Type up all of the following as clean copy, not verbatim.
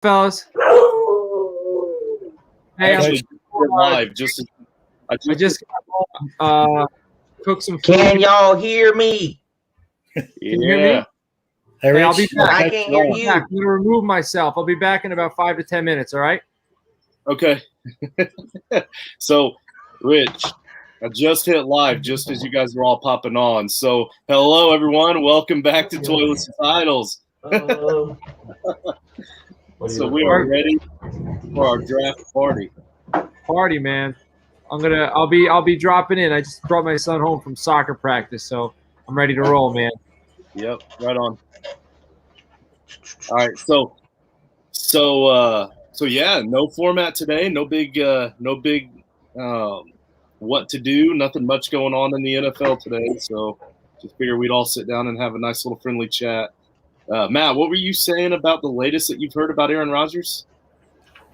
fellas. Hey, Actually, live. I just cooked some food. Can y'all hear me? Can you hear me? Hey, I'll be back. I can't hear you. I'm going to remove myself. I'll be back in about 5 to 10 minutes, all right? Okay. So, Rich, I just hit live just as you guys were all popping on. So, hello, everyone. Welcome back to Toilets and Titles. So we are ready for our draft party. Party, man. I'll be dropping in. I just brought my son home from soccer practice, so I'm ready to roll, man. Yep, right on. All right, so yeah, no format today. No big what to do. Nothing much going on in the NFL today. So just figure we'd all sit down and have a nice little friendly chat. Matt, what were you saying about the latest that you've heard about Aaron Rodgers?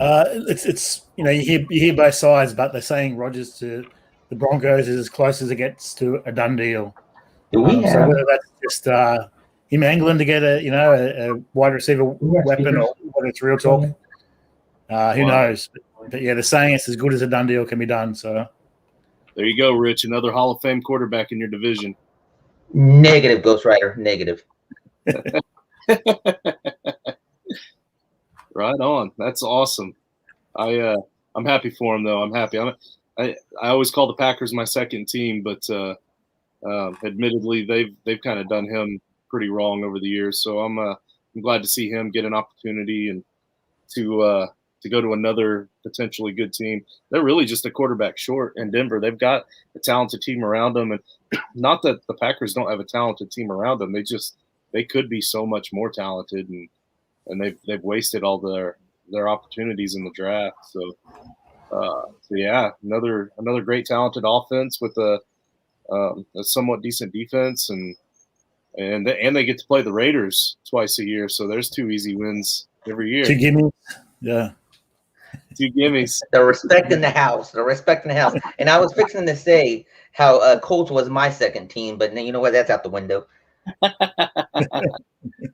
It's you hear both sides, but they're saying Rodgers to the Broncos is as close as it gets to a done deal. So whether that's just him angling to get a wide receiver weapon or whether it's real talk, who knows? But yeah, they're saying it's as good as a done deal can be done. So there you go, Rich. Another Hall of Fame quarterback in your division. Negative, Ghost Rider. Negative. Right on. That's awesome. I'm happy for him though. I'm happy. I always call the Packers my second team, but admittedly they've kind of done him pretty wrong over the years. So I'm glad to see him get an opportunity and to go to another potentially good team. They're really just a quarterback short in Denver. They've got a talented team around them, and not that the Packers don't have a talented team around them. They could be so much more talented, and they've wasted all their opportunities in the draft. So yeah, another great talented offense with a somewhat decent defense, and they get to play the Raiders twice a year. So there's 2 easy wins every year. 2 gimmies, yeah. 2 gimmies. The respect in the house. And I was fixing to say how Colts was my second team, but you know what? That's out the window.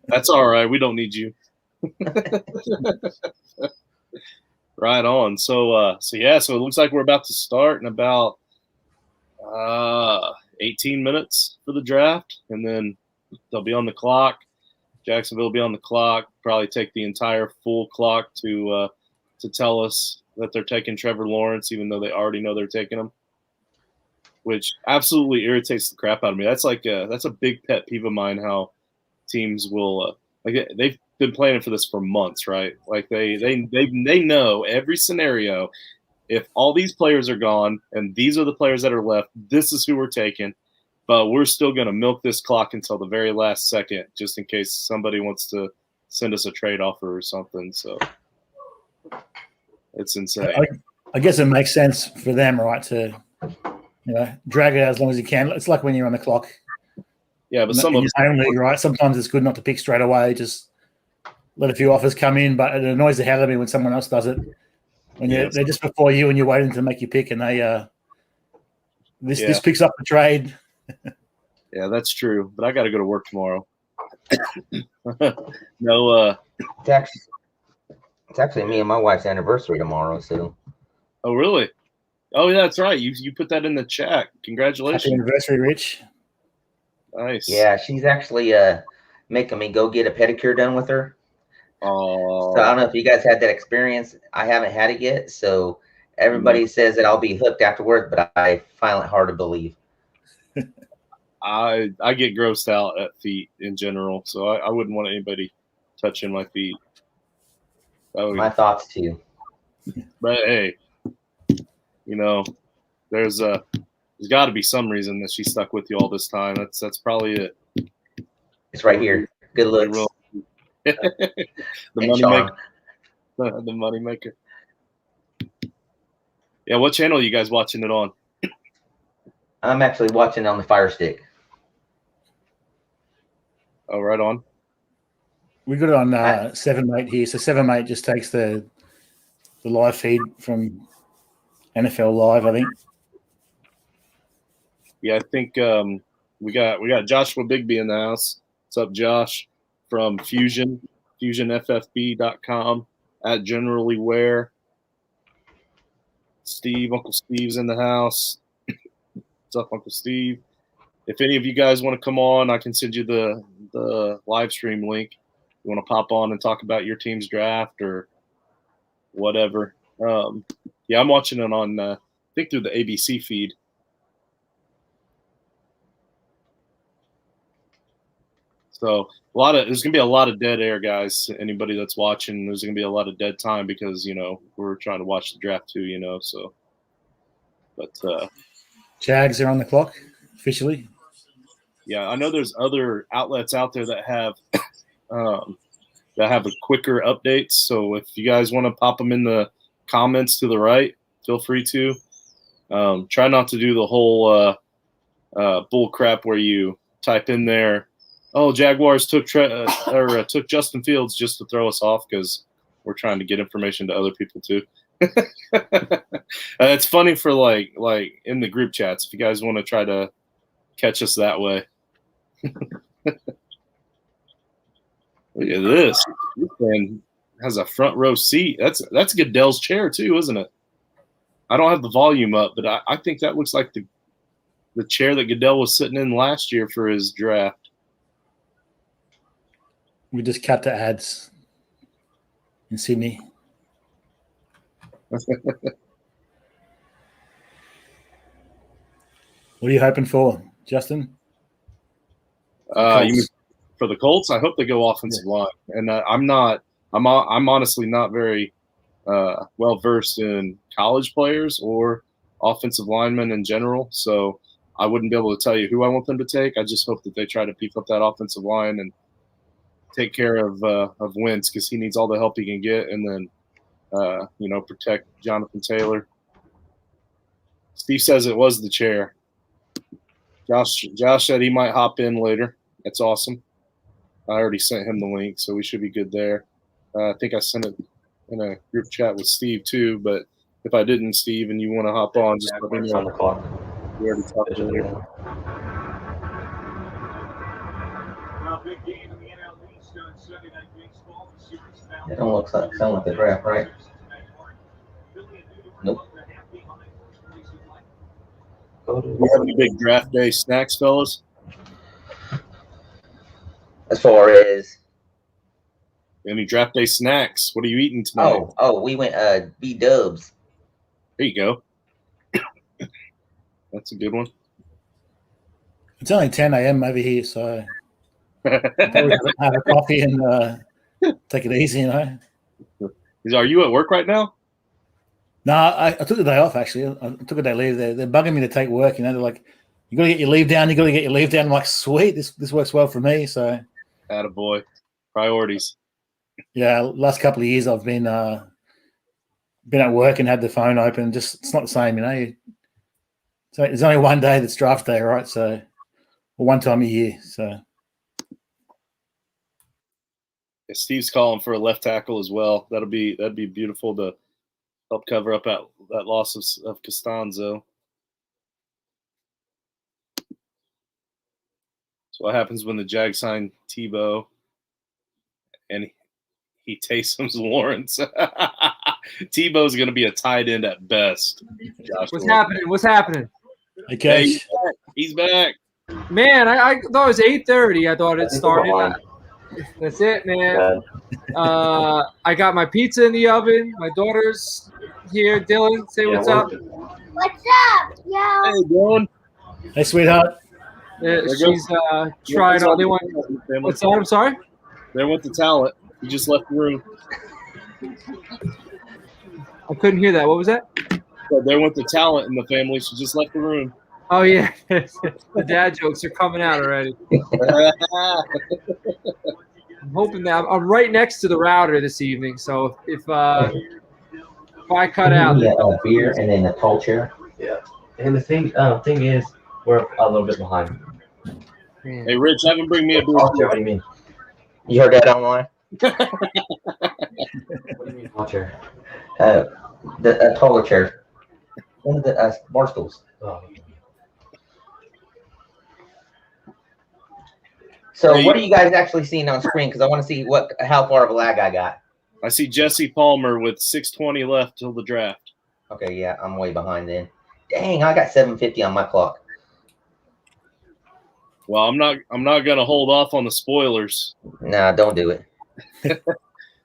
That's all right. We don't need you. Right on. So yeah. So it looks like we're about to start in about 18 minutes for the draft, and then they'll be on the clock. Jacksonville will be on the clock. Probably take the entire full clock to tell us that they're taking Trevor Lawrence, even though they already know they're taking him, which absolutely irritates the crap out of me. That's that's a big pet peeve of mine. How teams will they've been planning for this for months, right? Like they know every scenario. If all these players are gone and these are the players that are left, this is who we're taking. But we're still going to milk this clock until the very last second, just in case somebody wants to send us a trade offer or something. So it's insane. I guess it makes sense for them, right, to drag it out as long as you can. It's like when you're on the clock. Yeah, but in your own league, right? Sometimes it's good not to pick straight away. Just let a few offers come in, but it annoys the hell out of me when someone else does it. When they're just before you and you're waiting to make your pick, and they this picks up the trade. Yeah, that's true. But I got to go to work tomorrow. No. It's actually me and my wife's anniversary tomorrow. So. Oh really? Oh yeah, that's right. You put that in the chat. Congratulations. Happy anniversary, Rich. Nice. Yeah, she's actually making me go get a pedicure done with her. Oh. So I don't know if you guys had that experience. I haven't had it yet. So everybody says that I'll be hooked afterwards, but I find it hard to believe. I get grossed out at feet in general, so I wouldn't want anybody touching my feet. My thoughts too. But hey, there's got to be some reason that she stuck with you all this time. That's probably it. It's right here. Good looks. The money maker. The money maker. Yeah, what channel are you guys watching it on? I'm actually watching on the Fire Stick. Oh, right on. We got it on 7mate here. So 7mate just takes the live feed from NFL Live, I think. Yeah, I think we got Joshua Bigby in the house. What's up, Josh? From FusionFFB.com. at Generally Wear. Steve, Uncle Steve's in the house. What's up, Uncle Steve? If any of you guys want to come on, I can send you the live stream link. You want to pop on and talk about your team's draft or whatever. Yeah, I'm watching it on, I think, through the ABC feed. So there's gonna be a lot of dead air, guys. Anybody that's watching, there's gonna be a lot of dead time because we're trying to watch the draft too. So, but Jags are on the clock officially. Yeah, I know there's other outlets out there that have a quicker updates. So if you guys want to pop them in the comments to the right, feel free to. Try not to do the whole bull crap where you type in there, "Oh, Jaguars took took Justin Fields," just to throw us off because we're trying to get information to other people too. It's funny for like in the group chats if you guys want to try to catch us that way. Look at this. This man has a front row seat. That's Goodell's chair too, isn't it? I don't have the volume up, but I think that looks like the chair that Goodell was sitting in last year for his draft. We just cut to ads in Sydney. What are you hoping for, Justin? You mean for the Colts? I hope they go offensive line, and I'm honestly not very well versed in college players or offensive linemen in general, so I wouldn't be able to tell you who I want them to take. I just hope that they try to beef up that offensive line and take care of Wentz because he needs all the help he can get, and then protect Jonathan Taylor. Steve says it was the chair. Josh said he might hop in later. That's awesome. I already sent him the link, so we should be good there. I think I sent it in a group chat with Steve too, but if I didn't, Steve, and you want to hop on, just let me know. On the clock. We already talked earlier. It don't sound like the draft, right? Nope. We have any big draft day snacks, fellas? As far as Any draft day snacks? What are you eating tonight? we went B-dubs. There you go. That's a good one. It's only 10 a.m. over here, so probably have a coffee and take it easy, Are you at work right now? No, I took the day off, actually. I took a day leave. They're bugging me to take work. They're like, you got to get your leave down. I'm like, sweet, this works well for me. So, attaboy. Priorities. Yeah, last couple of years I've been at work and had the phone open. Just it's not the same, So there's only one day that's draft day, right? So, or one time a year. So, Yeah, Steve's calling for a left tackle as well. That'd be beautiful to help cover up that loss of Costanzo. So what happens when the Jags sign Tebow and he Taysom's Lawrence? Tebow's going to be a tight end at best. What's happening? okay. Hey, he's back. Man, I thought it was 8:30. I thought it started. That's it, man. I got my pizza in the oven. My daughter's here. Dylan, say what's up. What's up, yo? Hey, Dylan. Hey, sweetheart. She's trying on. They want. What's that? I'm sorry. There went the talent. You just left the room. I couldn't hear that. What was that? So there went the talent in the family. She just left the room. Oh yeah, the dad jokes are coming out already. I'm hoping that I'm right next to the router this evening. So if I cut out, a beer and then a tall chair. Yeah, and the thing is, we're a little bit behind. Hey, Rich, have him bring me a beer. Tall chair, what do you mean? You heard that online? What do you mean tall chair? The taller chair. One of the bar stools. Oh. So what are you guys actually seeing on screen? Because I want to see how far of a lag I got. I see Jesse Palmer with 6:20 left till the draft. Okay, yeah, I'm way behind then. Dang, I got 7:50 on my clock. Well, I'm not gonna hold off on the spoilers. Nah, don't do it.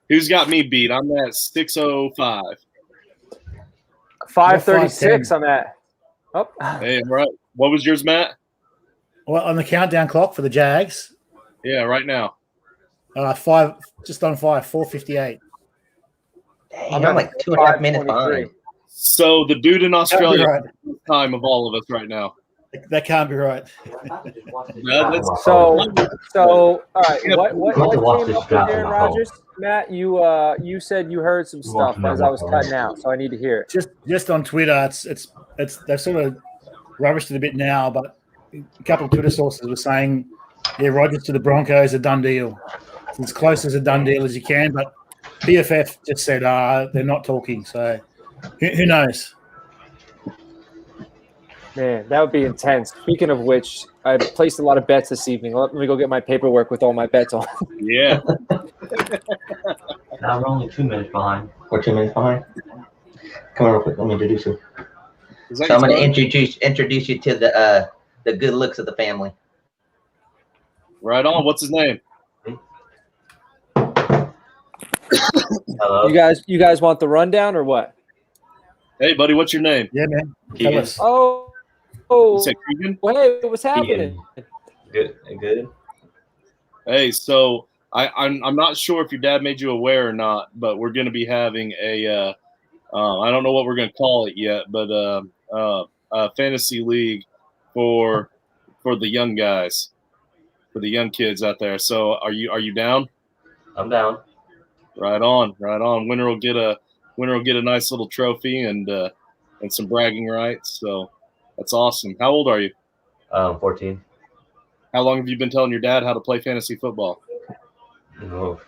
Who's got me beat? I'm at 6:05. 5:36. I'm at. Oh, Hey, I'm right. What was yours, Matt? Well, on the countdown clock for the Jags, Yeah, right now. 5, just on 5, 4:58. Dang, I'm I'm at like 2.5 minutes 5:23. behind. So the dude in Australia, Right. time of all of us right now. That can't be right. So all right. What I'm to watch came this up with draft Aaron on my phone. Rodgers? Matt, you said you heard some stuff Watching that as I was on my cutting phone. out, so I need to hear it. Just on Twitter, it's they've sort of rubbished it a bit now, but a couple of Twitter sources were saying, yeah, Rodgers to the Broncos a done deal. It's as close as a done deal as you can, but PFF just said they're not talking. So who knows? Man, that would be intense. Speaking of which, I placed a lot of bets this evening. Let me go get my paperwork with all my bets on. Yeah. Now we're only 2 minutes behind. We're 2 minutes behind. Come on real quick. Let me introduce you. Is that So I'm your going to son? introduce you to the good looks of the family. Right on. What's his name? Hello. You guys want the rundown or what? Hey, buddy, what's your name? Yeah, man. Keegan. Tell us. You Oh, said Keegan? well, hey, what's happening? Good. Good. Hey, so I'm not sure if your dad made you aware or not, but we're going to be having a I don't know what we're going to call it yet, but a fantasy league for the young guys, for the young kids out there. So are you down? I'm down. Right on, right on. Winner will get a nice little trophy and some bragging rights. So that's awesome. How old are you? 14. How long have you been telling your dad how to play fantasy football? Oh,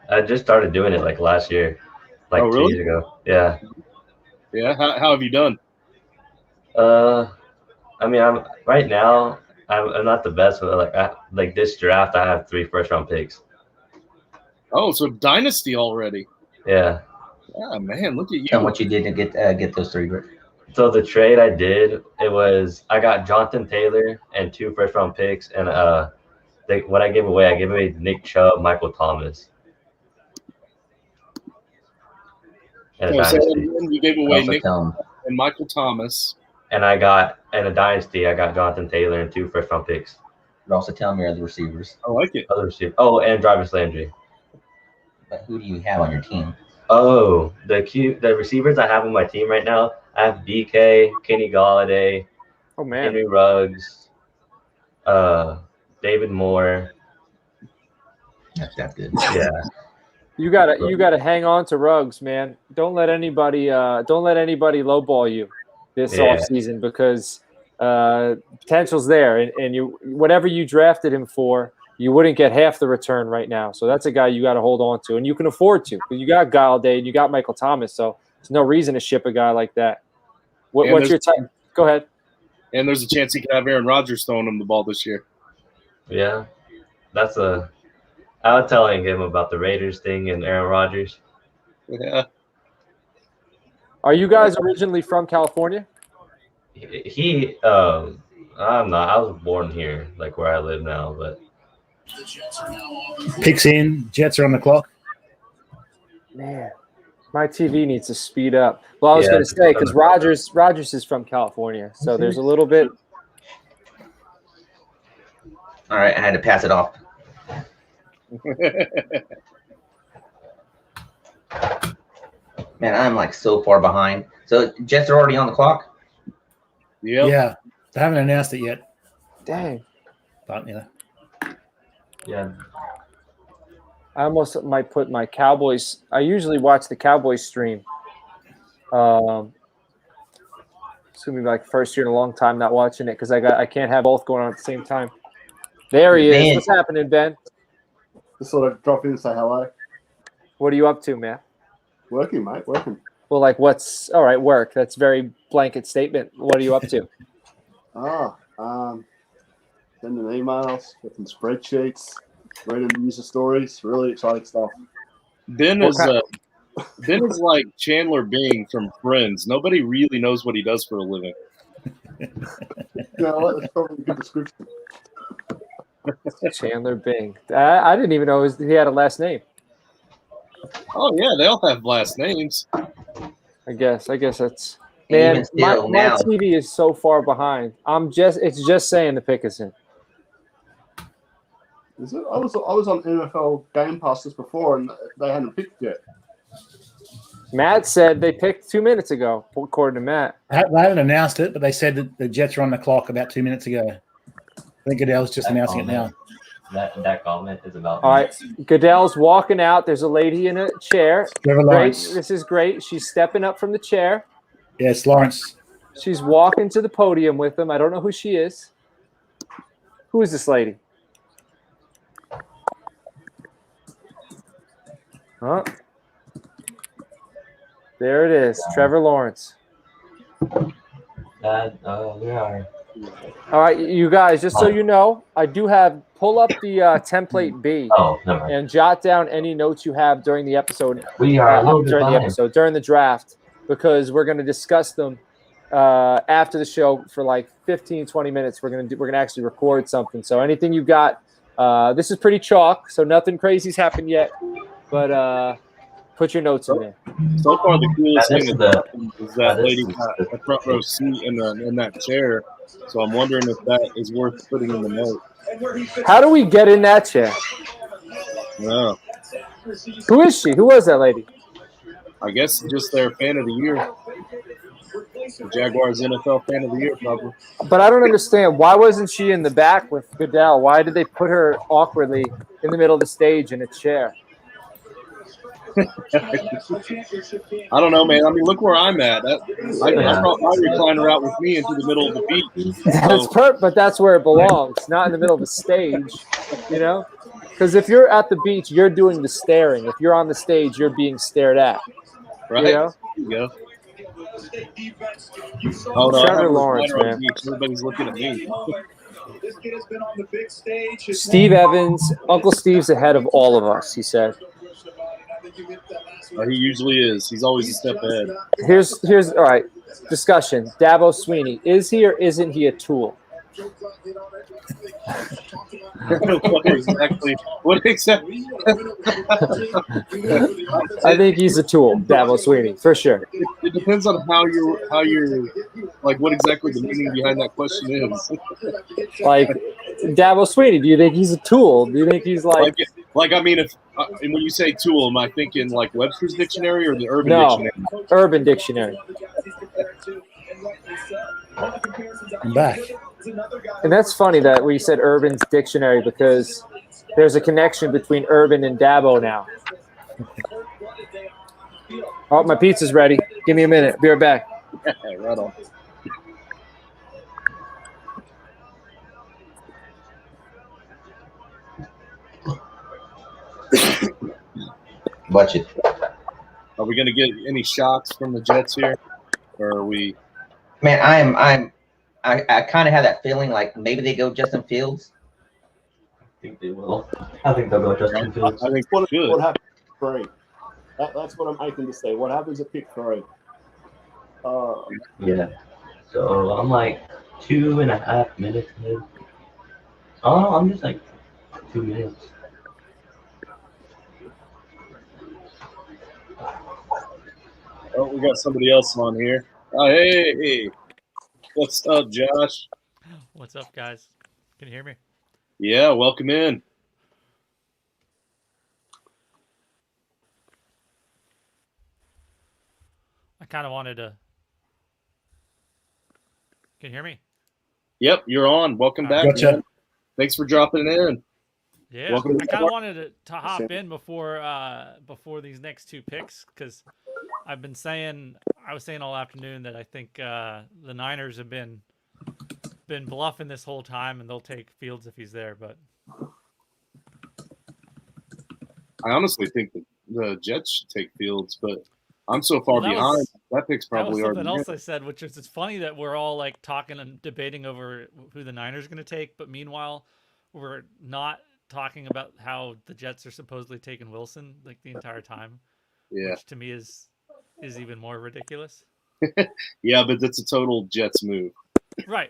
I just started doing it like last year, like Oh, really? 2 years ago. Yeah. Yeah. How have you done? I mean, I'm right now. I'm not the best, but like this draft, I have 3 first-round picks. Oh, so dynasty already. Yeah. Yeah, man, look at Tell you. them what you did to get those 3. So the trade I did, I got Jonathan Taylor and 2 first-round picks, and what I gave away Nick Chubb, Michael Thomas, and a Oh, so dynasty. you gave away Also Nick tell them. and Michael Thomas. And a dynasty, I got Jonathan Taylor and 2 first-round picks. But also tell them your other receivers. I like it. Other receiver. Oh, and Jarvis Landry. But who do you have on your team? Oh, the receivers I have on my team right now, I have BK, Kenny Galladay, Oh man, Henry Ruggs, David Moore. That's good. Yeah. you gotta hang on to Ruggs, man. Don't let anybody lowball you this Yeah. offseason because potential's there, and you whatever you drafted him for, you wouldn't get half the return right now. So that's a guy you got to hold on to, and you can afford to because you got Galladay and you got Michael Thomas. So there's no reason to ship a guy like that. And What's your type? Go ahead. And there's a chance he could have Aaron Rodgers throwing him the ball this year. Yeah. I was telling him about the Raiders thing and Aaron Rodgers. Yeah. Are you guys originally from California? I'm not. I was born here, like where I live now, but Picks in. Jets are on the clock. Man, my TV needs to speed up. Well, I was Yeah. going to say because Rogers is from California, so there's a little bit. All right, I had to pass it off. Man, I'm like so far behind. So Jets are already on the clock. Yep. Yeah, they haven't announced it yet, Dang, but you know. yeah. I almost might put my Cowboys. I usually watch the Cowboys stream. It's gonna be like first year in a long time not watching it because I can't have both going on at the same time. There he is. Ben. What's happening, Ben? Just sort of drop in and say hello. What are you up to, man? Working, mate, working. Well, like what's all right? Work. That's very blanket statement. What are you up to? Sending emails, getting spreadsheets, reading user stories, really exciting stuff. Ben What is kind- Ben is like Chandler Bing from Friends. Nobody really knows what he does for a living. No, that's probably a good description. Chandler Bing. I didn't even know he had a last name. Oh yeah, they all have last names. I guess that's. And Man, even still my now, TV is so far behind. It's just saying the pick is in. Is it? I was on NFL Game Pass just before, and they hadn't picked yet. Matt said they picked 2 minutes ago, according to Matt. They haven't announced it, but they said that the Jets are on the clock about 2 minutes ago. I think Goodell's just announcing it now. That comment is about. All right, Goodell's walking out. There's a lady in a chair. Trevor Great. Lawrence. This is great. She's stepping up from the chair. Yes, Lawrence. She's walking to the podium with him. I don't know who she is. Who is this lady? Huh? There it is, Trevor Lawrence. That we are. All right, you guys, just so you know, I do have pull up the template B Oh, never mind. and jot down any notes you have during the episode. We are a little bit behind. During the draft, because we're going to discuss them after the show for like 15, 20 minutes. We're gonna actually record something. So anything you got, this is pretty chalk, so nothing crazy's happened yet, but put your notes in there. So far, the coolest That is thing is that lady got a front row seat in that chair. So I'm wondering if that is worth putting in the note. How do we get in that chair? No, Who is she? Who was that lady? I guess just their fan of the year. The Jaguars NFL fan of the year, probably. But I don't understand. Why wasn't she in the back with Goodell? Why did they put her awkwardly in the middle of the stage in a chair? I don't know, man. I mean, look where I'm at. I brought my recliner out with me into the middle of the beach. But that's where it belongs, not in the middle of the stage, you know? Because if you're at the beach, you're doing the staring. If you're on the stage, you're being stared at. Right? You know? There you go. Oh, no, I have Trevor a Lawrence, recliner on man. the beach. Everybody's looking at me. Steve Evans, Uncle Steve's ahead of all of us, he said. He usually is. He's always a step ahead. Here's all right. Discussion. Dabo Sweeney. Is he or isn't he a tool? What exactly? I think he's a tool, Dabo Sweeney, for sure. It depends on how you're like what exactly the meaning behind that question is. Like Dabo Sweeney, do you think he's a tool? Do you think he's like I mean, if and when you say tool, am I thinking like Webster's dictionary or the Urban no, Dictionary? Urban Dictionary? I'm back. And that's funny that we said Urban's Dictionary because there's a connection between Urban and Dabo now. Oh, my pizza's ready. Give me a minute. Be right back. Right on. budget. Are we going to get any shocks from the Jets here, or are we? Man, I kind of have that feeling like maybe they go Justin Fields. I think they will. I think they'll go Justin Fields. I think What good. happens at 3? That's what I'm aching to say. What happens at pick 3? Yeah. So I'm like 2.5 minutes in. Oh, I'm just like 2 minutes. Oh, we got somebody else on here. Oh, hey. What's up, Josh? What's up, guys? Can you hear me? Yeah, welcome in. I kind of wanted to. Can you hear me? Yep, you're on. Welcome back. Gotcha. Man. Thanks for dropping in. Yeah, Welcome I kind of wanted to hop in before these next two picks because I was saying all afternoon that I think the Niners have been bluffing this whole time and they'll take Fields if he's there. But I honestly think that the Jets should take Fields, but I'm so far behind. That pick's that was probably something already. else I said, which is it's funny that we're all like talking and debating over who the Niners are going to take, but meanwhile we're not talking about how the Jets are supposedly taking Wilson like the entire time. Yeah. Which to me is even more ridiculous. Yeah, but that's a total Jets move. Right.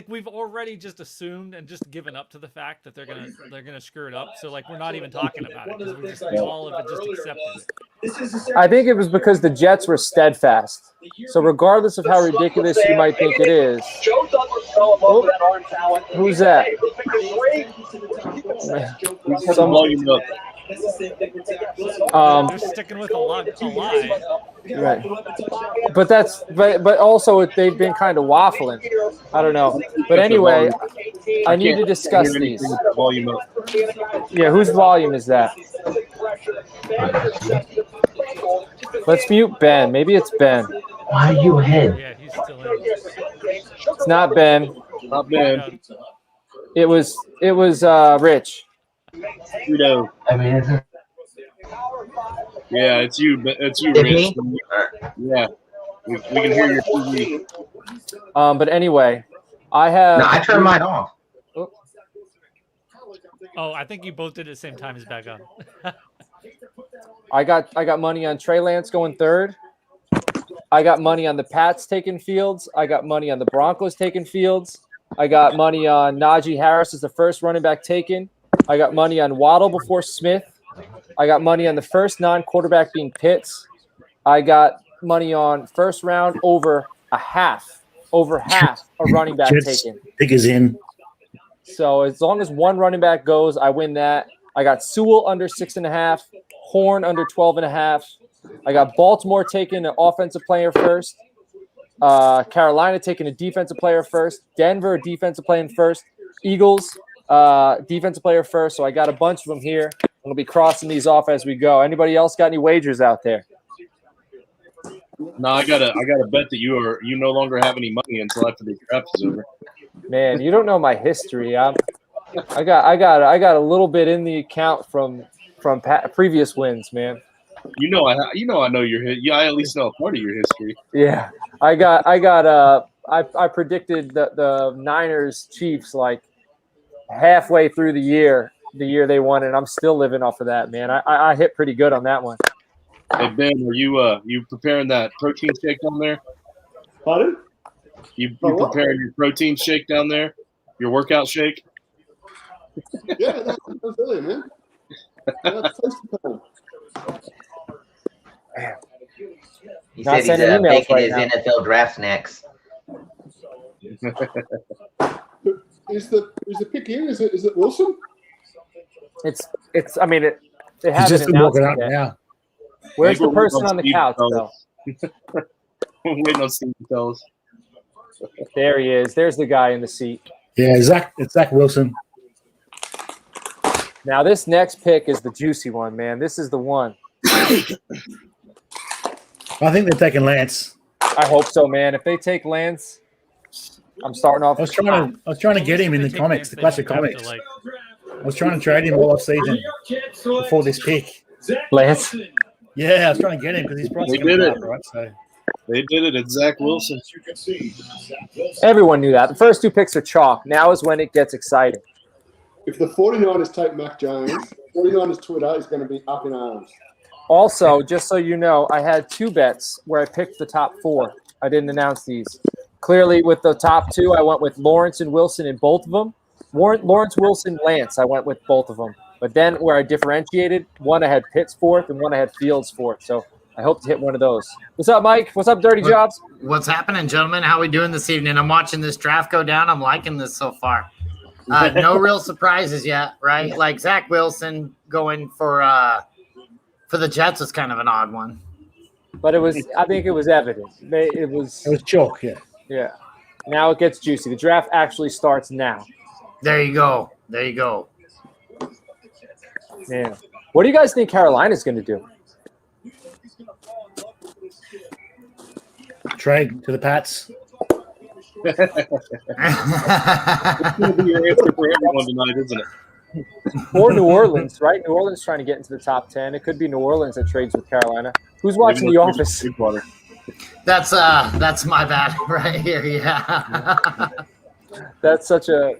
We've already just assumed and just given up to the fact that they're gonna screw it up. So like we're not even talking about it because we all have just accepted it. I think it was because the Jets were steadfast. So regardless of how ridiculous you might think it is, who's that? Some volume up. They're sticking with a lie. Right. But also they've been kind of waffling. I don't know. But anyway, I need to discuss these. Volume up. Yeah, whose volume is that? Let's mute Ben. Maybe it's Ben. Why are you ahead? Yeah, he's still in. It's not Ben. Not bad. It was Rich. Pluto. I mean, Yeah, it's you. It's you, It's Rich. me? Yeah, we can hear your TV. But anyway, I have. No, I turned mine off. Oh, I think you both did it at the same time as back on. I got money on Trey Lance going third. I got money on the Pats taking Fields. I got money on the Broncos taking Fields. I got money on Najee Harris as the first running back taken. I got money on Waddle before Smith. I got money on the first non-quarterback being Pitts. I got money on first round over half a running back Jets taken. pick is in. So as long as one running back goes, I win that. I got Sewell under 6.5, Horn under 12.5. I got Baltimore taking an offensive player first. Carolina taking a defensive player first. Denver defensive player first. Eagles defensive player first. So I got a bunch of them here. I'm gonna be crossing these off as we go. Anybody else got any wagers out there? No, I gotta bet that you no longer have any money until after the draft is over. Man, you don't know my history. I got a little bit in the account from previous wins, man. I know your hit. Yeah, I at least know a part of your history. Yeah, I predicted the Niners Chiefs like halfway through the year they won, and I'm still living off of that, man. I hit pretty good on that one. Hey Ben, are you preparing that protein shake down there? Pardon? You preparing your protein shake down there? Your workout shake? Yeah, that was earlier, man. That's tasty. He Not said he's sending emails making right his now. NFL draft snacks. Is the pick in? Is it Wilson? It's. I mean, it He's hasn't just been announced walking it out yet. now. Where's the We're waiting person on the Steve couch, to tell though? us. We're waiting on Steve to tell us. There he is. There's the guy in the seat. Yeah, it's Zach Wilson. Now, this next pick is the juicy one, man. This is the one. I think they're taking Lance. I hope so, man. If they take Lance, I'm starting off. I was trying to get him in the comics, the classic comics. I was trying to trade him all off season before this pick. Lance. Yeah, I was trying to get him because he's probably They did going it. to right? So They did it. It's Zach Wilson. Everyone knew that. The first two picks are chalk. Now is when it gets exciting. If the 49ers take Mac Jones, 49ers Twitter is going to be up in arms. Also, just so you know, I had two bets where I picked the top four. I didn't announce these. Clearly, with the top two, I went with Lawrence and Wilson in both of them. Lawrence, Wilson, Lance, I went with both of them. But then where I differentiated, one I had Pitts fourth and one I had Fields fourth. So I hope to hit one of those. What's up, Mike? What's up, Dirty Jobs? What's happening, gentlemen? How we doing this evening? I'm watching this draft go down. I'm liking this so far. No real surprises yet, right? Like Zach Wilson going for the Jets was kind of an odd one. But I think it was evident. It was chalk, yeah. Yeah. Now it gets juicy. The draft actually starts now. There you go. There you go. Man. What do you guys think Carolina's going to do? Trade to the Pats. It's going to be your answer for everyone tonight, isn't it? Or New Orleans, right? New Orleans trying to get into the top 10. It could be New Orleans that trades with Carolina. Who's watching The Office? That's my bad right here. Yeah. That's such a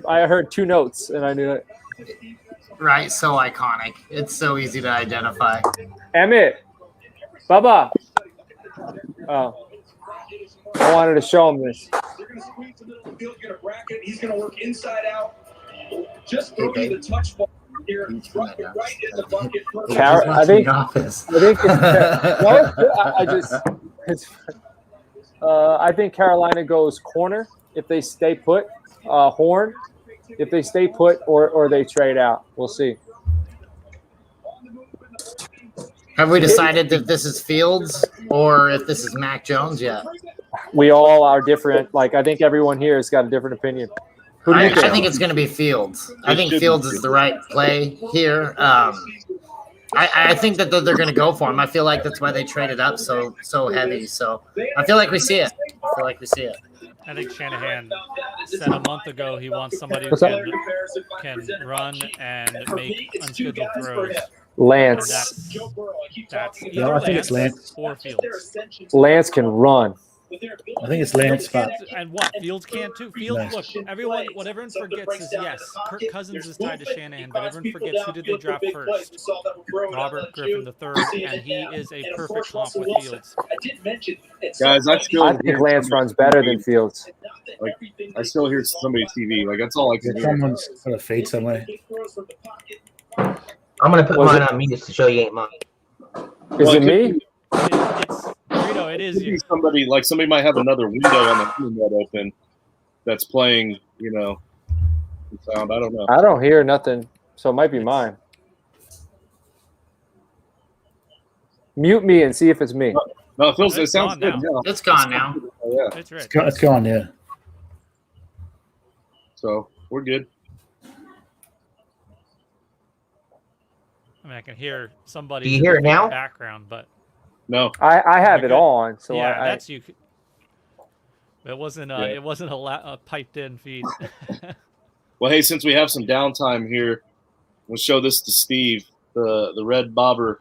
I heard two notes and I knew it. Right, so iconic. It's so easy to identify. Emmett, Bubba. Oh, I wanted to show him this. They're going to squeeze the middle of the field, get a bracket. He's going to work inside out. Just throw you the touch ball here, right in the bucket. I think I think Carolina goes corner if they stay put. Horn if they stay put, or they trade out. We'll see. Have we decided that this is Fields or if this is Mac Jones yet? We all are different. Like, I think everyone here has got a different opinion. Who do you think? I think it's going to be Fields. I think Fields is the right play here. I think that they're going to go for him. I feel like that's why they traded up so heavy. So I feel like we see it. I think Shanahan said a month ago he wants somebody who can run and make unscheduled throws. Lance. That's No, I think it's Lance. or Fields. Lance can run. I think it's Lance, but And what? Fields can too. Fields, look, what everyone forgets is, yes, Kirk Cousins is tied to Shanahan, but everyone forgets who did they draft first? Robert Griffin III, and he is a perfect comp with Fields. Guys, I think Lance runs better than Fields. Like, I still hear somebody's TV. Like, that's all I can hear. someone's got a feed somewhere. I'm going to put mine on mute to show you ain't mine. Is it me? It's Rito, it is you. Somebody might have another window on the internet open that's playing, sound. I don't know. I don't hear nothing, so it might be mine. Mute me and see if it's me. No, it sounds good now. It's gone now. Oh, yeah. It's Rich. It's gone, yeah. So we're good. I mean, I can hear somebody Do you hear it in the now? background, but No. I have it good. on, so yeah, I that's you. It wasn't a piped in feed. Well, hey, since we have some downtime here, we'll show this to Steve. The Red Bobber.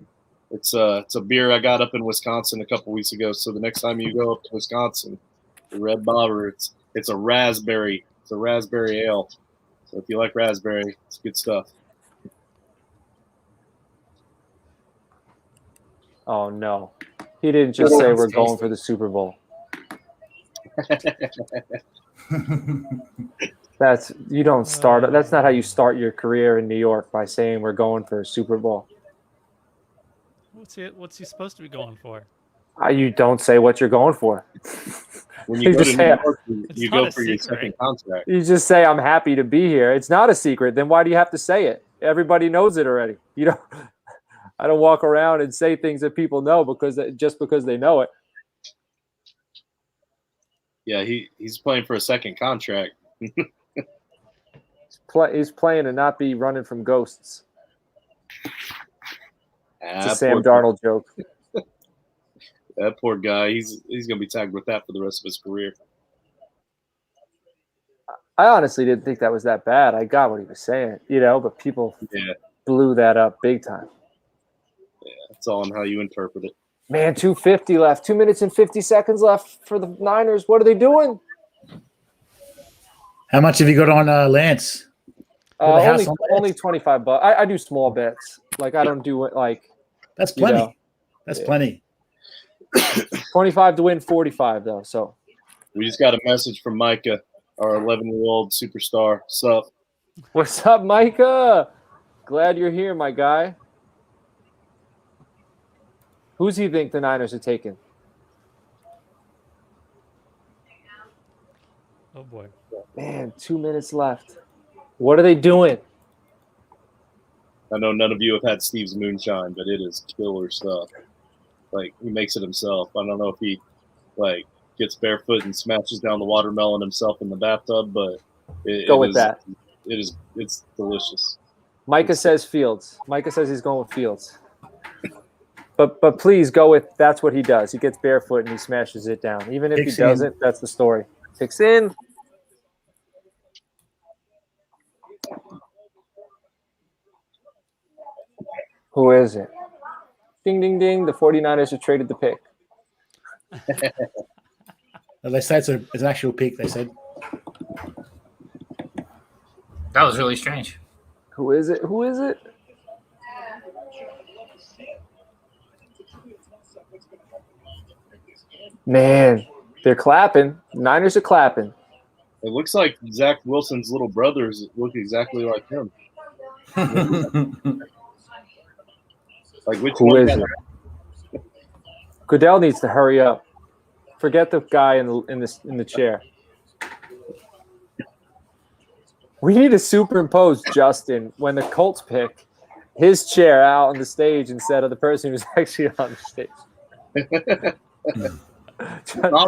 It's a beer I got up in Wisconsin a couple weeks ago. So the next time you go up to Wisconsin, the Red Bobber, it's a raspberry. It's a raspberry ale. So if you like raspberry, it's good stuff. Oh no, he didn't just say we're going for the Super Bowl. That's not how you start your career in New York, by saying we're going for a Super Bowl. What's he supposed to be going for? You don't say what you're going for. When you go to New York, you go for your secret. second contract. You just say, I'm happy to be here. It's not a secret. Then why do you have to say it? Everybody knows it already. I don't walk around and say things that people know because they know it. Yeah, he's playing for a second contract. He's playing to not be running from ghosts. It's a Sam poor Darnold joke. That poor guy. He's going to be tagged with that for the rest of his career. I honestly didn't think that was that bad. I got what he was saying, but people blew that up big time. Yeah, it's all on how you interpret it. Man, 2:50 left. 2 minutes and 50 seconds left for the Niners. What are they doing? How much have you got on Lance? Only $25. I do small bets. Like, I don't do it like. That's plenty. That's plenty. 25 to win 45 though. So we just got a message from Micah, our 11-year-old superstar. What's up, Micah? Glad you're here, my guy. Who's he think the Niners are taking? Oh boy. Man, 2 minutes left. What are they doing? I know none of you have had Steve's moonshine, but it is killer stuff. Like, he makes it himself. I don't know if he gets barefoot and smashes down the watermelon himself in the bathtub, but it's delicious. Micah says Fields. Micah says he's going with Fields. But please go with that's what he does. He gets barefoot and he smashes it down. Even if he doesn't, that's the story. Kicks in. Who is it? Ding, ding, ding. The 49ers have traded the pick. They say it's an actual pick, they said. That was really strange. Who is it? Who is it? Man, they're clapping. Niners are clapping. It looks like Zach Wilson's little brothers look exactly like him. Like which Who one? is it? Goodell needs to hurry up. Forget the guy in the chair. We need to superimpose Justin when the Colts pick his chair out on the stage instead of the person who's actually on the stage.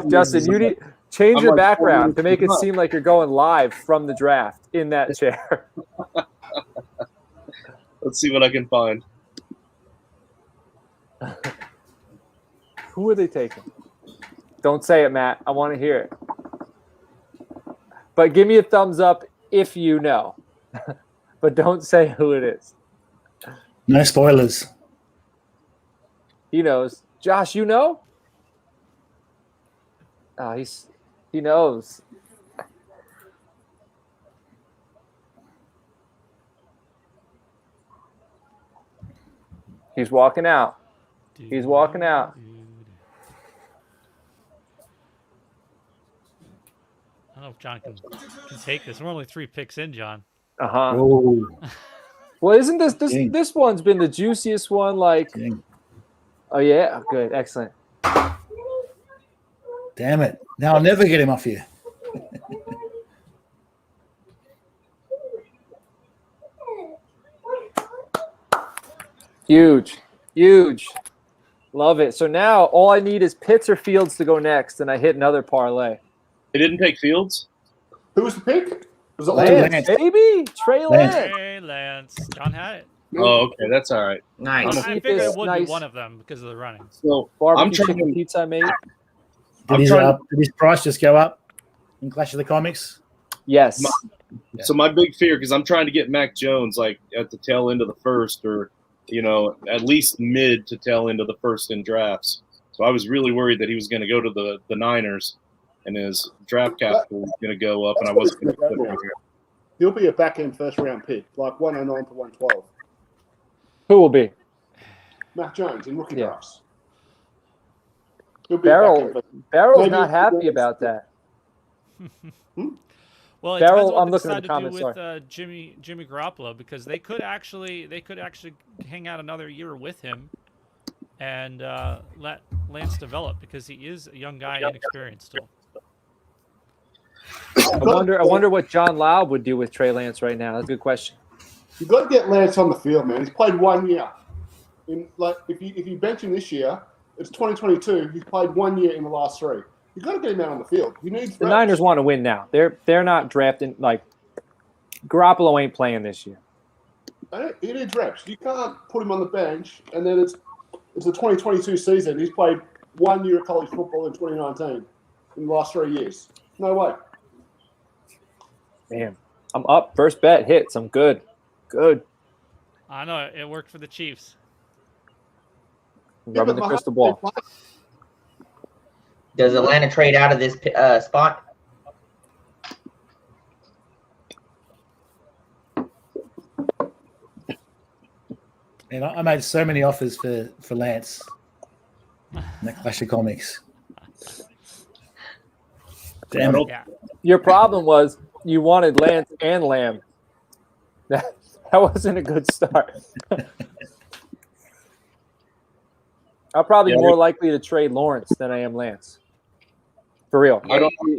Justin, you need change your background to make it seem like you're going live from the draft in that chair. Let's see what I can find. Who are they taking? Don't say it, Matt. I want to hear it. But give me a thumbs up if you know. But don't say who it is. No spoilers. He knows. Josh, you know? Oh, he knows. He's walking out. He's walking out. I don't know if John can take this. We're only 3 picks in, John. Uh-huh. Oh, Well, isn't this one's been the juiciest one? Like, oh yeah, good, excellent. damn it. Now I'll never get him off here. Huge, huge, love it. So now all I need is Pitts or Fields to go next, and I hit another parlay. They didn't take Fields? Who was the pick? Was it Lance, Lance? baby, Trey Lance. Hey, Lance. John had it. Oh, okay, that's all right. Nice. I figured it would be Nice. one of them because of the running. So Barbecue I'm trying chicken to. pizza I made. Did his price just go up in Clash of the Comics? Yes. So my big fear, because I'm trying to get Mac Jones like at the tail end of the first, or at least mid to tail end of the first in drafts. So I was really worried that he was going to go to the Niners, and his draft capital was going to go up, and I wasn't going to put him here. He'll be a back end first round pick, like 109 to 112. Who will be? Mac Jones in rookie Yeah. drafts. He'll be a back end first. Barrel's Maybe not if- happy about that. Well, it Barrel, depends what I'm they looking at decide the to comments, do with Jimmy Garoppolo, because they could actually hang out another year with him and let Lance develop, because he is a young guy, inexperienced still. I wonder what John Laub would do with Trey Lance right now. That's a good question. You've got to get Lance on the field, man. He's played 1 year. If you bench him this year, it's 2022. He's played 1 year in the last 3. You've got to get him out on the field. He needs The reps. Niners want to win now. They're not drafting, like, Garoppolo ain't playing this year. He needs reps. You can't put him on the bench, and then it's the 2022 season. He's played 1 year of college football in 2019 in the last 3 years. No way. Man, I'm up. First bet hits. I'm good. Good. I know it worked for the Chiefs. Rubbing the crystal ball. Does Atlanta trade out of this spot? And I made so many offers for Lance in the Clash of Comics. Damn it. Yeah. Your problem was you wanted Lance and Lamb. That wasn't a good start. I'm probably more likely to trade Lawrence than I am Lance. For real.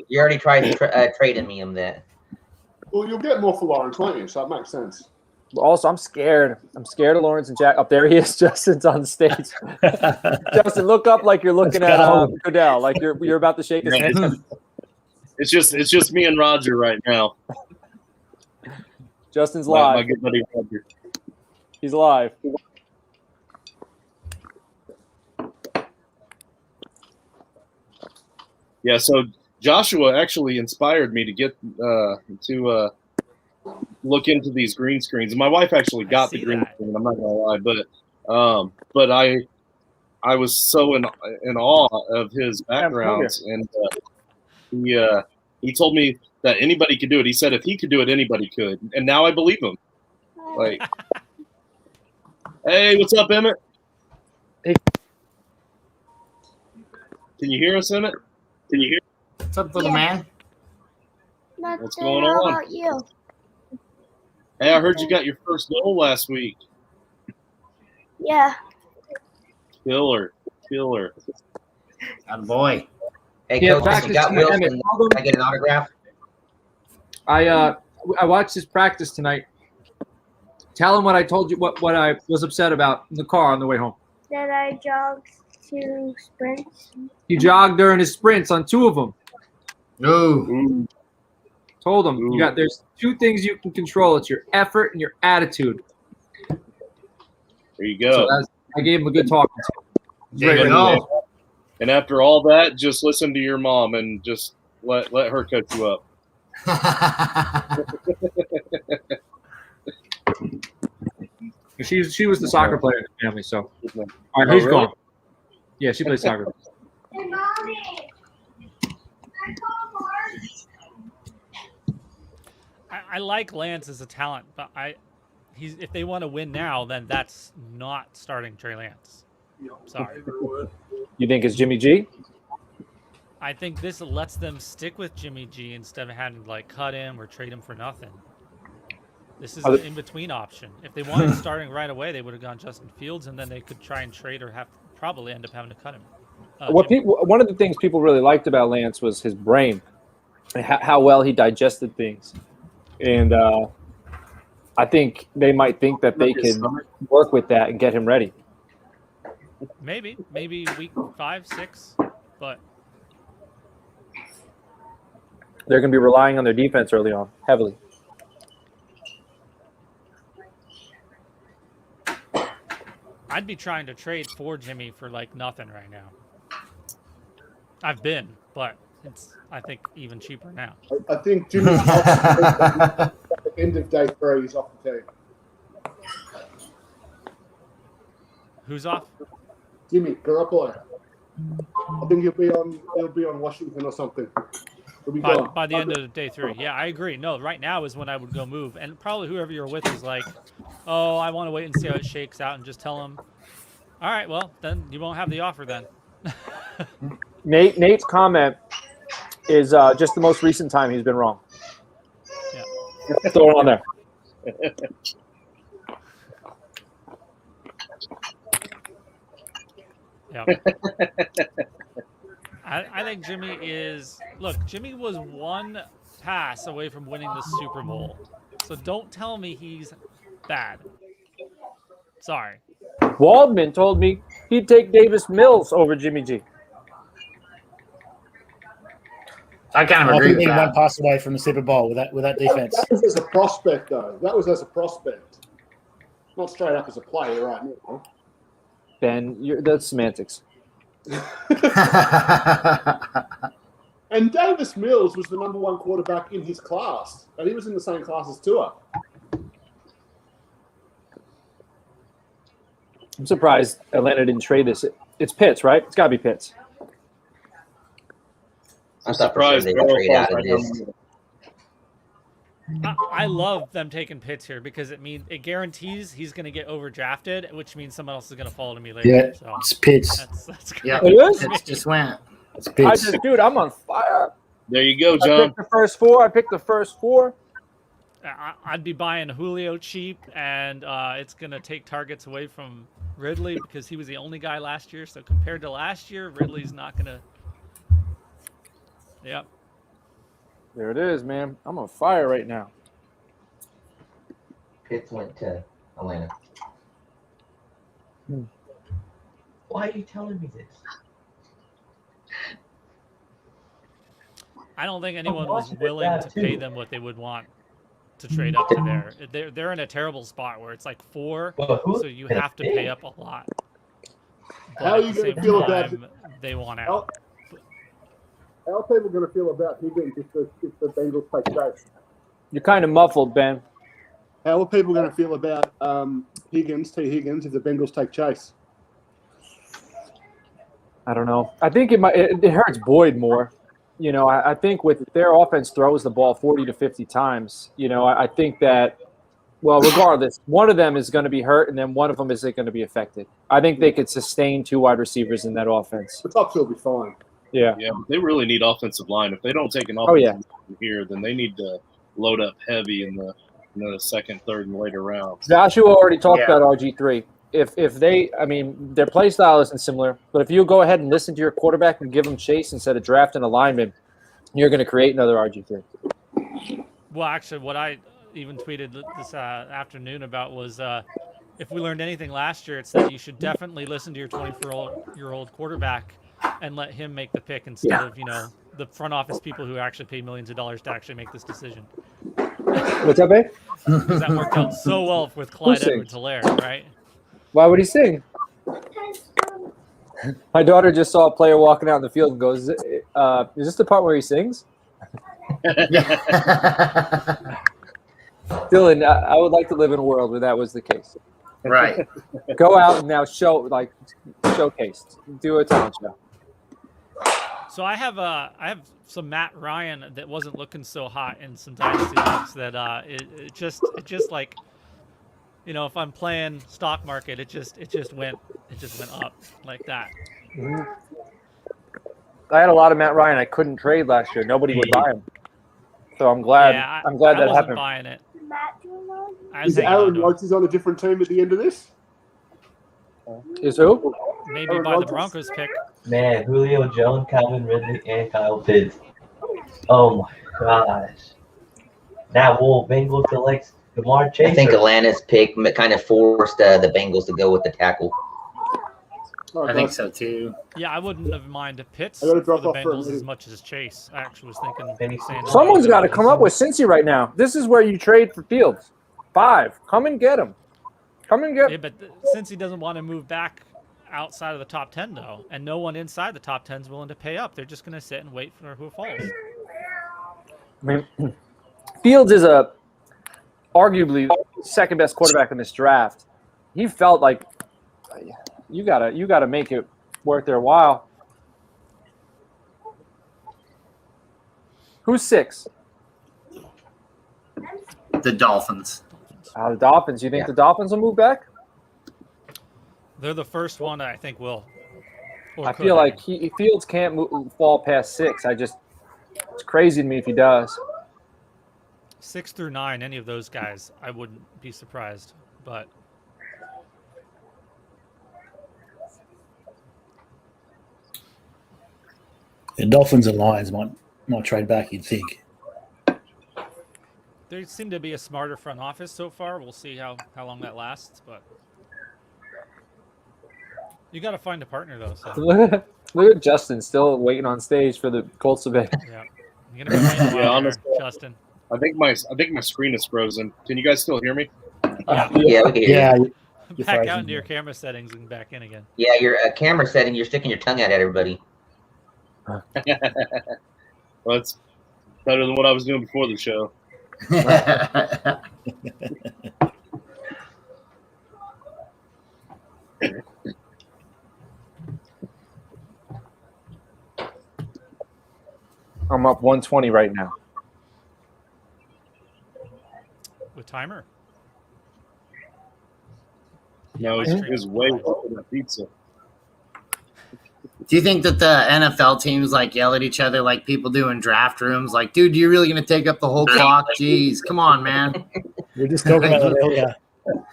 You already tried to trading me him that. Well, you'll get more for Lawrence, won't you? So it makes sense. Also, I'm scared. I'm scared of Lawrence and Jack. Up there he is. Justin's on the stage. Justin, look up like you're looking at Goodell, like you're about to shake his hand. It's just me and Roger right now. Justin's My live. good buddy Roger. He's live. Yeah, so Joshua actually inspired me to get to look into these green screens. And my wife actually got the green screen. I'm not gonna lie, but I was so in awe of his backgrounds, and he told me that anybody could do it. He said if he could do it, anybody could. And now I believe him. Like, hey, what's up, Emmett? Hey. Can you hear us, Emmett? Can you hear? What's up, little man? Nothing. What's going How on? about you? Hey, I heard you got your first goal last week. Yeah. Killer. Attaboy. Hey, Yeah, Coach, practice you got tonight. Wilson. Emmett, Can I get an autograph? I watched his practice tonight. Tell him what I told you, what I was upset about in the car on the way home. That I jogged 2 sprints. He jogged during his sprints on 2 of them. Ooh. Told him there's 2 things you can control. It's your effort and your attitude. There you go. So I gave him a good talking to. There you go. And after all that, just listen to your mom and just let her coach you up. She was the soccer player in the family, so. All right, Oh, he's really? gone. Yeah, she plays soccer. Hey, Mommy. I called Mark. I like Lance as a talent, but if they want to win now, then that's not starting Trey Lance. Sorry. You think it's Jimmy G? I think this lets them stick with Jimmy G instead of having to like cut him or trade him for nothing. This is an in-between option. If they wanted starting right away, they would have gone Justin Fields, and then they could try and trade or probably end up having to cut him. One of the things people really liked about Lance was his brain, and how well he digested things, and I think they might think that they could work with that and get him ready. Maybe week 5, 6, but They're going to be relying on their defense early on, heavily. I'd be trying to trade for Jimmy for like nothing right now. I've been, but it's I think even cheaper now. I think Jimmy's at the end of day 3. He's off the team. Who's off? Jimmy Garoppolo. I think he'll be on Washington or something. He'll be gone. By the end of day 3. Yeah, I agree. No, right now is when I would go move. And probably whoever you're with is like, oh, I want to wait and see how it shakes out and just tell them, all right, well, then you won't have the offer then. Nate's comment is just the most recent time he's been wrong. Yeah. Throw it on there. Yeah. I think Jimmy is – look, Jimmy was 1 pass away from winning the Super Bowl. So don't tell me he's bad. Sorry. Waldman told me he'd take Davis Mills over Jimmy G. I kind of I agree think with he that. one pass away from the Super Bowl with that defense. That was as a prospect, though. That was as a prospect. Not straight up as a player right now. Ben, that's semantics. And Davis Mills was the number 1 quarterback in his class. And he was in the same class as Tua. I'm surprised Atlanta didn't trade this. It's Pitts, right? It's got to be Pitts. I'm surprised they would trade out of this. I love them taking Pitts here because it guarantees he's going to get overdrafted, which means someone else is going to follow to me later. Yeah, So it's Pitts. that's great. Yeah, It is? it just went. It's Pitts. Dude, I'm on fire. There you go, I John. picked the first four. I'd be buying Julio cheap, and it's going to take targets away from Ridley because he was the only guy last year. So compared to last year, Ridley's not going to. Yep. There it is, man. I'm on fire right now. Pitts went to Atlanta. Why are you telling me this? I don't think anyone was willing to pay them what they would want to trade up to there. They're in a terrible spot where it's like 4, so you have to pay up a lot. But How are you at the going to same feel about time, they want out. How are people going to feel about Higgins if the Bengals take Chase? You're kind of muffled, Ben. How are people going to feel about Higgins, if the Bengals take Chase? I don't know. I think it hurts Boyd more. you know, I think with their offense throws the ball 40 to 50 times, you know, I think that, well, regardless, one of them is going to be hurt and then one of them isn't going to be affected. I think they could sustain 2 wide receivers in that offense. The top two will be fine. Yeah. Yeah, they really need offensive line. If they don't take an Oh, yeah. offensive line here, then they need to load up heavy in the second, third, and later rounds. Joshua already talked Yeah. about RG3. If they, I mean, their play style isn't similar, but if you go ahead and listen to your quarterback and give him chase instead of drafting a lineman, you're going to create another RG3. Well, actually, what I even tweeted this afternoon about was if we learned anything last year, it's that you should definitely listen to your 24-year-old quarterback and let him make the pick instead of, you know, the front office people who actually pay millions of dollars to actually make this decision. What's up, babe? Because that worked out so well with Clyde sings? Edwards-Helaire, right? Why would he sing? My daughter just saw a player walking out in the field and goes, is this the part where he sings? Dylan, I would like to live in a world where that was the case. Right. Go out and now showcase. Do a talent show. So I have some Matt Ryan that wasn't looking so hot in some dynasty leagues that it just like, you know, if I'm playing stock market, it just went up like that. Mm-hmm. I had a lot of Matt Ryan I couldn't trade last year. Nobody would buy him. So I'm glad Yeah, I'm glad I that wasn't happened. buying it. Matt doing that? I was Is hanging on Aaron to him. Rodgers on a different team at the end of this? Is who? Maybe Aaron by the Rodgers? Broncos pick. Man, Julio Jones, Calvin Ridley, and Kyle Pitts. Oh my gosh. That Wolf Bengals selects Jamar Chase. I think Atlanta's pick kind of forced the Bengals to go with the tackle. Oh, I think guys. so too. Yeah, I wouldn't have minded Pitts I gotta for drop the off for a Bengals as minute. much as Chase. I actually was thinking. saying Someone's got to Bengals. come up with Cincy right now. This is where you trade for Fields. 5. Come and get him. Come and get Yeah, but since he doesn't want to move back outside of the top 10, though, and no one inside the top 10 is willing to pay up, they're just going to sit and wait for who falls. I mean, Fields is arguably second best quarterback in this draft. He felt like you gotta make it worth their while. Who's 6? The Dolphins. The Dolphins. You think the Dolphins will move back? They're the first one I think will. Or I could. feel like Fields can't fall past 6. It's crazy to me if he does. 6 through 9, any of those guys, I wouldn't be surprised. But The Dolphins and Lions might trade back, you'd think. they seem to be a smarter front office so far. We'll see how long that lasts. But you got to find a partner, though. So. Look at Justin still waiting on stage for the Colts to pick. Yeah, you're gonna be waiting a while Yeah, there, honestly. Justin. I think my screen is frozen. Can you guys still hear me? Yeah. Yeah, we can hear you. Yeah, you're Back frozen. out into your camera settings and back in again. Yeah, your camera setting, you're sticking your tongue out at everybody. Well, that's better than what I was doing before the show. I'm up 120 right now. With timer. No, my it's screen is way fine. over that pizza. Do you think that the NFL teams like yell at each other like people do in draft rooms? Like, dude, you're really going to take up the whole clock? Jeez, come on, man. We're just talking about it earlier.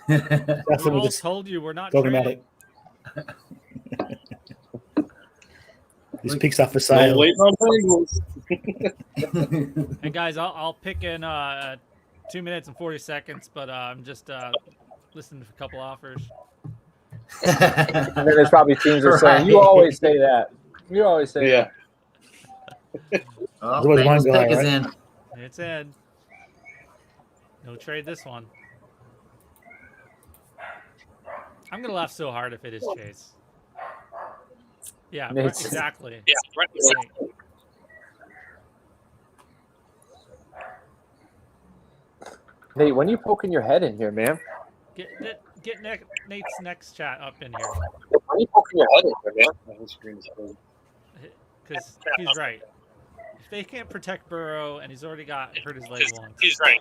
We Justin, we're all just told you we're not talking about trading. it. This picks up for Still sale. waiting on Bengals. And guys, I'll pick in 2 minutes and 40 seconds, but I'm just listening to a couple offers. And then there's probably teams that are saying, "You Right. always say that. You always say Yeah. Oh, There was one Bengals guy, pick is right? in. It's in. No trade this one. I'm gonna laugh so hard if it is Chase. Yeah, right, It's- exactly. Yeah, right. Right. Nate, when are you poking your head in here, man? Get Nate's next chat up in here When are you poking your head in here, man? My whole screen is frozen. because he's right. if they can't protect Burrow and he's already got hurt his leg once. He's right.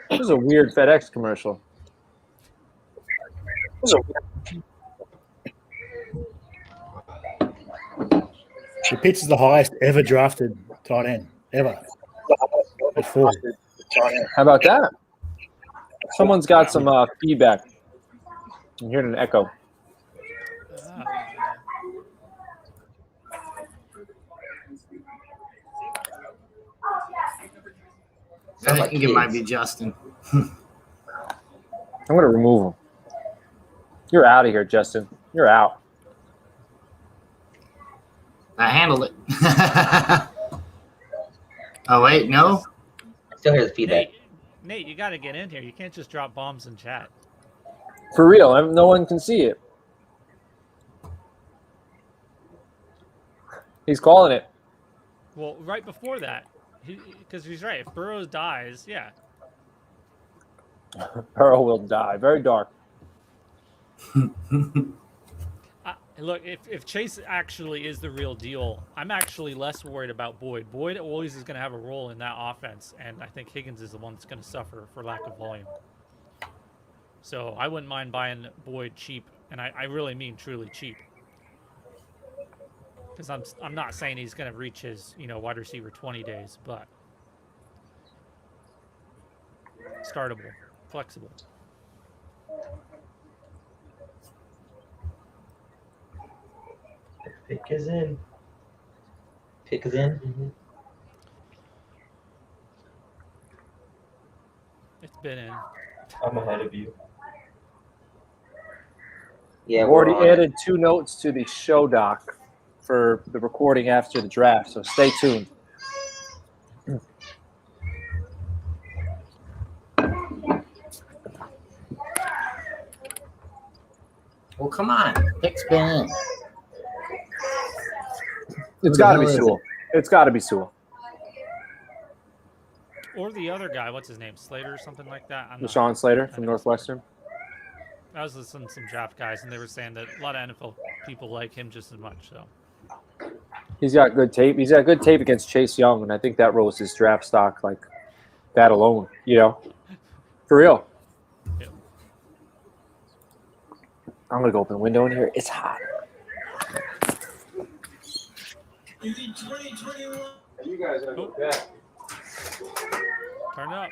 This is a weird FedEx commercial. The Pitts is the highest ever drafted tight end ever. At 4. How about that? Someone's got some feedback. I'm hearing an echo. I think it might be Justin. I'm going to remove him. You're out of here, Justin. You're out. I handled it. Oh, wait, no? Still hear the feedback. Nate, you got to get in here. You can't just drop bombs in chat. For real. No one can see it. He's calling it. Well, right before that, because he's right. If Burrows dies, yeah. Burrow will die. Very dark. Look, if Chase actually is the real deal, I'm actually less worried about Boyd. Boyd always is going to have a role in that offense, and I think Higgins is the one that's going to suffer for lack of volume. So I wouldn't mind buying Boyd cheap, and I really mean truly cheap. Because I'm not saying he's going to reach his wide receiver 20 days, but startable, flexible. Pick is in. Pick is in. Mm-hmm. It's been in. I'm ahead of you. Yeah, I've we're already on it. added 2 notes to the show doc for the recording after the draft, so stay tuned. Well, come on. Pick's been in. It's got to be Sewell. It's got to be Sewell. Or the other guy, what's his name? Slater or something like that? Rashawn Slater from Northwestern. I was listening to some draft guys, and they were saying that a lot of NFL people like him just as much. So He's got good tape. He's got good tape against Chase Young, and I think that rose his draft stock like that alone, For real. Yeah. I'm going to go open the window in here. It's hot. You guys have that. turn it up.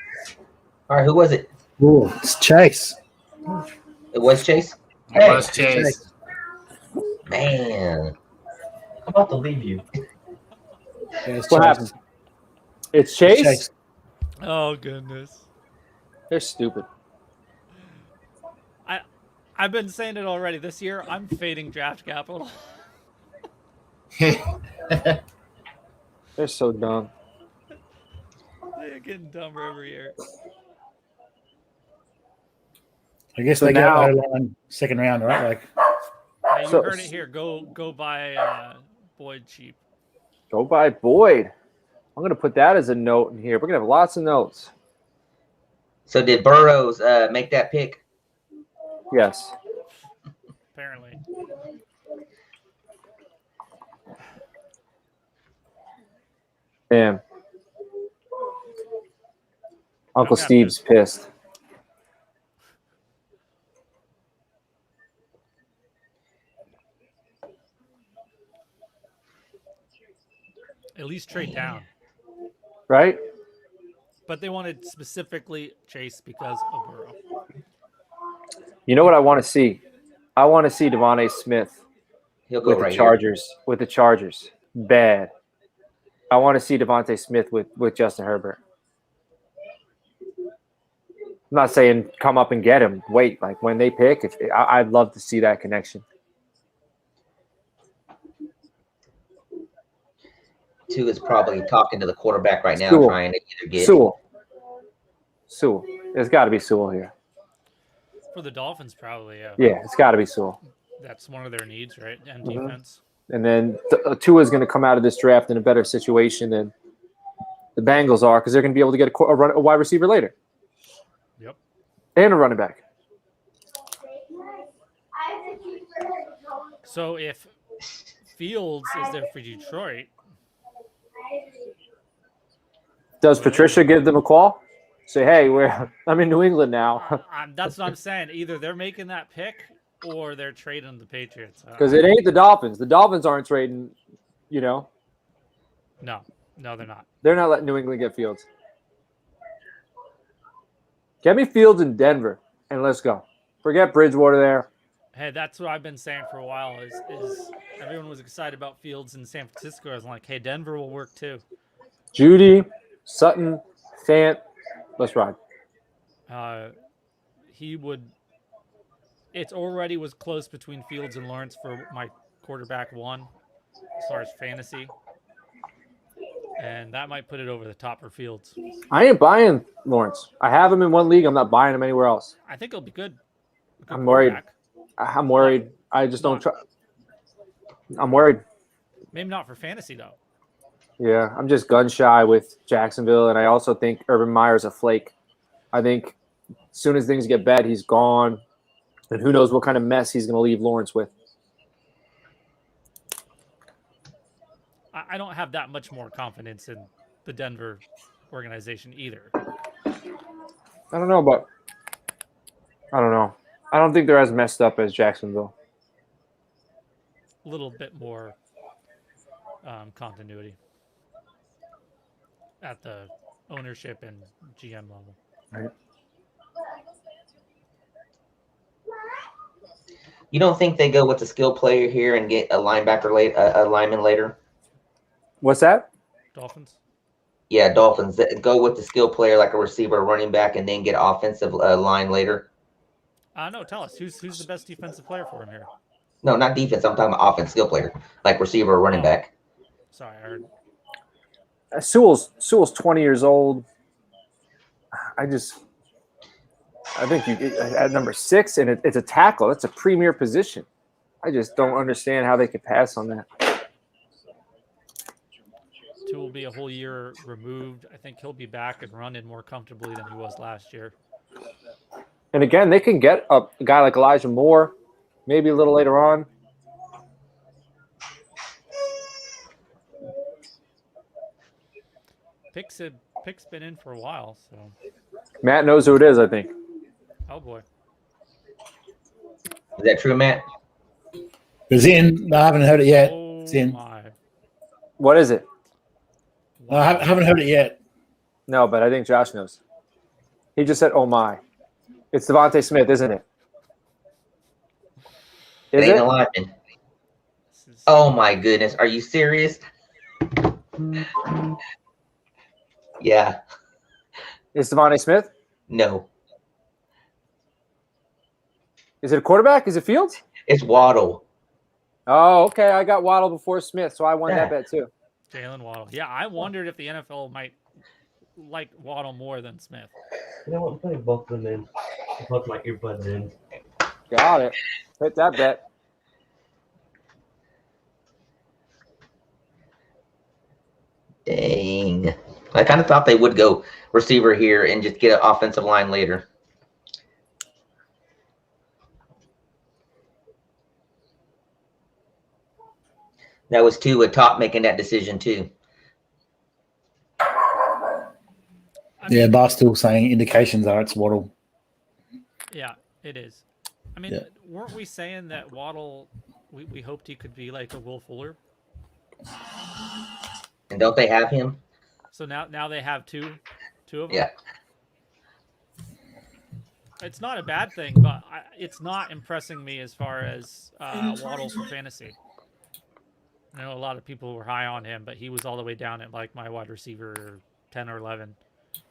All right, who was it? Ooh, it's Chase. It was Chase. It was Chase. Man, I'm about to leave you. Yeah, it's What Chase. happened? It's Chase? Chase. Oh goodness. They're stupid. I've been saying it already. This year, I'm fading draft capital. They're so dumb. They're getting dumber every year. I guess So they now- go O-line second round, right? Like, Hey, you So- heard it here. Go buy Boyd cheap. Go buy Boyd. I'm going to put that as a note in here. We're going to have lots of notes. so did Burrows make that pick? Yes. Apparently. Damn. Uncle got Steve's pissed. At least trade down. Right? But they wanted specifically Chase because of Burrow. You know what I want to see? I want to see Devontae Smith He'll go with right the Chargers. With the Chargers. Bad. I want to see Devontae Smith with Justin Herbert. I'm not saying come up and get him. Wait, like when they pick, I'd love to see that connection. Two is probably talking to the quarterback right now, Sewell. trying to either get. Sewell. There's got to be Sewell here. For the Dolphins, probably, yeah. Yeah, it's got to be Sewell. That's one of their needs, right? And Mhm. defense. And then Tua is going to come out of this draft in a better situation than the Bengals are because they're going to be able to get a wide receiver later. Yep. And a running back. So if Fields is there for Detroit, Does Patricia give them a call? Say, hey, I'm in New England now. that's what I'm saying. Either they're making that pick or they're trading the Patriots. Because it ain't the Dolphins. The Dolphins aren't trading, No, they're not. They're not letting New England get Fields. Get me Fields in Denver, and let's go. Forget Bridgewater there. Hey, that's what I've been saying for a while. Is everyone was excited about Fields in San Francisco? I was like, hey, Denver will work too. Judy, Sutton, Fant, let's ride. He would. It already was close between Fields and Lawrence for my quarterback one, as far as fantasy, and that might put it over the top for Fields. I ain't buying Lawrence. I have him in one league. I'm not buying him anywhere else. I think he'll be good. I'm worried. I'm worried. I just don't try. I'm worried. Maybe not for fantasy though. Yeah, I'm just gun shy with Jacksonville, and I also think Urban Meyer's a flake. I think as soon as things get bad, he's gone, and who knows what kind of mess he's going to leave Lawrence with. I don't have that much more confidence in the Denver organization either. I don't know, but I don't know. I don't think they're as messed up as Jacksonville. A little bit more continuity at the ownership and GM level. Right. You don't think they go with the skill player here and get a linebacker late, a lineman later? What's that? Dolphins? Yeah, Dolphins. Go with the skill player like a receiver, running back, and then get offensive line later. No, tell us. Who's the best defensive player for him here? No, not defense. I'm talking about offense, skill player, like receiver or running back. Sorry, I heard. Sewell's 20 years old. I think you at number 6, and it's a tackle. That's a premier position. I just don't understand how they could pass on that. 2 will be a whole year removed. I think he'll be back and running more comfortably than he was last year. And again, they can get a guy like Elijah Moore, maybe a little later on. Pick's been in for a while, so. Matt knows who it is, I think. Oh boy. Is that true, Matt? It's in. I haven't heard it yet. Oh It's in. my. What is it? I haven't heard it yet. No, but I think Josh knows. He just said, "Oh my." It's Devontae Smith, isn't it? It ain't a lineman. Oh my goodness. Are you serious? Yeah. It's Devontae Smith? No. Is it a quarterback? Is it Fields? It's Waddle. Oh, okay. I got Waddle before Smith, so I won that bet too. Jalen Waddle. Yeah, I wondered if the NFL might like Waddle more than Smith. You know what? I'm putting both of them in. Both my earbuds in. Got it. Hit that bet. Dang. I kind of thought they would go receiver here and just get an offensive line later. That was Tua Top making that decision too. Yeah, Barstool saying indications are it's Waddle. Yeah, it is. I mean, weren't we saying that Waddle, we hoped he could be like a Will Fuller? And don't they have him? So now they have two of them? Yeah. It's not a bad thing, but it's not impressing me as far as Waddle for fantasy. I know a lot of people were high on him, but he was all the way down at like my wide receiver 10 or 11,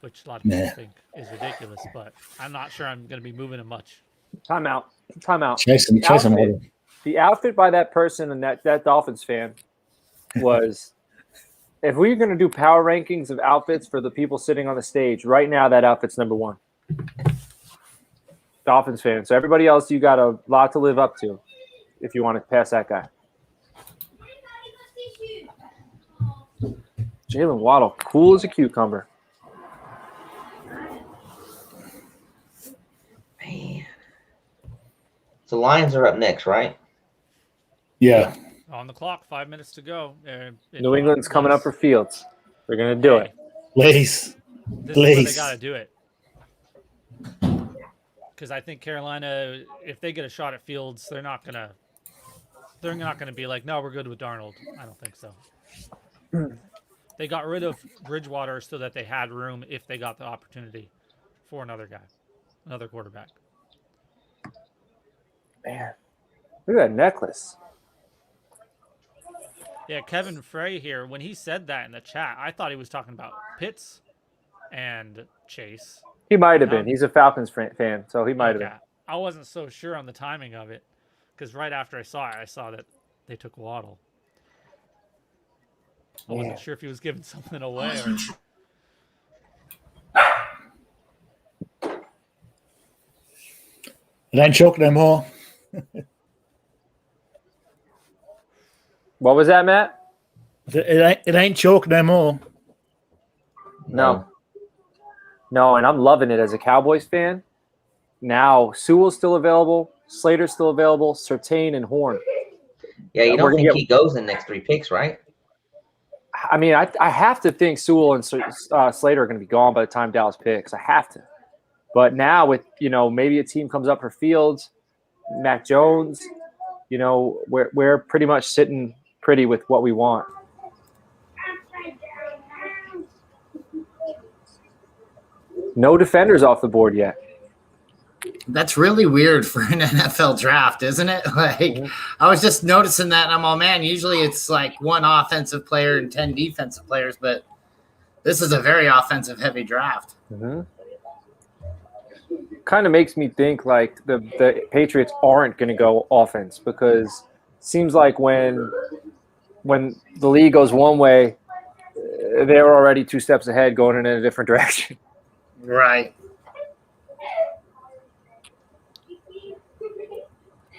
which a lot of people think is ridiculous, but I'm not sure I'm going to be moving him much. Time out. Chasing Waddle. The outfit by that person and that Dolphins fan was, if we're going to do power rankings of outfits for the people sitting on the stage, right now that outfit's number 1. Dolphins fan. So everybody else, you got a lot to live up to if you want to pass that guy. Jalen Waddle, cool as a cucumber. Man. So Lions are up next, right? Yeah. On the clock, 5 minutes to go. New England's coming up for Fields. They're going to do it. Please. This is where they got to do it. Because I think Carolina, if they get a shot at Fields, they're not gonna be like, no, we're good with Darnold. I don't think so. They got rid of Bridgewater so that they had room if they got the opportunity for another quarterback. Man, look at that necklace. Yeah, Kevin Frey here. When he said that in the chat, I thought he was talking about Pitts and Chase. He might have been. He's a Falcons fan, so he might have been. I wasn't so sure on the timing of it because right after I saw it, I saw that they took Waddle. I wasn't sure if he was giving something away. It ain't chalk no more. What was that, Matt? It ain't chalk no more. No, and I'm loving it as a Cowboys fan. Now Sewell's still available, Slater's still available, Surtain and Horn. Yeah, you don't think he goes in the next 3 picks, right? I mean, I have to think Sewell and Slater are going to be gone by the time Dallas picks. I have to. But now with, maybe a team comes up for Fields, Mac Jones, we're pretty much sitting pretty with what we want. No defenders off the board yet. That's really weird for an NFL draft, isn't it? Like, I was just noticing that, and I'm all, man, usually it's like 1 offensive player and 10 defensive players, but this is a very offensive-heavy draft. Mm-hmm. Kind of makes me think like the Patriots aren't going to go offense because it seems like when the league goes one way, they're already 2 steps ahead going in a different direction. Right.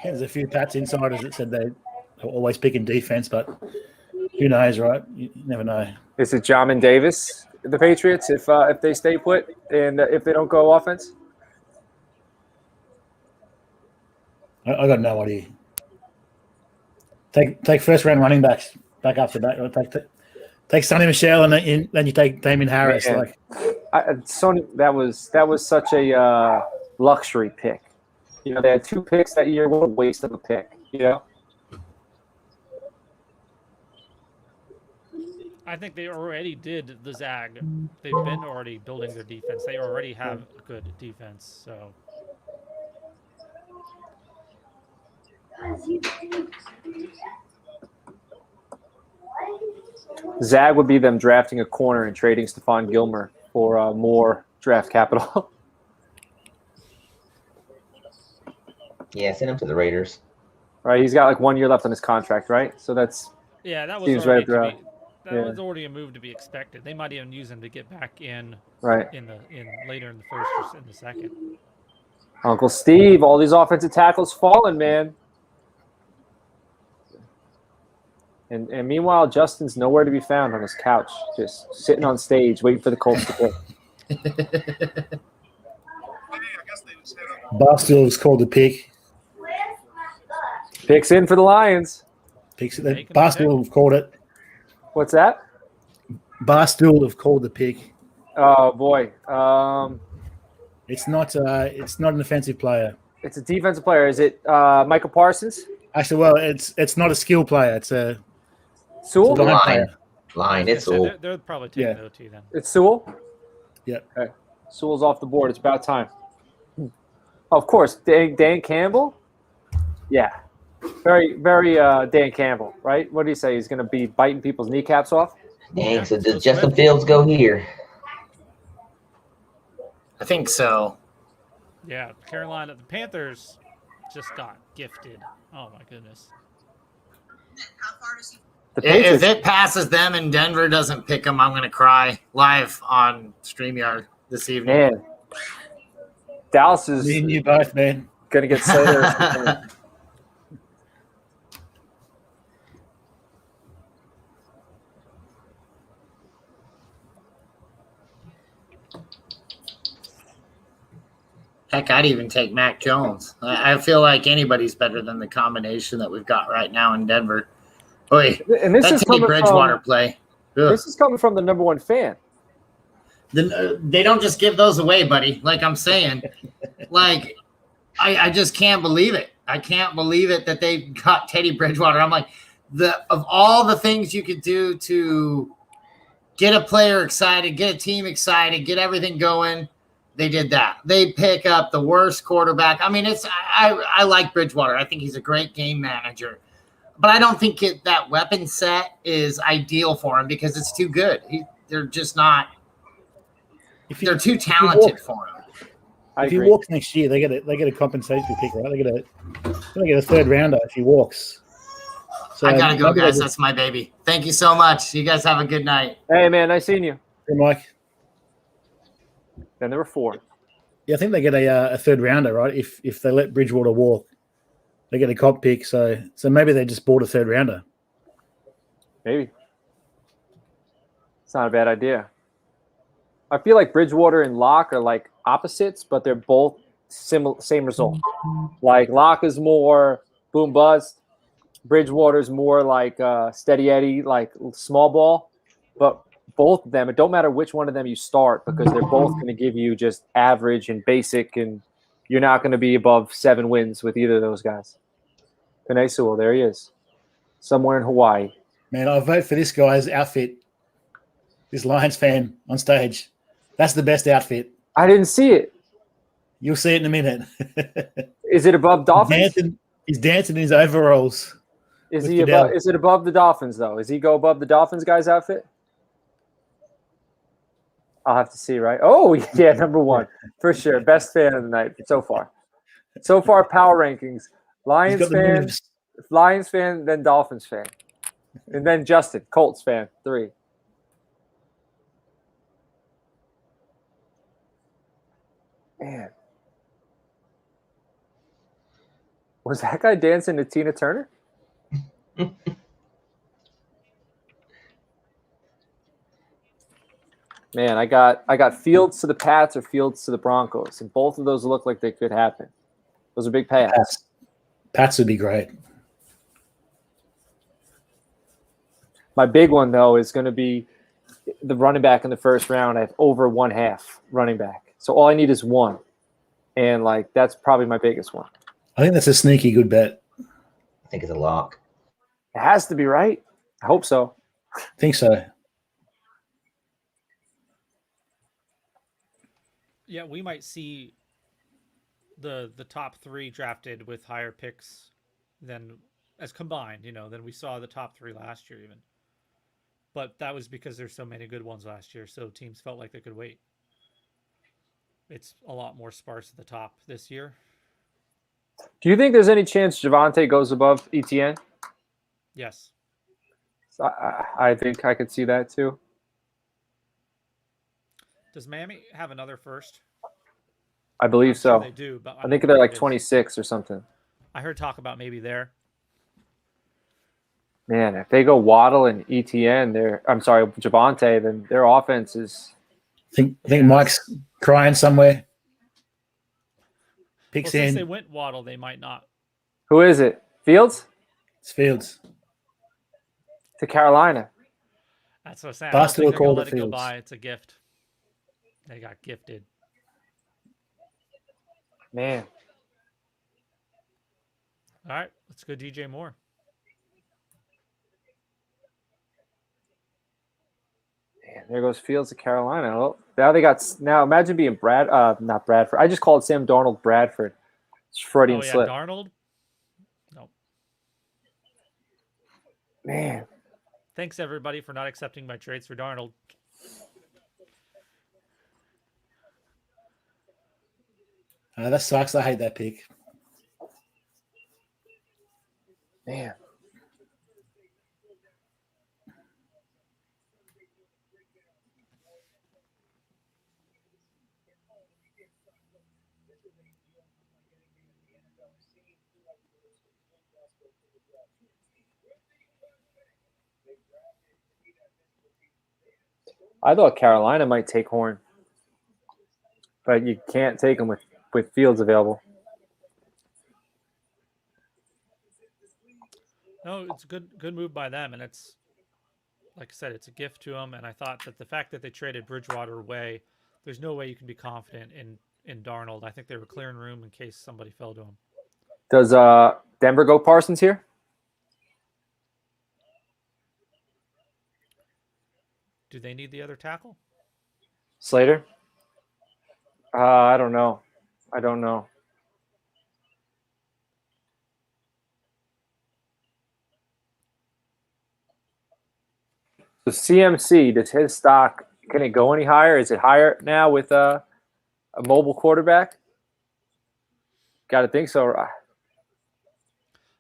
There's a few Pats insiders that said they're always picking defense, but who knows, right? You never know. Is it Jamin Davis, the Patriots, if they stay put and if they don't go offense? I got no idea. Take first round running backs back after that. Take Sonny Michel and then you take Damien Harris. Man. That was such a luxury pick. They had 2 picks that year. What a waste of a pick. I think they already did the Zag. They've been already building their defense. They already have a good defense. So. Zag would be them drafting a corner and trading Stephon Gilmore for more draft capital. Yeah, send him to the Raiders. Right, he's got like 1 year left on his contract, right? So that was already already was already a move to be expected. They might even use him to get back in right in later in the first or in the second. Uncle Steve, all these offensive tackles falling, man. And meanwhile, Justin's nowhere to be found on his couch, just sitting on stage waiting for the Colts to pick. Barstool was called a pick. Picks in for the Lions. Barstool have called it. What's that? Barstool have called the pick. Oh boy. It's not an offensive player. It's a defensive player. Is it Michael Parsons? Actually, well, it's not a skill player. It's a Sewell. Line. It's Sewell. They're probably taking the OT then. It's Sewell. Yeah. Okay. Sewell's off the board. It's about time. Of course, Dan Campbell. Yeah, very, very Dan Campbell, right? What do you say? He's going to be biting people's kneecaps off? Dang, so does Justin Fields go here? I think so. Yeah, Carolina, the Panthers just got gifted. Oh my goodness. If it passes them and Denver doesn't pick them, I'm going to cry live on StreamYard this evening. Man, Dallas is me and you both, man. Going to get Slater. Heck, I'd even take Mac Jones. I feel like anybody's better than the combination that we've got right now in Denver. Boy, And this that is Teddy coming Bridgewater from, play. Ugh. This is coming from the number one fan. They don't just give those away, buddy. Like I'm saying, like I just can't believe it. I can't believe it that they got Teddy Bridgewater. I'm like, of all the things you could do to get a player excited, get a team excited, get everything going, they did that. They pick up the worst quarterback. I mean, I like Bridgewater. I think he's a great game manager. But I don't think that weapon set is ideal for him because it's too good. They're just not – they're too talented for him. If he walks next year, they get a compensation pick, right? They get a third rounder if he walks. So I got to go, guys. That's my baby. Thank you so much. You guys have a good night. Hey, man. Nice seeing you. Hey, Mike. Then there were 4. Yeah, I think they get a third rounder, right? If they let Bridgewater walk, they get a comp pick. So maybe they just bought a third rounder. Maybe. It's not a bad idea. I feel like Bridgewater and Locke are like opposites, but they're both same result. Like Locke is more boom bust. Bridgewater's more like steady Eddie, like small ball. But both of them, it don't matter which one of them you start because they're both going to give you just average and basic, and you're not going to be above 7 wins with either of those guys. Penei Sewell, there he is, somewhere in Hawaii. Man, I vote for this guy's outfit. This Lions fan on stage. That's the best outfit. I didn't see it. You'll see it in a minute. Is it above Dolphins? He's dancing in his overalls. Is it above the Dolphins though? Does he go above the Dolphins guy's outfit? I'll have to see, right? Oh yeah, number 1 for sure. Best fan of the night so far. So far, power rankings: Lions fan, then Dolphins fan, and then Justin, Colts fan, 3. Man, was that guy dancing to Tina Turner? Man, I got Fields to the Pats or Fields to the Broncos, and both of those look like they could happen. Those are big payouts. Pats would be great. My big one though is going to be the running back in the first round. I have over 1/2 running back, so all I need is 1, and like that's probably my biggest one. I think that's a sneaky good bet. I think it's a lock. It has to be, right? I hope so. I think so. Yeah, we might see the top 3 drafted with higher picks than as combined, than we saw the top 3 last year even. But that was because there's so many good ones last year, so teams felt like they could wait. It's a lot more sparse at the top this year. Do you think there's any chance Javonte goes above Etienne? Yes. So I think I could see that too. Does Miami have another first? I believe so. They do, but I think they're like 26 or something. I heard talk about maybe there. Man, if they go Waddle and Etienne, Javonte, then their offense is. I think Mike's crying somewhere. Picks Since in. they went Waddle, they might not. Who is it? Fields? It's Fields. To Carolina. That's what I'm saying. Boston will call let the it go Fields. by. It's a gift. They got gifted. Man. All right, let's go DJ Moore. Man, there goes Fields to Carolina. Well, now imagine being not Bradford. I just called Sam Darnold Bradford. It's Freudian slip. Darnold? Nope. Man. Thanks, everybody, for not accepting my trades for Darnold. That sucks. I hate that pick. Man. I thought Carolina might take Horn, but you can't take him with with Fields available. No, it's a good move by them, and it's like I said, it's a gift to them. And I thought that the fact that they traded Bridgewater away, there's no way you can be confident in Darnold. I think they were clearing room in case somebody fell to him. Does Denver go Parsons here? Do they need the other tackle? Slater? I don't know. So CMC, does his stock, can it go any higher? Is it higher now with a mobile quarterback? Got to think so.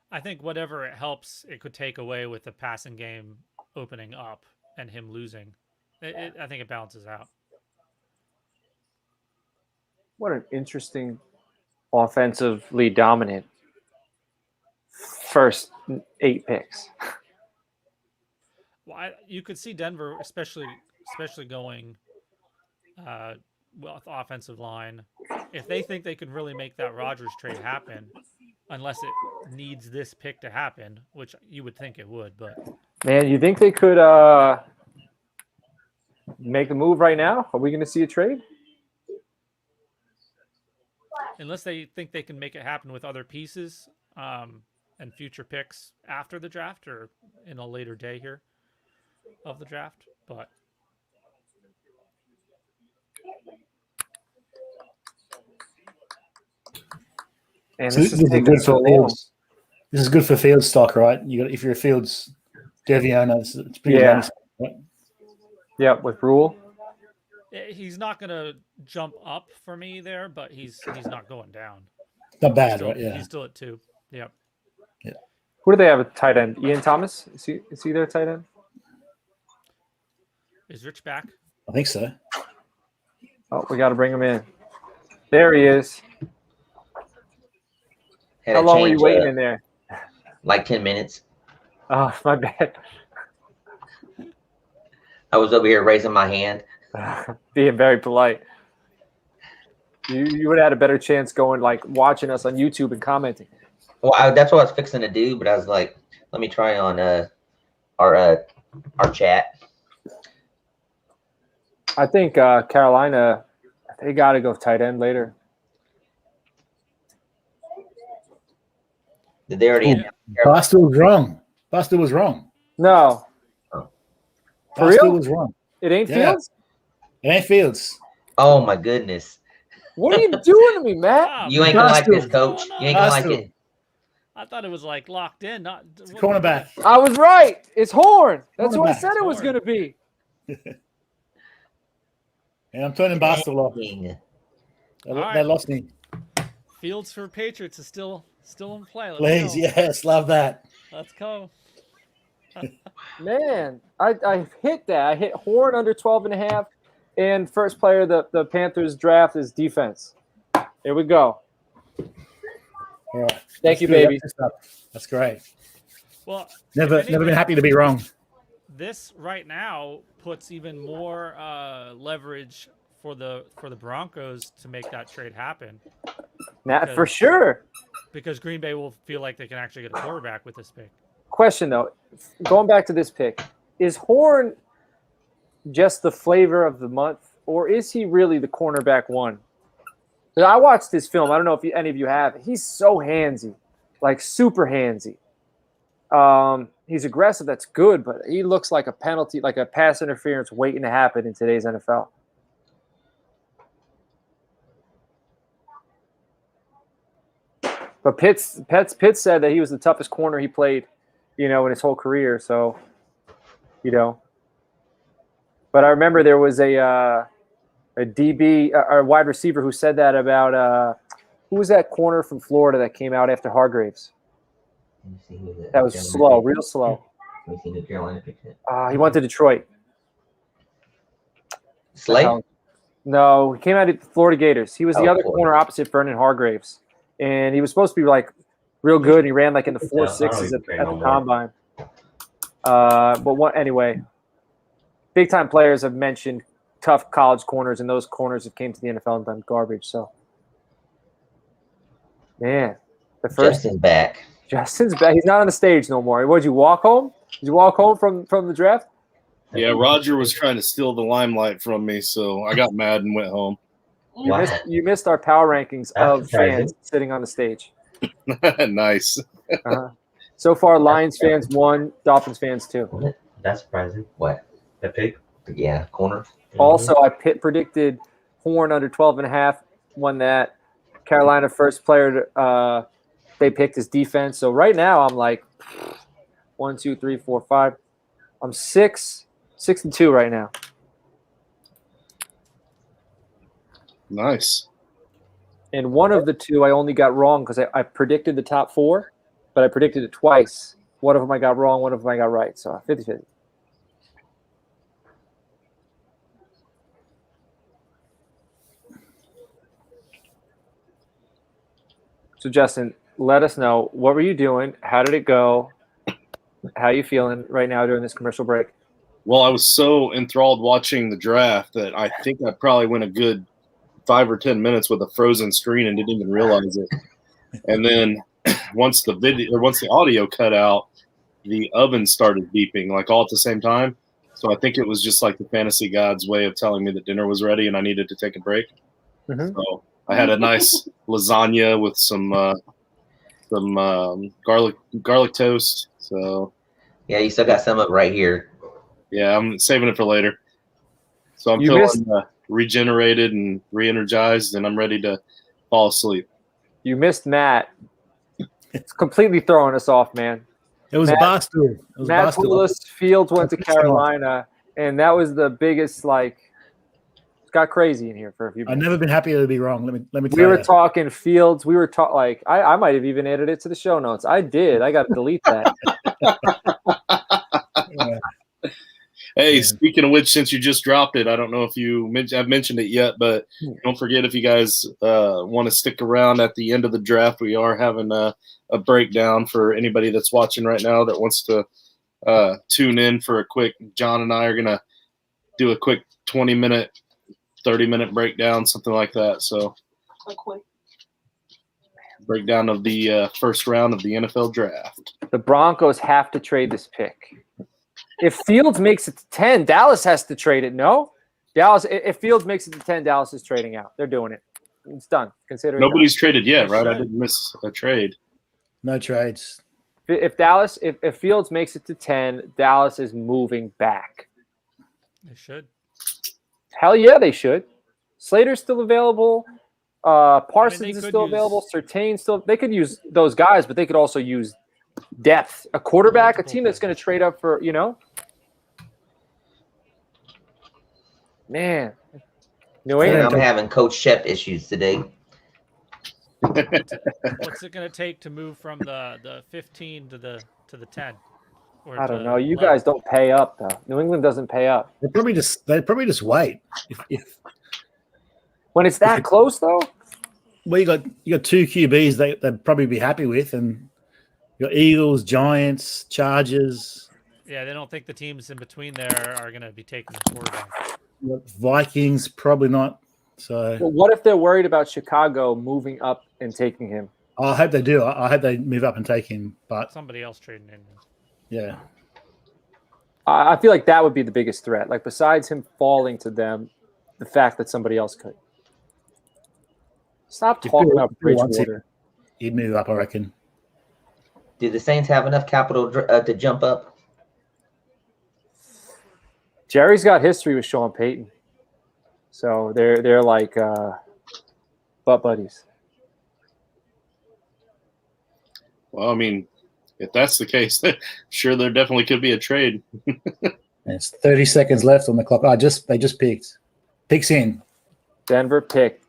I think whatever it helps, it could take away with the passing game opening up and him losing. I think it balances out. What an interesting offensively dominant first 8 picks. Well, you could see Denver, especially going with the offensive line, if they think they can really make that Rodgers trade happen, unless it needs this pick to happen, which you would think it would. But man, you think they could make a move right now? Are we going to see a trade? unless they think they can make it happen with other pieces and future picks after the draft or in a later day here of the draft. But and so this is good for Fields. This is good for Fields stock, right? You got if you're a Fields Devi owner, it's pretty good. Right? Yeah, with Rule. He's not going to jump up for me there, but he's not going down. Not bad, still, right? Yeah. He's still at 2. Yep. Yeah. Who do they have at tight end? Ian Thomas? Is he their tight end? Is Rich back? I think so. Oh, we got to bring him in. There he is. How long were you waiting in there? Like 10 minutes. Oh, my bad. I was over here raising my hand. Being very polite. You would have had a better chance going, like, watching us on YouTube and commenting. Well, that's what I was fixing to do, but I was like, let me try on our chat. I think Carolina, they got to go tight end later. Did they already? Barstool was wrong. Barstool was wrong. No. Oh. For real? Barstool was wrong. It ain't Yeah. Fields? It ain't Fields. Oh my goodness! What are you doing to me, Matt? Wow, You ain't gonna like this, coach. You ain't gonna like it. I thought it was like locked in. Not It's a cornerback. I was right. It's Horn. That's what I Cornerback. said it was Horn. going to be. And I'm turning Barstool off. Dang. They lost me. Fields for Patriots is still in play. Let's Please, go. yes, love that. Let's go. Man, I hit that. I hit Horn under 12.5. And first player the Panthers draft is defense. Here we go. All right. Thank you, Let's do baby. that. That's great. Well, Never if anything, been happy to be wrong. This right now puts even more leverage for the Broncos to make that trade happen. Matt, for sure. Because Green Bay will feel like they can actually get a quarterback with this pick. Question, though. Going back to this pick, is Horn just the flavor of the month, or is he really the cornerback one? I watched his film. I don't know if any of you have. He's so handsy, like super handsy. He's aggressive. That's good, but he looks like a penalty, like a pass interference waiting to happen in today's NFL. But Pitts said that he was the toughest corner he played, in his whole career. So, But I remember there was a DB, a wide receiver who said that about who was that corner from Florida that came out after Hargraves? That was slow, real slow. Let me see who Carolina picked it. He went to Detroit. Slade? No, he came out of the Florida Gators. He was the other Florida. corner opposite Vernon Hargraves. And he was supposed to be like real good. He ran like in the 4.6s at the combine. Anyway, big time players have mentioned tough college corners, and those corners have came to the NFL and done garbage. So Man, the first Justin's back. Justin's back. He's not on the stage no more. Would you walk home? Did you walk home from the draft? Yeah, Roger was trying to steal the limelight from me, so I got mad and went home. You missed our power rankings That's of surprising. fans sitting on the stage. Nice. So far, Lions fans 1, Dolphins fans 2. That's surprising. What? The pick. Yeah, corner. Also, I predicted Horn under 12.5, won that. Carolina first player they picked his defense. So right now I'm like 1, 2, 3, 4, 5. I'm 6-2 right now. Nice. And one of the two I only got wrong because I predicted the top 4, but I predicted it twice. One of them I got wrong, one of them I got right. So 50-50. So Justin, let us know, what were you doing? How did it go? How are you feeling right now during this commercial break? Well, I was so enthralled watching the draft that I think I probably went a good 5 or 10 minutes with a frozen screen and didn't even realize it. And then once the audio cut out, the oven started beeping like all at the same time. So I think it was just like the fantasy god's way of telling me that dinner was ready and I needed to take a break. Mm-hmm. So I had a nice lasagna with some garlic toast. So Yeah, you still got some of it right here. yeah, I'm saving it for later. So I'm feeling regenerated and re-energized, and I'm ready to fall asleep. You missed Matt. It's completely throwing us off, man. It was Matt, a bar stool. It was Matt a bar stool. Poulos Fields went to Carolina, and that was the biggest, like, it got crazy in here for a few minutes. I've never been happier to be wrong. Let me tell We you. were talking Fields. We were talking, like, I might have even added it to the show notes. I did. I got to delete that. Yeah. Hey, speaking of which, since you just dropped it, I don't know if I've mentioned it yet, but don't forget, if you guys want to stick around at the end of the draft, we are having a breakdown for anybody that's watching right now that wants to tune in for a quick. John and I are going to do a quick 20-minute, 30-minute breakdown, something like that. So breakdown of the first round of the NFL draft. The Broncos have to trade this pick. If Fields makes it to 10, Dallas has to trade it. No? If Fields makes it to 10, Dallas is trading out. They're doing it. It's done. Consider it Nobody's done. traded yet, right? I didn't miss a trade. No trades. If Fields makes it to 10, Dallas is moving back. They should. Hell yeah, they should. Slater's still available. Parsons is could still use- available. Surtain still. They could use those guys, but they could also use depth. A quarterback, a team that's going to trade up for, man. New And England. I'm having Coach Shep issues today. What's it going to take to move from the 15 to the 10? Or I don't to know. You 11? guys don't pay up though. New England doesn't pay up. They probably just wait. If When it's that close though. well, you got two QBs they'd probably be happy with, and you got Eagles, Giants, Chargers, Yeah, they don't think the teams in between there are going to be taking the quarterback. you got Vikings, probably not. So Well, what if they're worried about Chicago moving up and taking him? I hope they do. I hope they move up and take him. But Somebody else trading in. yeah, I feel like that would be the biggest threat. Like besides him falling to them, the fact that somebody else could. Stop If talking Bill- about Bill wants Bridgewater. he'd move up, I reckon. Do the Saints have enough capital to jump up? Jerry's got history with Sean Payton, so they're like butt buddies. Well, I mean, if that's the case, sure, there definitely could be a trade. And it's 30 seconds left on the clock. They just picked. Picks in. Denver pick.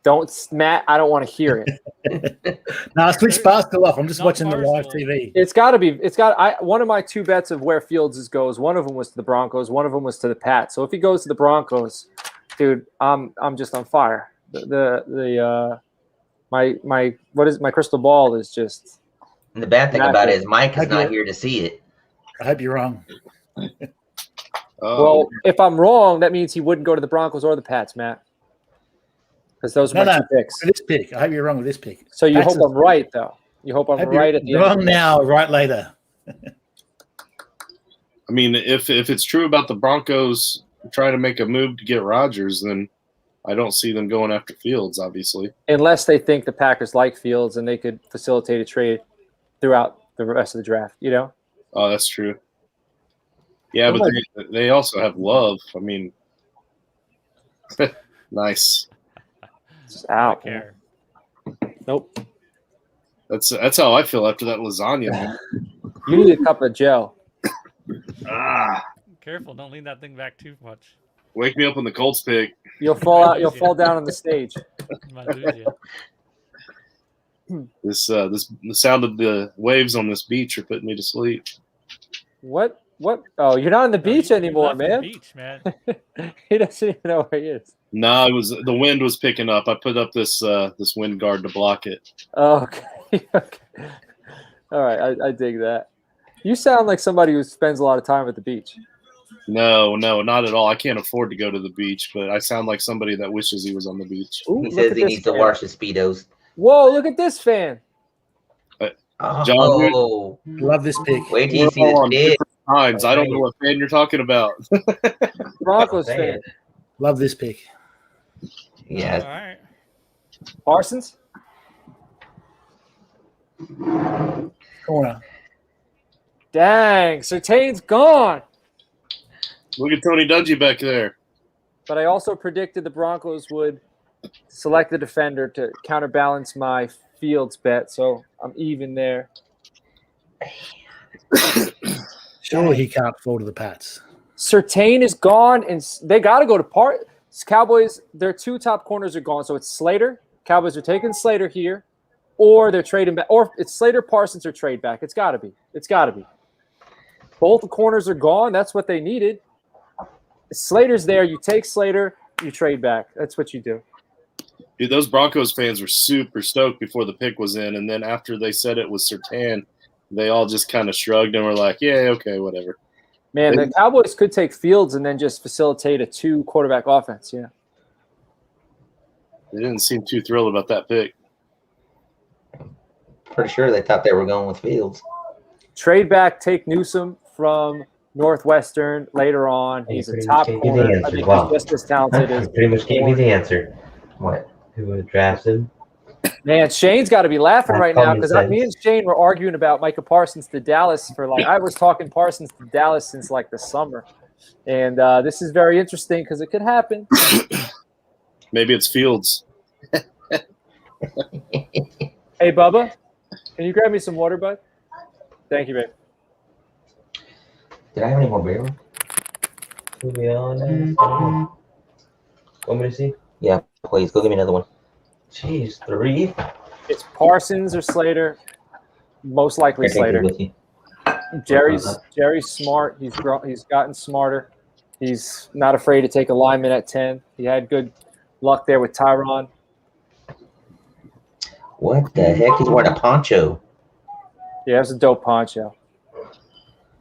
Matt, I don't want to hear it. No, switch Barstool off. I'm just Not watching the live Barstool. TV. It's got to be. One of my two bets of where Fields goes. One of them was to the Broncos. One of them was to the Pats. So if he goes to the Broncos, dude, I'm just on fire. My crystal ball is just. And the bad thing Not about it good. is Mike is Okay. not here to see it. I hope you're wrong. Well, if I'm wrong, that means he wouldn't go to the Broncos or the Pats, Matt. Because those are my two picks. This pick. I hope you're wrong with this pick. So you Pats hope I'm right, though. You hope I'm right at the end. Wrong now, right later. I mean, if it's true about the Broncos trying to make a move to get Rodgers, then I don't see them going after Fields, obviously. Unless they think the Packers like Fields and they could facilitate a trade throughout the rest of the draft, you know? Oh, that's true. Yeah, but they also have Love. I mean, nice. It's out. Care. Nope. That's how I feel after that lasagna. Man. You need a cup of Joe. Careful, don't lean that thing back too much. Wake me up when the Colts pick. You'll fall out. You'll fall down on the stage. Might lose you. The sound of the waves on this beach are putting me to sleep. What? Oh, you're not on the beach anymore, left the man. beach, man. He doesn't even know where he is. No, it was the wind was picking up. I put up this wind guard to block it. Oh, okay. Okay. All right, I dig that. You sound like somebody who spends a lot of time at the beach. No, not at all. I can't afford to go to the beach, but I sound like somebody that wishes he was on the beach. Ooh, He look says at he this needs to fan. wash his Speedos. Whoa, look at this fan. John, Oh, Love this pick. wait till you we're see this all on kid. different times. I don't know what fan you're talking about. Broncos Say fan. it. Love this pick. All Yeah. right. Parsons? Corner. Dang, Surtain's gone. Look at Tony Dungy back there. But I also predicted the Broncos would select the defender to counterbalance my Fields bet, so I'm even there. Surely he can't fall to the Pats. Surtain is gone, and they got to go to Cowboys. Their two top corners are gone, so it's Slater. Cowboys are taking Slater here, or they're trading back, or it's Slater, Parsons, or trade back. It's got to be. It's got to be. Both the corners are gone. That's what they needed. Slater's there. You take Slater, you trade back. That's what you do. Dude, those Broncos fans were super stoked before the pick was in, and then after they said it was Surtain, they all just kind of shrugged and were like, yeah, okay, whatever. Man, the Cowboys could take Fields and then just facilitate a 2-quarterback offense. Yeah. They didn't seem too thrilled about that pick. Pretty sure they thought they were going with Fields. Trade back, take Newsom from Northwestern later on. He's a top corner. I think he's just as talented as. Pretty much gave me the answer. What? Who would draft him? Man, Shane's got to be laughing right now Common because sense. me and Shane were arguing about Micah Parsons to Dallas for I was talking Parsons to Dallas since the summer. And this is very interesting because it could happen. Maybe it's Fields. Hey, Bubba, can you grab me some water, bud? Thank you, babe. Did I have any more beer? Who we on? Want me to see? Yeah, please go give me another one. Jeez, 3? It's Parsons or Slater. Most likely I can't Slater. be with you. Jerry's smart. He's gotten smarter. He's not afraid to take a lineman at 10. He had good luck there with Tyron. What the heck? He's wearing a poncho. Yeah, it's a dope poncho.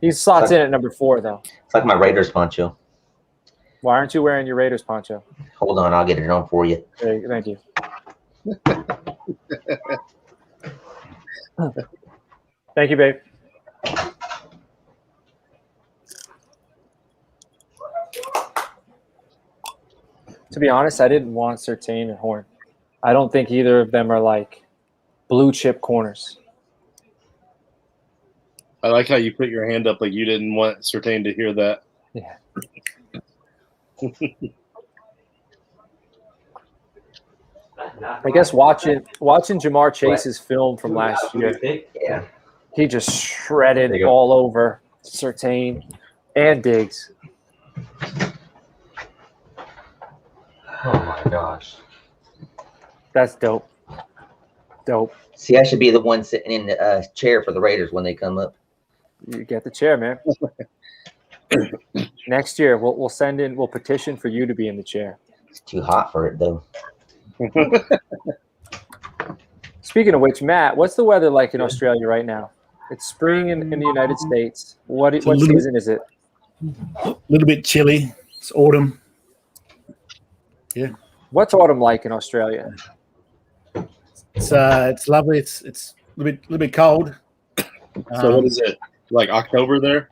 He slots in at number 4, though. It's like my Raiders poncho. Why aren't you wearing your Raiders poncho? Hold on, I'll get it on for you. Thank you. Thank you, babe. To be honest, I didn't want Surtain and Horn. I don't think either of them are blue chip corners. I like how you put your hand up like you didn't want Surtain to hear that. Yeah. I guess watching Jamar Chase's film from last year, Yeah. he just shredded all over Surtain and Diggs. Oh my gosh. That's dope. Dope. See, I should be the one sitting in the chair for the Raiders when they come up. You get the chair, man. Next year, we'll petition for you to be in the chair. It's too hot for it, though. Speaking of which, Matt, what's the weather like in Australia right now? It's spring in the United States. What season is it? A little bit chilly. It's autumn. Yeah. What's autumn like in Australia? It's lovely. It's a little bit cold. So what is it? Like October there?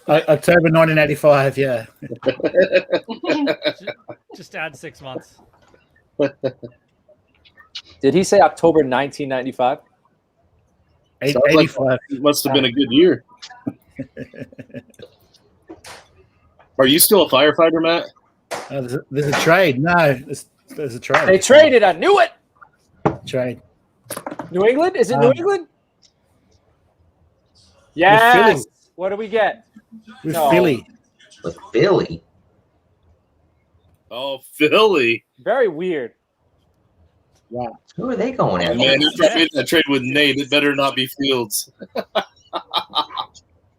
October 1985. Yeah. Just add 6 months. Did he say October 1995? 85. It must have been a good year. Are you still a firefighter, Matt? There's a trade. No, there's a trade. They traded. I knew it. Trade. New England? Is it New England? Yes. What do we get? With Philly. With Philly. Oh, Philly. Very weird. Wow. Who are they going at? Man, if I made that trade with Nate, it better not be Fields.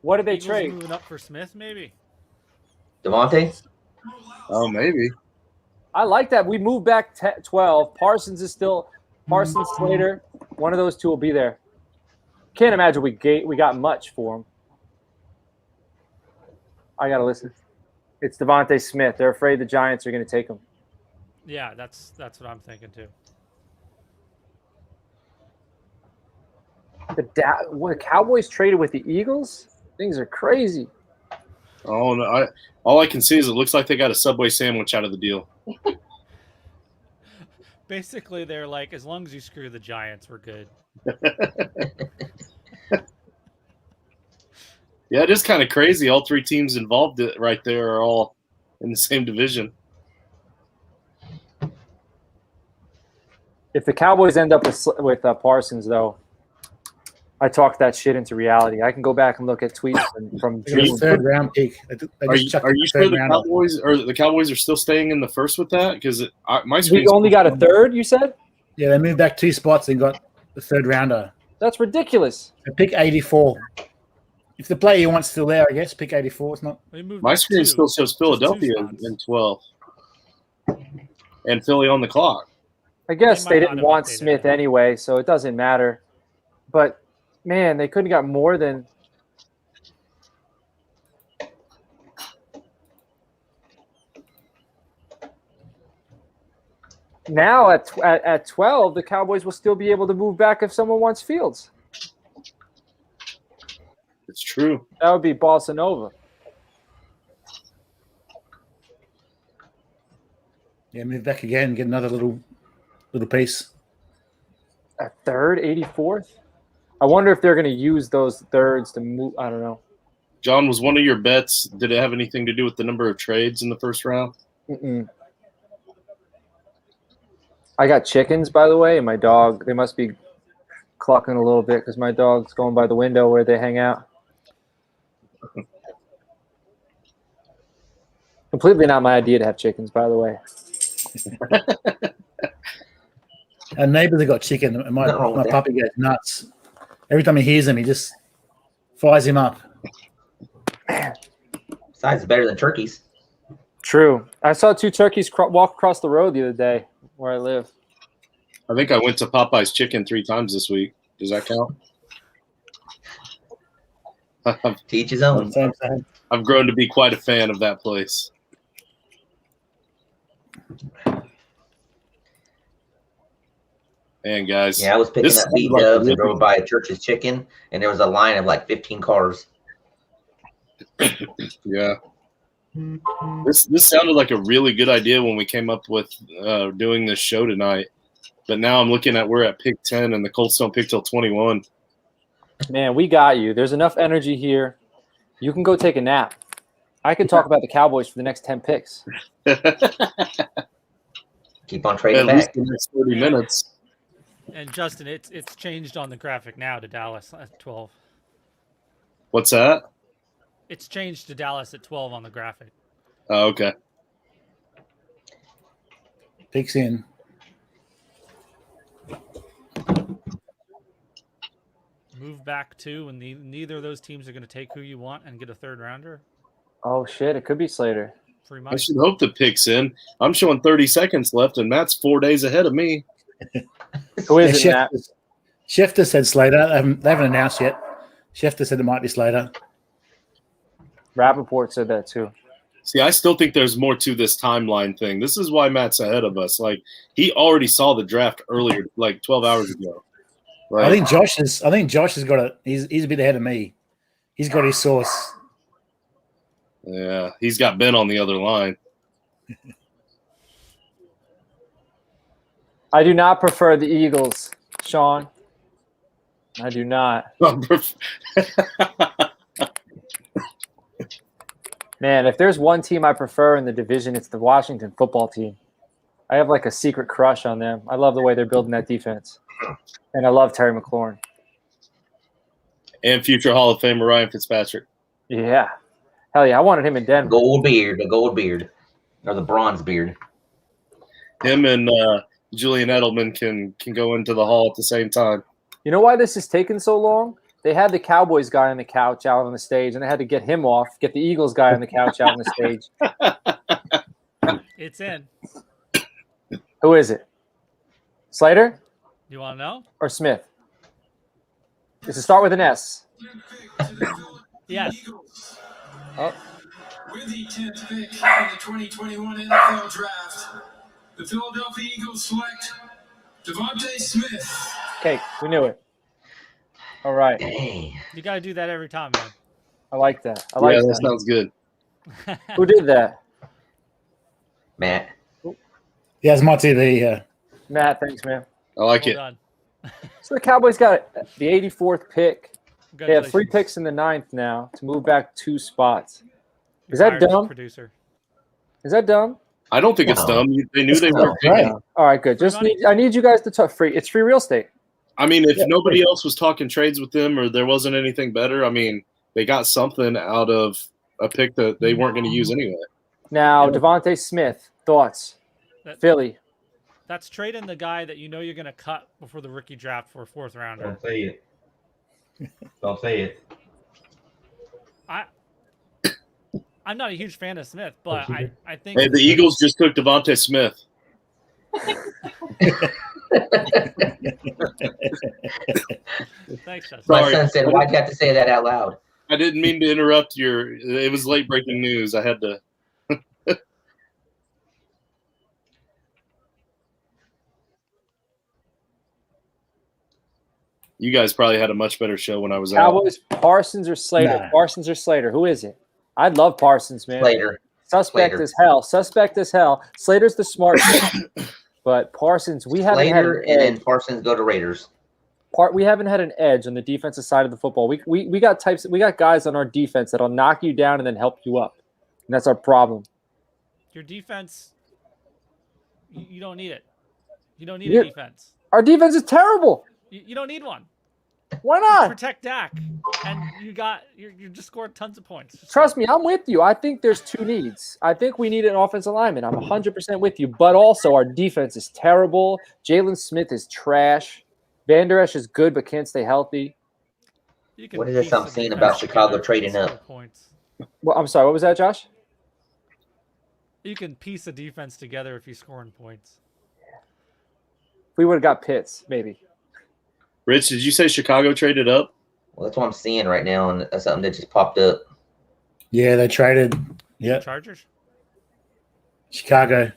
What did they Eagles trade? moving up for Smith, maybe. Devontae? Oh, maybe. I like that. We moved back 12. Parsons, Slater. One of those two will be there. Can't imagine we got much for him. I got to listen. It's Devontae Smith. They're afraid the Giants are going to take him. Yeah, that's what I'm thinking too. The Cowboys traded with the Eagles? Things are crazy. Oh, no. All I can see is it looks like they got a Subway sandwich out of the deal. Basically, they're like, as long as you screw the Giants, we're good. Yeah, it is kind of crazy. All three teams involved right there are all in the same division. If the Cowboys end up with Parsons, though, I talked that shit into reality. I can go back and look at tweets from June. Third round pick. Are you sure the Cowboys are still staying in the first with that? Because we only got a third, you said? Yeah, they moved back 2 spots and got the third rounder. That's ridiculous. Pick 84. If the player you want's still there, I guess pick 84. It's not. My screen still shows Philadelphia in 12, and Philly on the clock. I guess they didn't want Smith anyway, so it doesn't matter. But man, they couldn't have got more than. Now at 12, the Cowboys will still be able to move back if someone wants Fields. It's true. That would be Bossa Nova. Yeah, move back again, get another little piece. A third, 84th? I wonder if they're going to use those thirds to move. I don't know. John, was one of your bets, did it have anything to do with the number of trades in the first round? Mm-mm. I got chickens, by the way, and my dog, they must be clucking a little bit because my dog's going by the window where they hang out. Completely not my idea to have chickens, by the way. Our neighbors have got chicken, and my puppy goes nuts. Every time he hears him, he just fires him up. Besides, better than turkeys. True. I saw 2 turkeys walk across the road the other day where I live. I think I went to Popeye's Chicken 3 times this week. Does that count? Teach his own. I've grown to be quite a fan of that place. And guys, yeah, I was picking up beef dubs and drove by a Church's Chicken, and there was a line of like 15 cars. Yeah. This sounded like a really good idea when we came up with doing this show tonight. But now I'm looking at we're at pick 10 and the Colts don't pick till 21. Man, we got you. There's enough energy here. You can go take a nap. I could talk about the Cowboys for the next 10 picks. Keep on trading at least back. the next 30 minutes. And Justin, it's changed on the graphic now to Dallas at 12. What's that? It's changed to Dallas at 12 on the graphic. Oh, okay. Picks in. Move back 2, and neither of those teams are going to take who you want and get a third rounder. Oh, shit. It could be Slater. Free I money. should hope the pick's in. I'm showing 30 seconds left, and Matt's 4 days ahead of me. Who is it, Matt? Schefter said Slater. They haven't announced yet. Schefter said it might be Slater. Rappaport said that too. See, I still think there's more to this timeline thing. This is why Matt's ahead of us. Like, he already saw the draft earlier, like 12 hours ago. Like, I think Josh has got it. He's a bit ahead of me. He's got his source. yeah, he's got Ben on the other line. I do not prefer the Eagles, Sean. I do not. Man, if there's one team I prefer in the division, it's the Washington football team. I have like a secret crush on them. I love the way they're building that defense. And I love Terry McLaurin. And future Hall of Famer Ryan Fitzpatrick. Yeah. Hell yeah. I wanted him in Denver. The gold beard, or the bronze beard. Him and Julian Edelman can go into the Hall at the same time. You know why this is taking so long? They had the Cowboys guy on the couch out on the stage, and they had to get him off, get the Eagles guy on the couch out on the stage. It's in. Who is it? Slater You want to know? or Smith? Does it start with an S? Yes. Oh. With the 10th pick in the 2021 NFL Draft, the Philadelphia Eagles select Devontae Smith. Okay, we knew it. All right. Dang. You got to do that every time, man. I like that. I like Yeah, that. that sounds good. Who did that? Matt. Yeah, it's my TV. Yeah. Matt, thanks, man. I like Well it. done. So the Cowboys got the 84th pick. They have 3 Congratulations. picks in the 9th now to move back 2 spots. Is that Fired as dumb? Producer. Is that dumb? I don't think it's No. dumb. They knew they were Right. picking. All right, good. I need you guys to talk free. It's free real estate. I mean, if Yeah, nobody else was talking trades with them or there wasn't anything better, I mean, they got something out of a pick that they weren't going to use anyway. Now, Devontae Smith, thoughts? That- Philly. That's trading the guy that you know you're going to cut before the rookie draft for a 4th rounder. Don't say it. Don't say it. I'm not a huge fan of Smith, but I think Hey, the Eagles just took Devontae Smith. Thanks, Justin. My Sorry. son said, why'd you have to say that out loud? I didn't mean to interrupt your. It was late breaking news. I had to. You guys probably had a much better show when I was out. Cowboys, Parsons or Slater? Nah. Parsons or Slater? Who is it? I'd love Parsons, man. Later. Suspect Slater. as hell. Suspect as hell. Slater's the smart pick. But Parsons, we haven't had Later, an and edge. then Parsons go to Raiders. We haven't had an edge on the defensive side of the football. We got guys on our defense that'll knock you down and then help you up. And that's our problem. Your defense, you don't need it. You don't need Yeah. a defense. Our defense is terrible. You don't need one. Why not? Protect Dak, and you just scored tons of points. Trust me, I'm with you. I think there's 2 needs. I think we need an offensive lineman. I'm 100% with you. But also, our defense is terrible. Jalen Smith is trash. Van Der Esch is good but can't stay healthy. You can What is this piece I'm the seeing defense about Chicago together trading and up? score points. Well, I'm sorry. What was that, Josh? You can piece the defense together if you're scoring points. If we would have got Pitts, maybe. Rich, did you say Chicago traded up? Well, that's what I'm seeing right now, and that's something that just popped up. Yeah, they traded. Yep. Chargers. Chicago.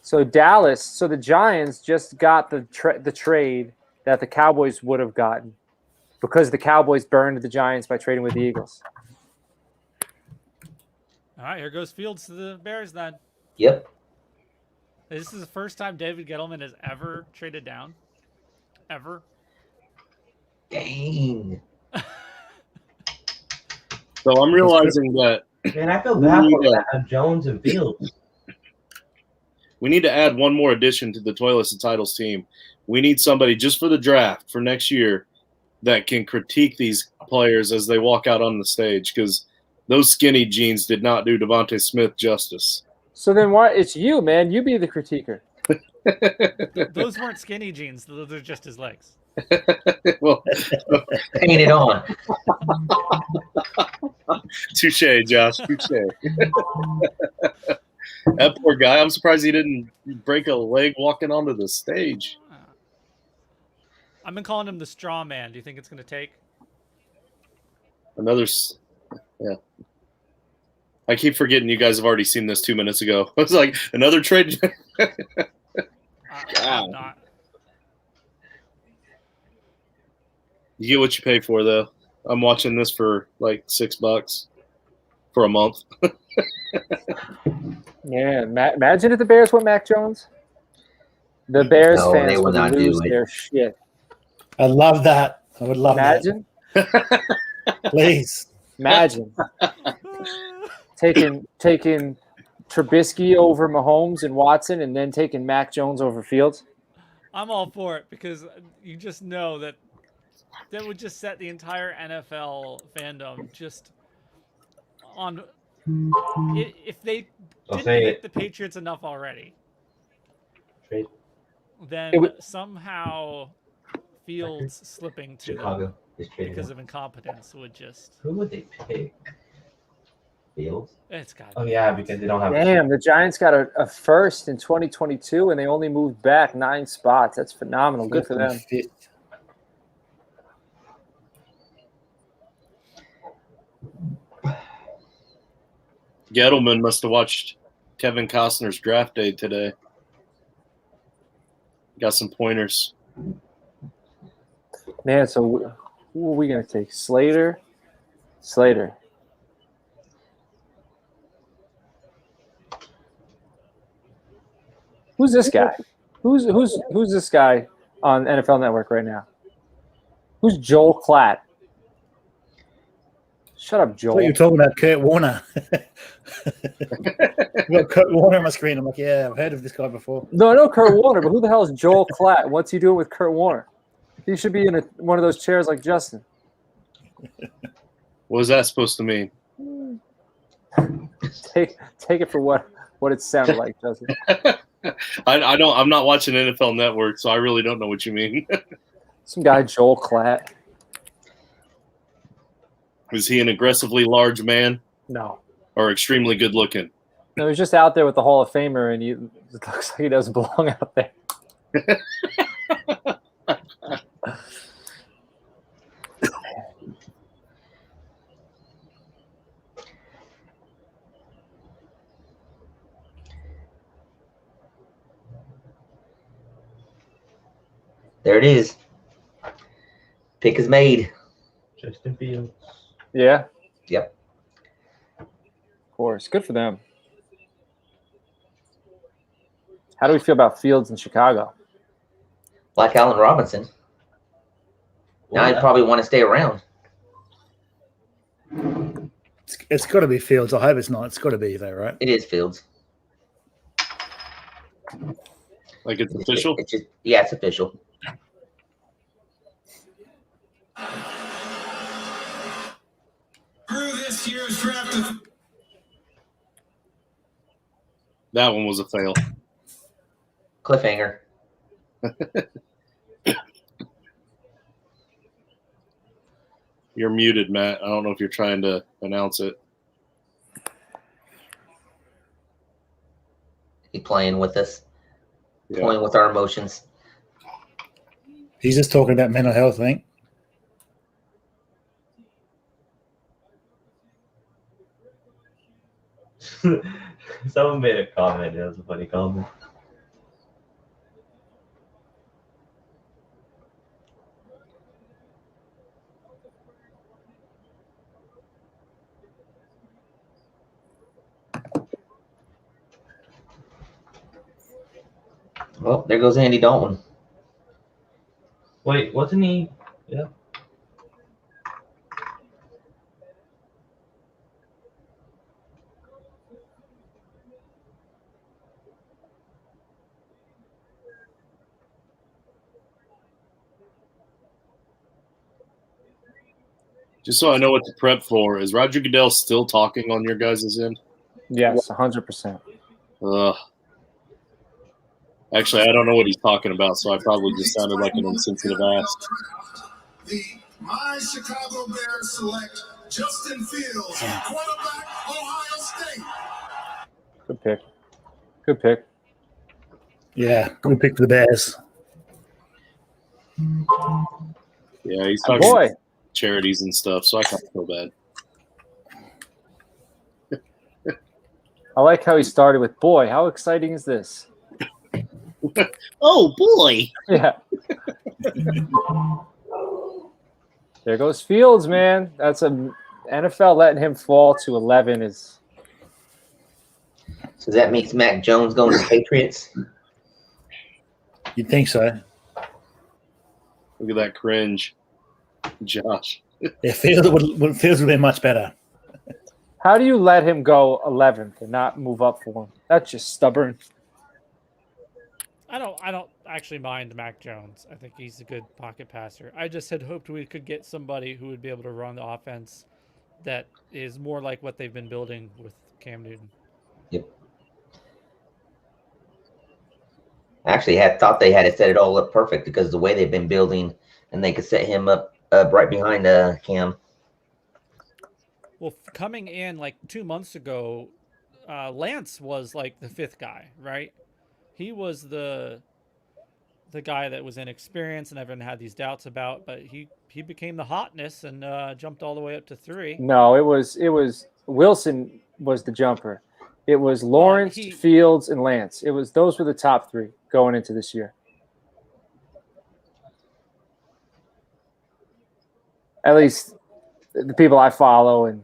So Dallas, so the Giants just got the trade that the Cowboys would have gotten because the Cowboys burned the Giants by trading with the Eagles. All right, here goes Fields to the Bears then. Yep. This is the first time David Gettleman has ever traded down. Ever. Dang. So I'm realizing that Man, I feel bad for Jones and Fields. we need to add one more addition to the Toilets and Titles team. We need somebody just for the draft for next year that can critique these players as they walk out on the stage, because those skinny jeans did not do Devontae Smith justice. So then why? It's you, man. You be the critiquer. Those weren't skinny jeans. Those are just his legs. Well, Paint it on. touche, Josh. Touche. That poor guy. I'm surprised he didn't break a leg walking onto the stage. I've been calling him the straw man. Do you think it's going to take? Yeah. I keep forgetting you guys have already seen this 2 minutes ago. I was like, another trade. I'm not. You get what you pay for, though. I'm watching this for like $6 for a month. Yeah, imagine if the Bears went Mac Jones. The Bears No, they fans would would not do lose it. their shit. I love that. I would love Imagine, that. Please. imagine taking Trubisky over Mahomes and Watson, and then taking Mac Jones over Fields. I'm all for it because you just know that would just set the entire NFL fandom just on. If they didn't hit the Patriots enough already, then somehow Fields slipping to Chicago them because of incompetence would just. Who would they pick? Fields? It's got. Oh yeah, because they don't have. Damn, the Giants got a first in 2022, and they only moved back 9 spots. That's phenomenal. Good for them. Gettleman must have watched Kevin Costner's draft day today. Got some pointers. Man, so who are we going to take? Slater. Who's this guy? Who's this guy on NFL Network right now? Who's Joel Klatt? Shut up, I Joel. thought you were talking about Kurt Warner. I've got Kurt Warner on my screen. I'm like, yeah, I've heard of this guy before. No, I know Kurt Warner, but who the hell is Joel Klatt? What's he doing with Kurt Warner? He should be in one of those chairs like Justin. What was that supposed to mean? Take it for what it sounded like, Justin. I'm not watching NFL Network, so I really don't know what you mean. Some guy, Joel Klatt. Is he an aggressively large man? No. Or extremely good looking? No, he's just out there with the Hall of Famer, and it looks like he doesn't belong out there. There it is. Pick is made. Justin Fields. Yeah. Yep. Of course. Good for them. How do we feel about Fields in Chicago? Like Allen Robinson. Now I'd probably want to stay around. It's got to be Fields. I hope it's not. It's got to be though, right? It is Fields. Like it's official? Yeah, it's official. Through this year's draft of That one was a fail. Cliffhanger. You're muted, Matt. I don't know if you're trying to announce it. He's playing with us. Yeah. Playing with our emotions. He's just talking about mental health, I think. Someone made a comment. That was a funny comment. Well, there goes Andy Dalton. Wait, wasn't he? Yeah. Just so I know what to prep for, is Roger Goodell still talking on your guys' end? Yes, 100%. Ugh. Actually, I don't know what he's talking about, so I probably just sounded like an insensitive ass. My Chicago Bears select Justin Fields, quarterback, Ohio State. Good pick. Good pick. Yeah, good pick for the Bears. Yeah, he's Oh, talking boy. charities and stuff, so I kind of feel bad. I like how he started with, boy, how exciting is this? Oh, boy. Yeah. There goes Fields, man. That's a NFL letting him fall to 11 is. So that means Mac Jones going to the Patriots? You'd think so. Look at that cringe, Josh. Yeah, Fields would be much better. How do you let him go 11th and not move up for him? That's just stubborn. I don't actually mind Mac Jones. I think he's a good pocket passer. I just had hoped we could get somebody who would be able to run the offense that is more like what they've been building with Cam Newton. Yep. Actually, I thought they had it set it all up perfect because the way they've been building, and they could set him up right behind Cam. Well, coming in like 2 months ago, Lance was like the fifth guy, right? He was the guy that was inexperienced and everyone had these doubts about, but he became the hotness and jumped all the way up to 3. No, it was Wilson was the jumper. It was Lawrence, Fields, and Lance. Those were the top 3 going into this year. At least the people I follow, and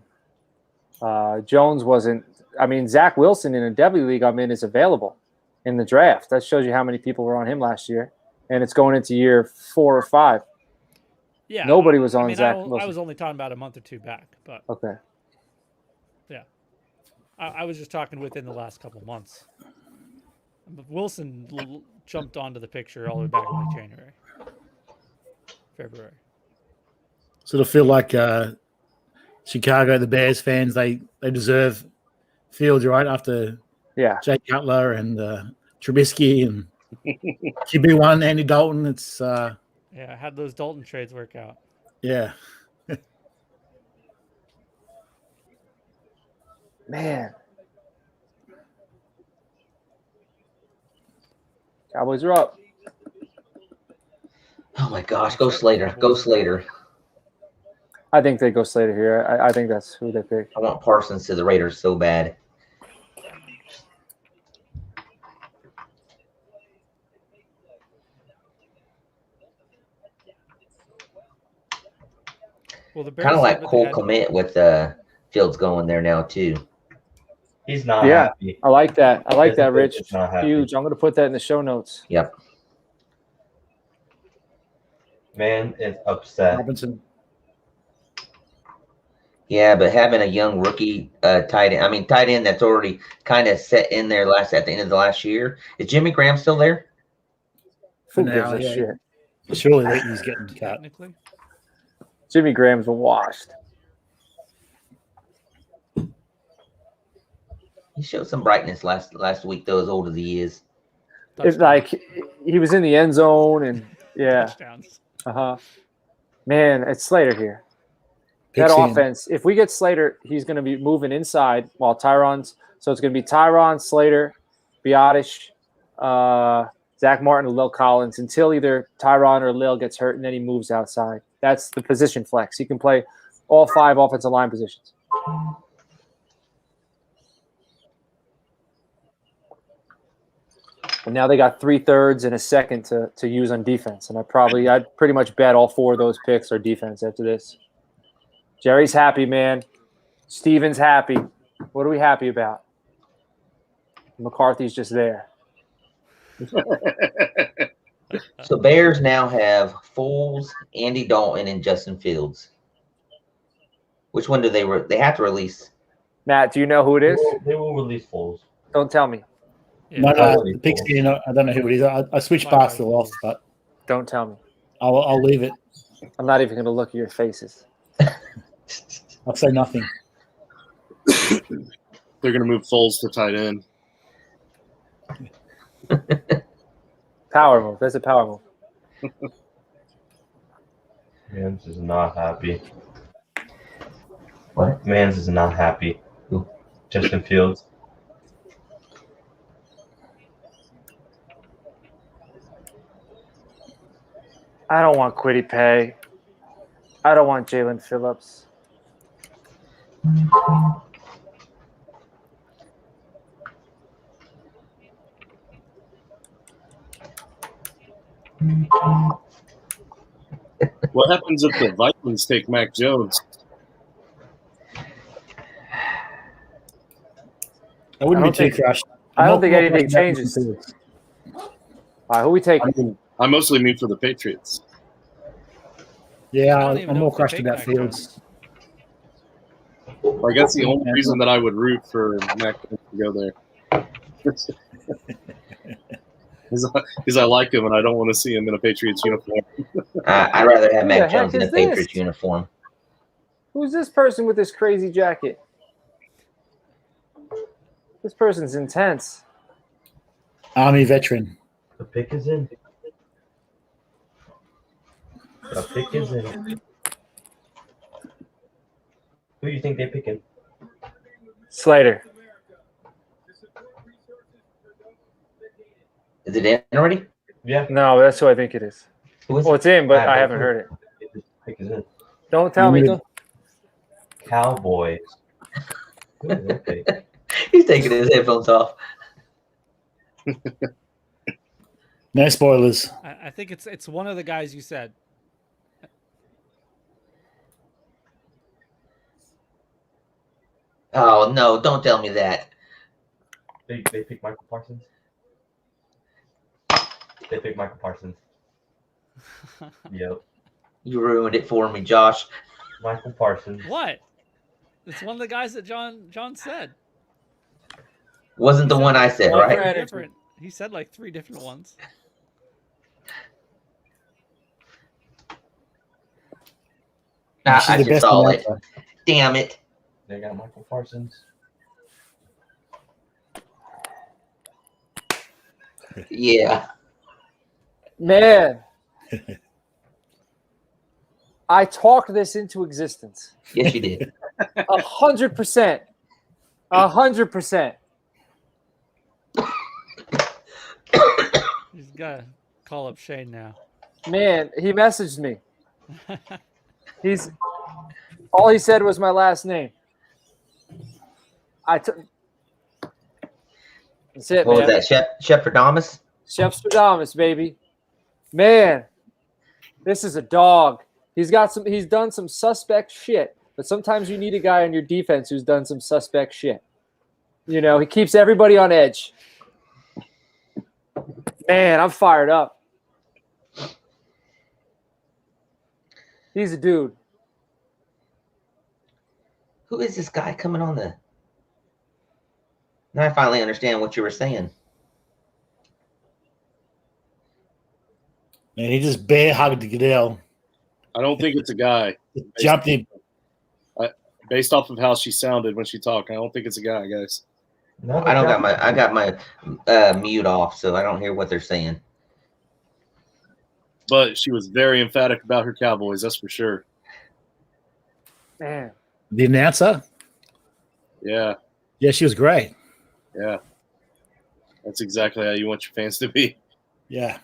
Jones wasn't. I mean, Zach Wilson in a W league I'm in is available in the draft. That shows you how many people were on him last year, and it's going into year 4 or 5. Yeah, nobody was on I mean, Zach I Wilson. was only talking about a month or 2 back, but Okay. yeah, I was just talking within the last couple of months. But Wilson jumped onto the picture all the way back in like January, February. Sort of feel like Chicago, the Bears fans, they deserve Fields, right? After Jay Cutler and Trubisky and QB1, Andy Dalton. It's yeah, had those Dalton trades work out. Yeah. Man. Cowboys are up. Oh my gosh, go Slater. Go Slater. I think they go Slater here. I think that's who they pick. I want Parsons to the Raiders so bad. Well, the Kind of like Cole Kmet with Fields going there now too. He's not Yeah, happy. I like that. I like that, Rich. He's not happy. Huge. I'm going to put that in the show notes. Yep. Man is upset. Robinson. Yeah, but having a young rookie tight end that's already kind of set in there at the end of the last year. Is Jimmy Graham still there? For Who gives now, a yeah. shit? Surely Leighton's getting cut. Technically, Jimmy Graham's washed. He showed some brightness last week, though, as old as he is. It's like he was in the end zone and yeah. touchdowns. Man, it's Slater here. That offense, if we get Slater, he's going to be moving inside while Tyron's. So it's going to be Tyron, Slater, Biotish, Zach Martin, and Lil Collins until either Tyron or Lil gets hurt and then he moves outside. That's the position flex. He can play all 5 offensive line positions. And now they got 3/3 and a second to use on defense. And I'd pretty much bet all 4 of those picks are defense after this. Jerry's happy, man. Steven's happy. What are we happy about? McCarthy's just there. So Bears now have Foles, Andy Dalton, and Justin Fields. Which one do they have to release? Matt, do you know who it is? They will release Foles. Don't tell me. No, the Pigskin, I don't know who it is. I switched past the loss, but Don't tell me. I'll leave it. I'm not even going to look at your faces. I'll say nothing. They're going to move Foles to tight end. Power move. That's a power move. Mans is not happy. What? Mans is not happy. Who? Justin Fields. I don't want Kwity Paye. I don't want Jalen Phillips. What happens if the Vikings take Mac Jones? I wouldn't I be don't too crushed. I don't think More anything crushed about changes. Fields. All right, who we taking? I mostly mean for the Patriots. Yeah, I don't even I'm know more if they crushed take about Mac Fields. Like that's the only reason that I would root for Mac Jones to go there. Because I like him and I don't want to see him in a Patriots uniform. I'd rather have Who Mac the heck Jones in a is this? Patriots uniform. Who's this person with this crazy jacket? This person's intense. Army veteran. The pick is in. The pick is in. Who do you think they're picking? Slater. Is it in already? Yeah. No, that's who I think it is. Who is Well, it? it's in, but I I haven't heard it. The pick is in. Don't tell me. You Cowboys. Who is that pick? He's taking his headphones off. No spoilers. I think it's one of the guys you said. Oh no! Don't tell me that. They pick Michael Parsons. They pick Michael Parsons. Yep. You ruined it for me, Josh. Michael Parsons. What? It's one of the guys that John said. Wasn't the He one I like said, three right? different- He said like 3 different ones. Nah, She's I the just best saw it. announcer. Damn it! They got Michael Parsons. Yeah. Man. I talked this into existence. Yes, you did. 100%. 100%. He's got to call up Shane now. Man, he messaged me. All he said was my last name. That's it, What man. was that? Shepherdamus? Chef Stradamus, baby. Man, this is a dog. He's done some suspect shit, but sometimes you need a guy on your defense who's done some suspect shit. You know, he keeps everybody on edge. Man, I'm fired up. He's a dude. Who is this guy coming on the? Now I finally understand what you were saying. And he just bear hugged Goodell. I don't think it's a guy. Jumped him. Based off of how she sounded when she talked, I don't think it's a guy, guys. No, I got my mute off, so I don't hear what they're saying. But she was very emphatic about her Cowboys, that's for sure. Man. The announcer? Yeah, Yeah, she was great. yeah. That's exactly how you want your fans to be. Yeah.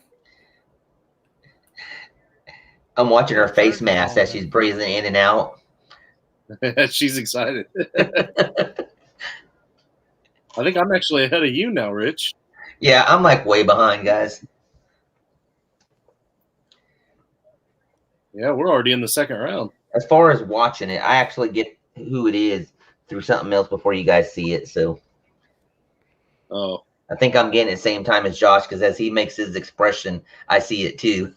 I'm watching her face mask as she's breathing in and out. She's excited. I think I'm actually ahead of you now, Rich. Yeah, I'm like way behind, guys. Yeah, we're already in the second round. As far as watching it, I actually get who it is through something else before you guys see it. So Oh, I think I'm getting it the same time as Josh because as he makes his expression, I see it too.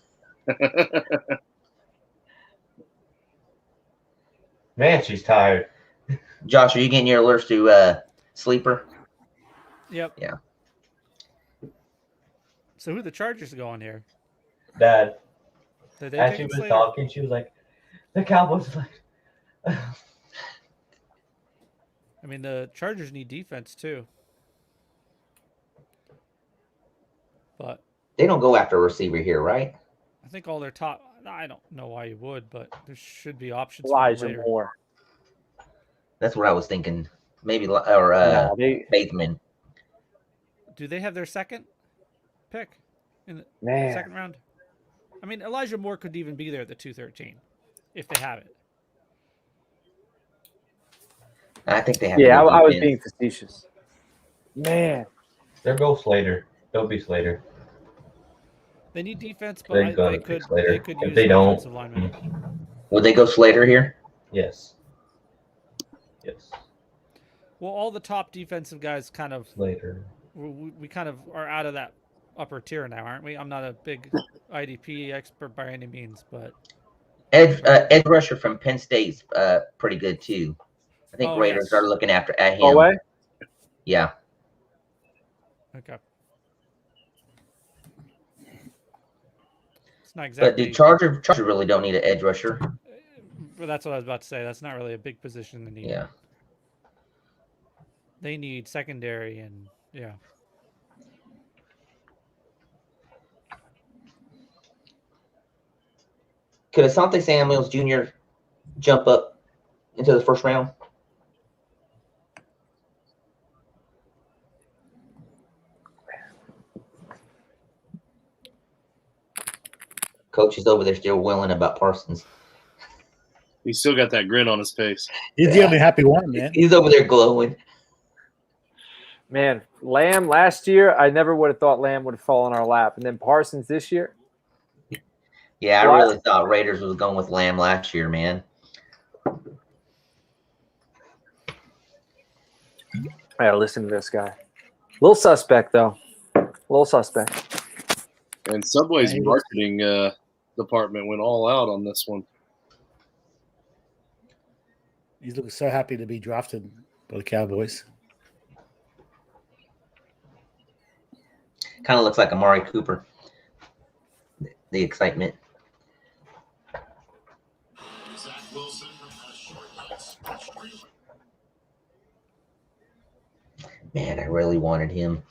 Man, she's tired. Josh, are you getting your alerts to Sleeper? Yep. Yeah. So who the Chargers go on here? Dad. Did they As pick she was Slater? talking, she was like, the Cowboys. I mean, the Chargers need defense too. But They don't go after a receiver here, right? I think all their top. I don't know why you would, but there should be options. Elijah for later. Moore. That's what I was thinking. Maybe or No, they- Bateman. Do they have their second pick in the Man. second round? I mean, Elijah Moore could even be there at the 213 if they have it. I think they have. Yeah, a good I was defense. being facetious. Man. There goes Slater. There'll be Slater. They need defense, but They're they gonna could pick Slater. they could If use they an don't, offensive lineman. Would they go Slater here? yes. Yes. Well, all the top defensive guys kind of Slater. we kind of are out of that upper tier now, aren't we? I'm not a big IDP expert by any means, but Ed Rusher from Penn State's pretty good too. I think Oh, Raiders yes. are looking at him. Away? Yeah. okay. It's not But exactly. the Chargers really don't need an edge rusher. But that's what I was about to say. That's not really a big position they need. Yeah. They need secondary and yeah. Could Asante Samuels Jr. jump up into the first round? Coach is over there still willing about Parsons. He's still got that grin on his face. He's the only happy one, man. He's over there glowing. Man, Lamb last year, I never would have thought Lamb would have fallen in our lap. And then Parsons this year. Yeah, I What? really thought Raiders was going with Lamb last year, man. I gotta listen to this guy. Little suspect, though. Little suspect. And Subway's marketing department went all out on this one. He's looking so happy to be drafted by the Cowboys. Kind of looks like Amari Cooper. The excitement. Zach Wilson has short legs. Man, I really wanted him.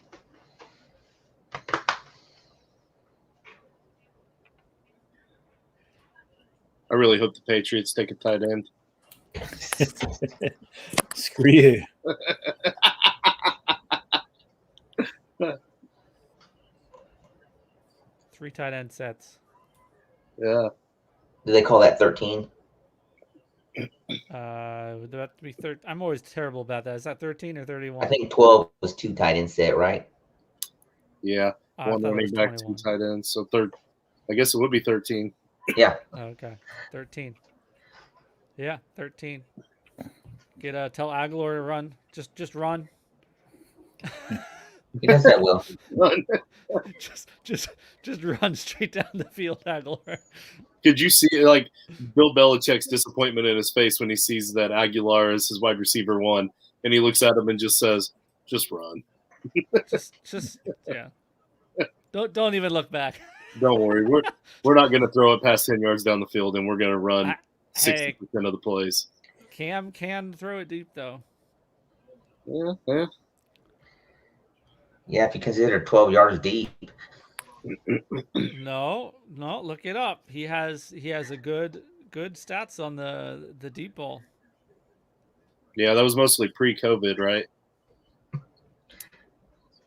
I really hope the Patriots take a tight end. Screw you. Three tight end sets. Yeah. Do they call that 13? Would that be I'm always terrible about that. Is that 13 or 31? I think 12 was 2 tight end set, right? Yeah. I One thought it running was back, 21. 2 tight ends. So I guess it would be 13. Yeah. Oh, okay. 13. Yeah, 13. Tell Aguilar to run. Just run. He does that well. just run straight down the field, Aguilar. Could you see like Bill Belichick's disappointment in his face when he sees that Aguilar is his wide receiver 1, and he looks at him and just says, "Just run." just yeah. Don't even look back. Don't worry, we're not going to throw it past 10 yards down the field, and we're going to run 60% of the plays. Cam can throw it deep though. Yeah. Yeah, if you consider 12 yards deep. No, look it up. He has a good stats on the deep ball. Yeah, that was mostly pre-COVID, right?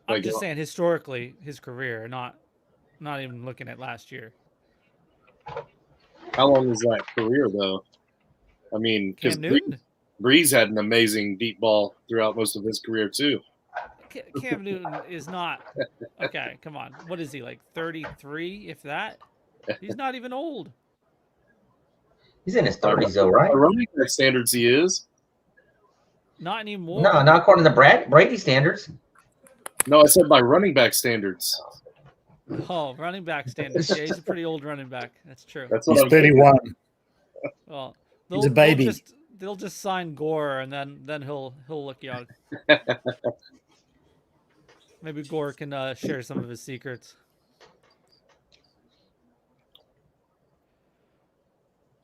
I'm just saying historically his career, not even looking at last year. How long is that career though? I mean, because Breeze had an amazing deep ball throughout most of his career too. Cam Newton is not okay. Come on, what is he like? 33, if that? He's not even old. He's in his 30s, though, right? By running back standards, he is. Not anymore. No, not according to Brady standards. No, I said by running back standards. Oh, running back standards. Yeah, he's a pretty old running back. That's true. That's He's 31. Well, he's a baby. They'll just sign Gore, and then he'll look young. Maybe Gore can share some of his secrets.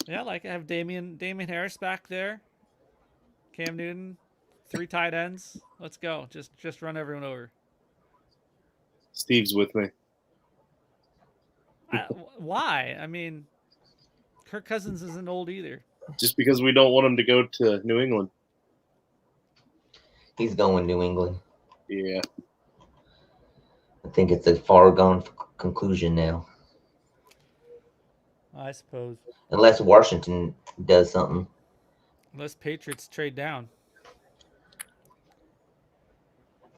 Yeah, like I have Damian Harris back there. Cam Newton, 3 tight ends. Let's go. Just run everyone over. Steve's with me. Why? I mean, Kirk Cousins isn't old either. Just because we don't want him to go to New England. He's going New England. Yeah. I think it's a far-gone conclusion now. I suppose. Unless Washington does something. Unless Patriots trade down.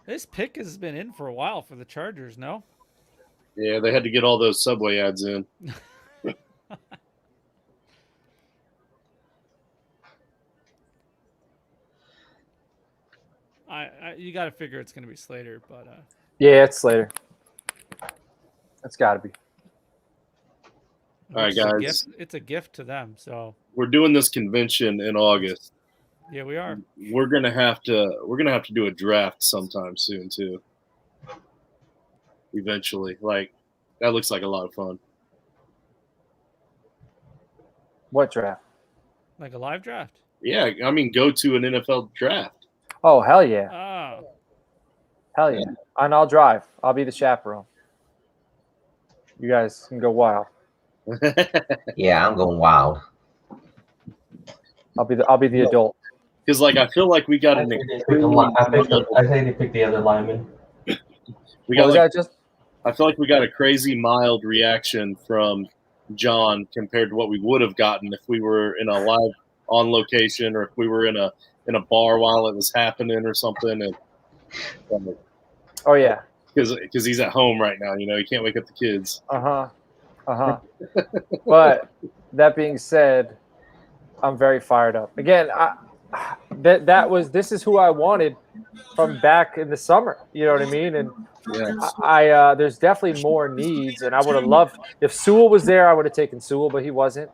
This pick has been in for a while for the Chargers, no? Yeah, they had to get all those Subway ads in. You got to figure it's going to be Slater, but Yeah, it's Slater. It's got to be. All right, it's a guys. gift. It's a gift to them. So We're doing this convention in August. yeah, we are. We're gonna have to do a draft sometime soon too. Eventually, like that looks like a lot of fun. What draft? Like a live draft. Yeah, I mean, go to an NFL draft. Oh, hell yeah. Oh, Hell yeah. And I'll drive. I'll be the chaperone. You guys can go wild. Yeah, I'm going wild. I'll be the adult. Because like I feel like we got I an say they pick the other lineman. we What got was like, that just? I feel like we got a crazy mild reaction from John compared to what we would have gotten if we were in a live on location or if we were in a bar while it was happening or something. And Oh yeah. because he's at home right now, you know, he can't wake up the kids. But that being said, I'm very fired up. Again, this is who I wanted from back in the summer. You know what I mean? And Yeah. there's definitely more needs, and I would have loved if Sewell was there. I would have taken Sewell, but he wasn't.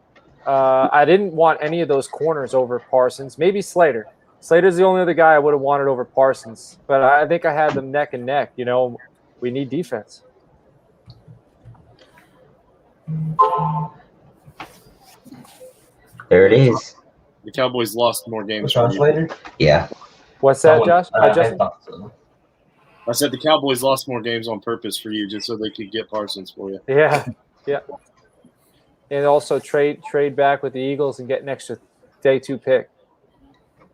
I didn't want any of those corners over Parsons. Maybe Slater. Slater's the only other guy I would have wanted over Parsons, but I think I had them neck and neck. You know, we need defense. There it is. The Cowboys lost more games. Sean Slater? Yeah. What's that, Josh? I Justin? thought so. I said the Cowboys lost more games on purpose for you just so they could get Parsons for you. Yeah. And also trade back with the Eagles and get an extra day 2 pick.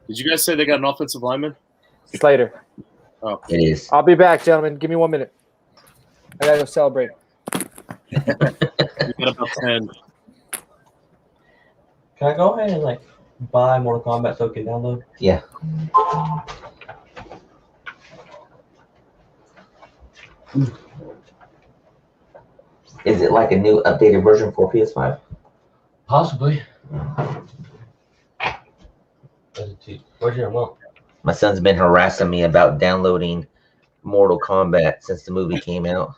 Did you guys say they got an offensive lineman? Slater. Oh, It is. I'll be back, gentlemen. Give me 1 minute. I gotta go celebrate. we got about 10. Can I go ahead and buy Mortal Kombat so I can download? Yeah. Is it like a new updated version for PS5? Possibly. Where's your remote? My son's been harassing me about downloading Mortal Kombat since the movie came out.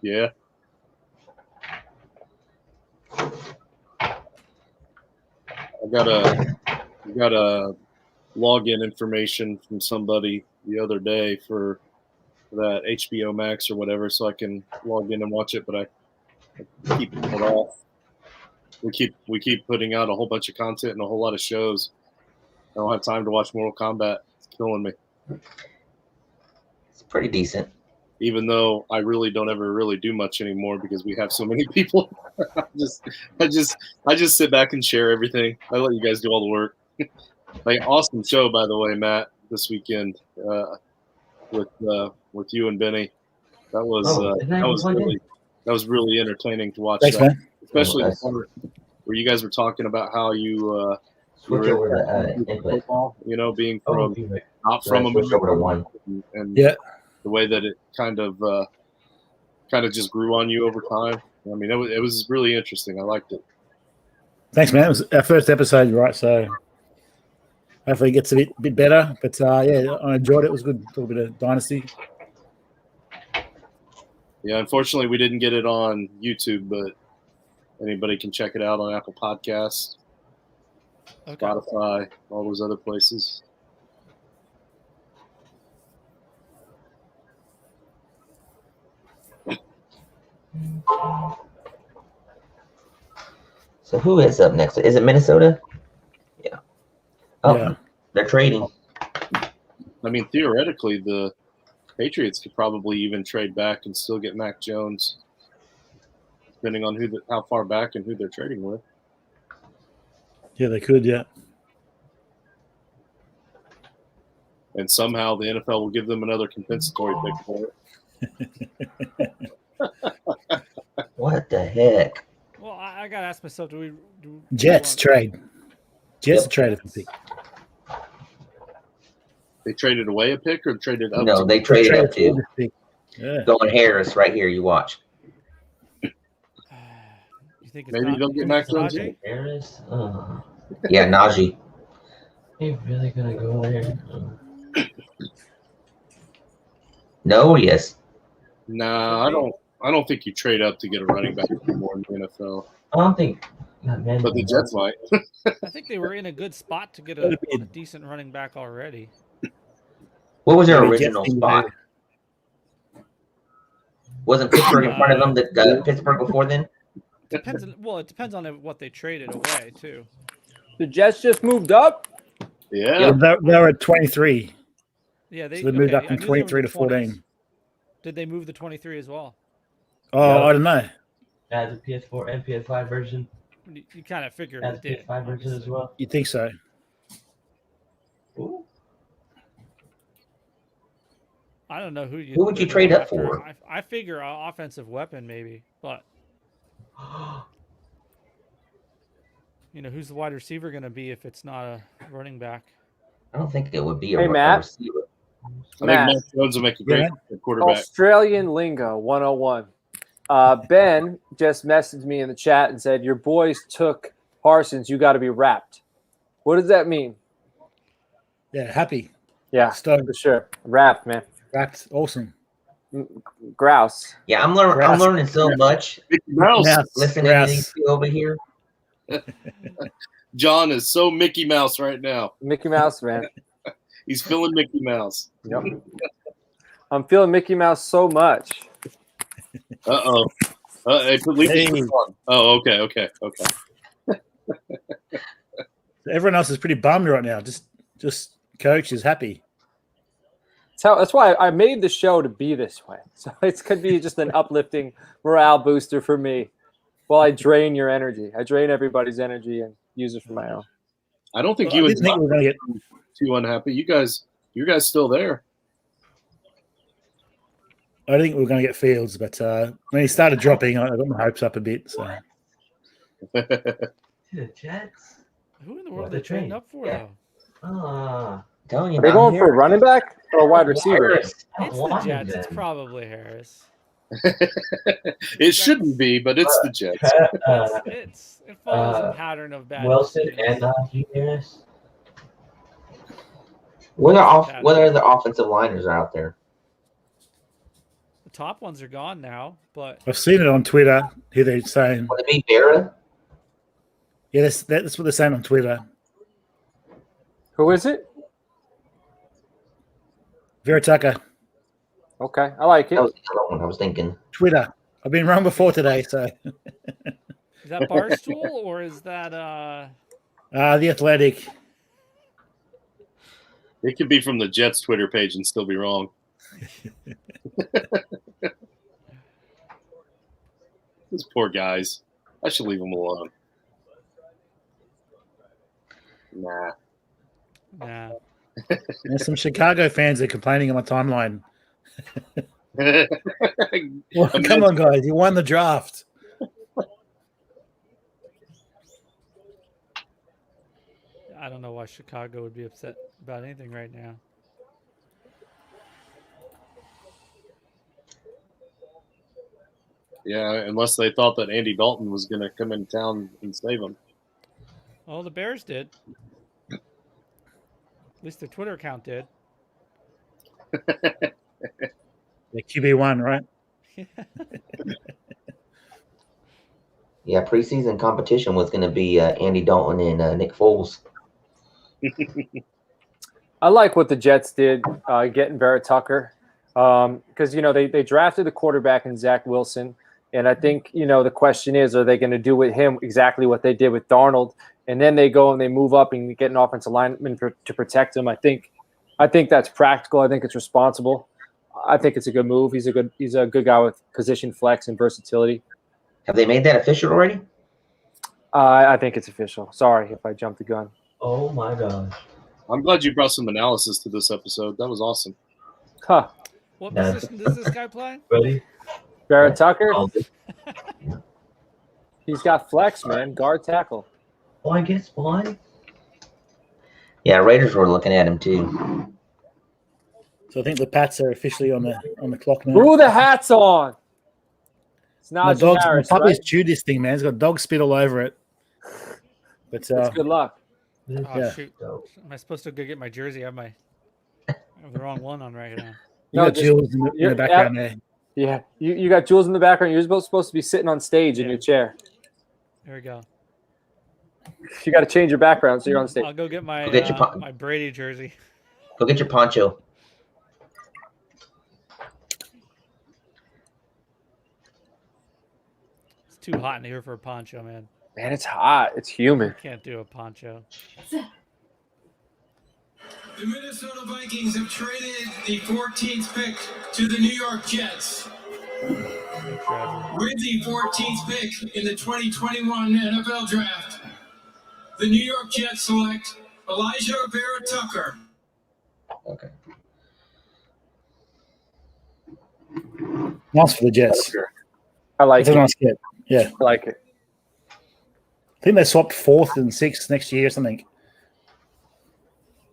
Yeah. I got a login information from somebody the other day for that HBO Max or whatever, so I can log in and watch it. But I keep it off. We keep putting out a whole bunch of content and a whole lot of shows. I don't have time to watch Mortal Kombat. It's killing me. It's pretty decent. Even though I really don't ever really do much anymore because we have so many people. I just sit back and share everything. I let you guys do all the work. Awesome show, by the way, Matt, this weekend with you and Benny. That was really entertaining to watch. Thanks, that. man. Especially the part where you guys were talking about how you Switch over to input. football, you know, being from Okay. not from a Switch over to one. and Yeah. the way that it kind of just grew on you over time. I mean, it was really interesting. I liked it. Thanks, man. It was our first episode, right? So hopefully it gets a bit better. But yeah, I enjoyed it. It was good. A little bit of Dynasty. Yeah, unfortunately, we didn't get it on YouTube, but anybody can check it out on Apple Podcasts, Spotify, all those other places. So who is up next? Is it Minnesota? Yeah. Oh, Yeah. they're trading. I mean, theoretically, the Patriots could probably even trade back and still get Mac Jones, depending on how far back and who they're trading with. Yeah, they could. Yeah. And somehow the NFL will give them another compensatory pick for it. What the heck? Well, I gotta ask myself: do we Jets trade. Jets traded for pick. They traded away a pick or traded up? No, they traded up to. Yeah. Going Harris right here. You watch. think it's Maybe not, they'll get Mac Jones. Najee? Harris? Yeah, Najee. He really gonna go there? No, yes. Nah, I don't think you trade up to get a running back anymore in the NFL. I don't think. Man, But the Jets might. I think they were in a good spot to get That'd a be- decent running back already. What was their Maybe original Jets spot? Wasn't Pittsburgh in front of them? The Pittsburgh before then? Depends. Well, it depends on what they traded away too. The Jets just moved up. Yeah. They were at 23. Yeah, So they moved up I from knew they were 23 in to the 20s. 14. Did they move the 23 as well? Oh, I don't know. As a PS4 and PS5 version. You kind of figured As it a did. PS5 version as well. You think so? Ooh. I don't know who you. Who would you they're trade going up for? I figure an offensive weapon maybe, but who's the wide receiver going to be if it's not a running back? I don't think it would be a, Hey, a Matt. receiver. I Matt. think Mac Jones will make a great quarterback. Australian lingo 101. Ben just messaged me in the chat and said, "Your boys took Parsons. You got to be wrapped." What does that mean? Yeah, happy. Yeah, Stoked. for sure. Wrapped, man. That's awesome. Grouse. Yeah, I'm learning so much Mickey Mouse. Yes. listening Yes. to these two over here. John is so Mickey Mouse right now. Mickey Mouse, man. He's feeling Mickey Mouse. Yep. I'm feeling Mickey Mouse so much. Uh-oh. Hey, leave Hey. this on. Oh, okay. Everyone else is pretty bummed right now. Just coach is happy. That's why I made the show to be this way. So it could be just an uplifting morale booster for me while I drain your energy. I drain everybody's energy and use it for my own. I don't think I you and didn't think we were going to get. too unhappy. You guys still there. I think we were going to get Fields, but when he started dropping, I got my hopes up a bit. So The Jets. Who in the world What are they the trading trade? up for Yeah. though? Telling you, Are they not going for a here. running back or a wide receiver? Harris. I It's the wanted Jets. It's them. probably Harris. It shouldn't be, but it's the Jets. It follows a pattern of bad. Wilson decisions. and Najee Harris. What are the offensive liners out there? The top ones are gone now, but I've seen it on Twitter. Who they're saying? Would it be Vera? Yeah, that's what they're saying on Twitter. Who is it? Vera Tucker, Okay, I like it. That was the other one I was thinking. Twitter. I've been wrong before today, so is that Barstool or is that the Athletic. It could be from the Jets Twitter page and still be wrong. These poor guys. I should leave them alone. Nah. nah? There's some Chicago fans that are complaining on my timeline. Well, come on, guys! You won the draft. I don't know why Chicago would be upset about anything right now. Yeah, unless they thought that Andy Dalton was going to come in town and save them. Well, the Bears did. At least their Twitter account did. The QB1, right? Yeah, preseason competition was going to be Andy Dalton and Nick Foles. I like what the Jets did getting Vera Tucker because, they drafted the quarterback in Zach Wilson. And I think, the question is, are they going to do with him exactly what they did with Darnold? And then they go and they move up and get an offensive lineman to protect him. I think that's practical. I think it's responsible. I think it's a good move. He's a good guy with position flex and versatility. Have they made that official already? I think it's official. Sorry if I jumped the gun. Oh my gosh. I'm glad you brought some analysis to this episode. That was awesome. Huh. What Yeah. position does this guy play? Ready? Vera Tucker, Oh, he's got flex, man. Guard tackle. I guess why? Yeah, Raiders were looking at him too. So I think the Pats are officially on the clock now. Who the hat's on? It's Najee Harris, my puppy's right? chewed this thing, man. It's got dog spit all over it. But That's good luck. Oh Yeah. shoot! Am I supposed to go get my jersey? I have the wrong one on right now. you got Jules in the background there. Yeah, you got Jules in the background. You're supposed to be sitting on stage in your chair. There we go. You got to change your background so you're on stage. I'll go get my Go get your my Brady jersey. Go get your poncho. It's too hot in here for a poncho, man. Man, it's hot. It's humid. Can't do a poncho. The Minnesota Vikings have traded the 14th pick to the New York Jets. With the 14th pick in the 2021 NFL Draft, the New York Jets select Elijah Vera-Tucker. Okay. Nice for the Jets. I like It's a it. nice get. Yeah. I like it. I think they swapped 4th and 6th next year or something.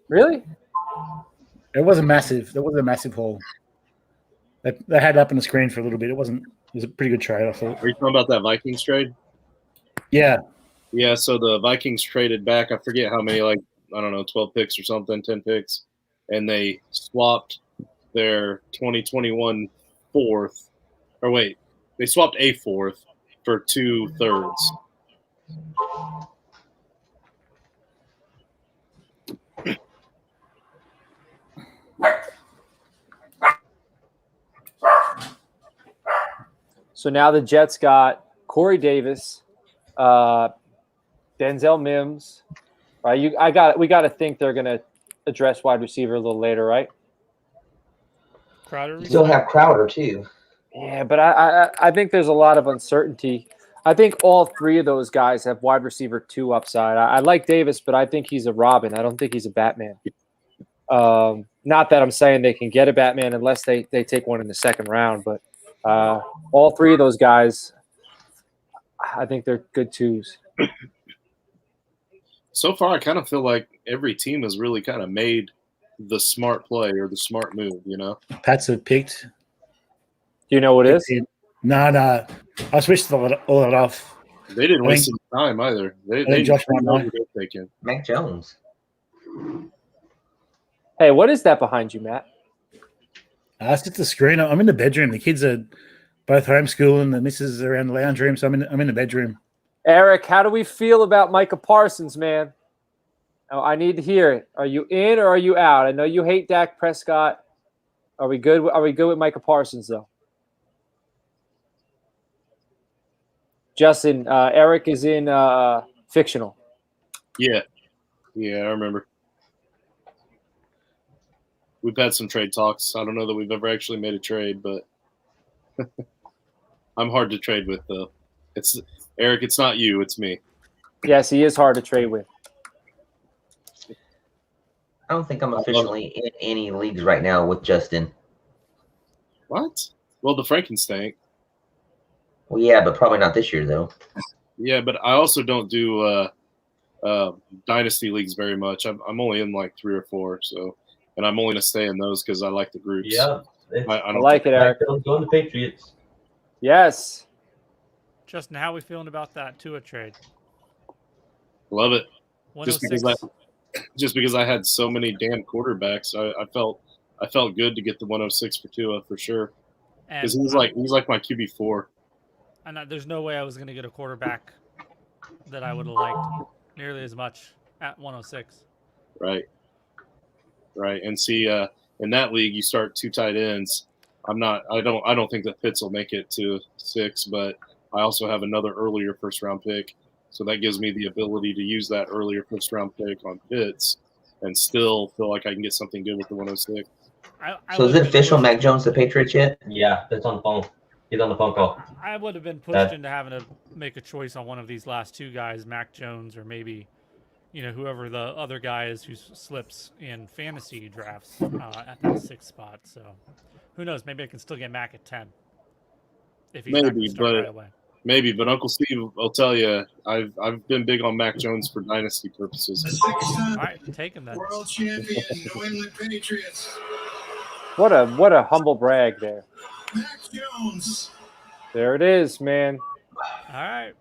Really? It wasn't massive. There wasn't a massive haul. They had it up on the screen for a little bit. It was a pretty good trade, I thought. Are you talking about that Vikings trade? Yeah. Yeah, so the Vikings traded back, I forget how many, like, I don't know, 12 picks or something, 10 picks, and they swapped their 2021 4th. Or wait, they swapped a 4th for 2 thirds. So now the Jets got Corey Davis, Denzel Mims. Right, we got to think they're going to address wide receiver a little later, right? Crowder. You still have Crowder too. Yeah, but I think there's a lot of uncertainty. I think all three of those guys have wide receiver 2 upside. I like Davis, but I think he's a Robin. I don't think he's a Batman. Not that I'm saying they can get a Batman unless they take one in the second round, but all three of those guys, I think they're good 2s. So far, I kind of feel like every team has really kind of made the smart play or the smart move, you know? Pats have picked. Do you know what it is? No. I switched all that off. They didn't waste any time either. They Josh know Allen. who they're taking. Mac Jones. Hey, what is that behind you, Matt? It's just the screen. I'm in the bedroom. The kids are both homeschooling. The missus is around the lounge room, so I'm in the bedroom. Eric, how do we feel about Micah Parsons, man? Oh, I need to hear it. Are you in or are you out? I know you hate Dak Prescott. Are we good? Are we good with Micah Parsons though? Justin, Eric is in fictional. Yeah, I remember. We've had some trade talks. I don't know that we've ever actually made a trade, but I'm hard to trade with, though. It's Eric. It's not you. It's me. Yes, he is hard to trade with. I don't think I'm officially in any leagues right now with Justin. What? Well, the Frankenstein. Well, yeah, but probably not this year, though. Yeah, but I also don't do dynasty leagues very much. I'm only in like 3 or 4, so, and I'm only gonna stay in those because I like the groups. Yeah, I don't like it, Eric. Going to Patriots. Yes. Justin, how are we feeling about that Tua trade? Love it. Just 106. because I had so many damn quarterbacks, I felt good to get the 106 for Tua for sure. Because he's like my QB4. And there's no way I was going to get a quarterback that I would have liked nearly as much at 106. Right. And see, in that league, you start 2 tight ends. I don't think that Pitts will make it to 6, but I also have another earlier first round pick. So that gives me the ability to use that earlier first round pick on Pitts and still feel like I can get something good with the 106. So is it official Mac Jones the Patriots yet? Yeah, that's on the phone. He's on the phone call. I would have been pushed into having to make a choice on one of these last 2 guys, Mac Jones or maybe, whoever the other guy is who slips in fantasy drafts at that 6th spot. So who knows? Maybe I can still get Mac at 10 if he's not going to start right away. Maybe, but Uncle Steve will tell you, I've been big on Mac Jones for dynasty purposes. All right, take him then. World champion New England Patriots. What a humble brag there. Mac Jones. There it is, man. All right.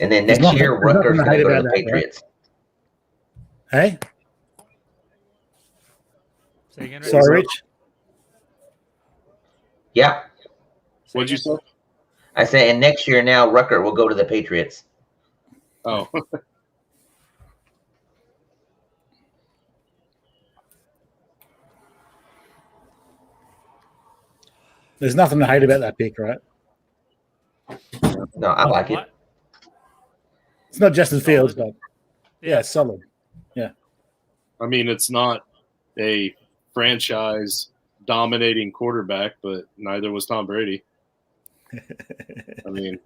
And then There's next nothing- year, there's nothing Rutgers to going to hate go to about the that, right? Patriots. Hey, Say again, Rich? sorry, Rich. Yeah. Say What'd you again? say? I said, and next year now, Rutgers will go to the Patriots. Oh, There's nothing to hate about that pick, right? No, I like it. What? It's not Justin Fields, Solid. but yeah, solid. I mean, it's not a franchise dominating quarterback, but neither was Tom Brady. I mean,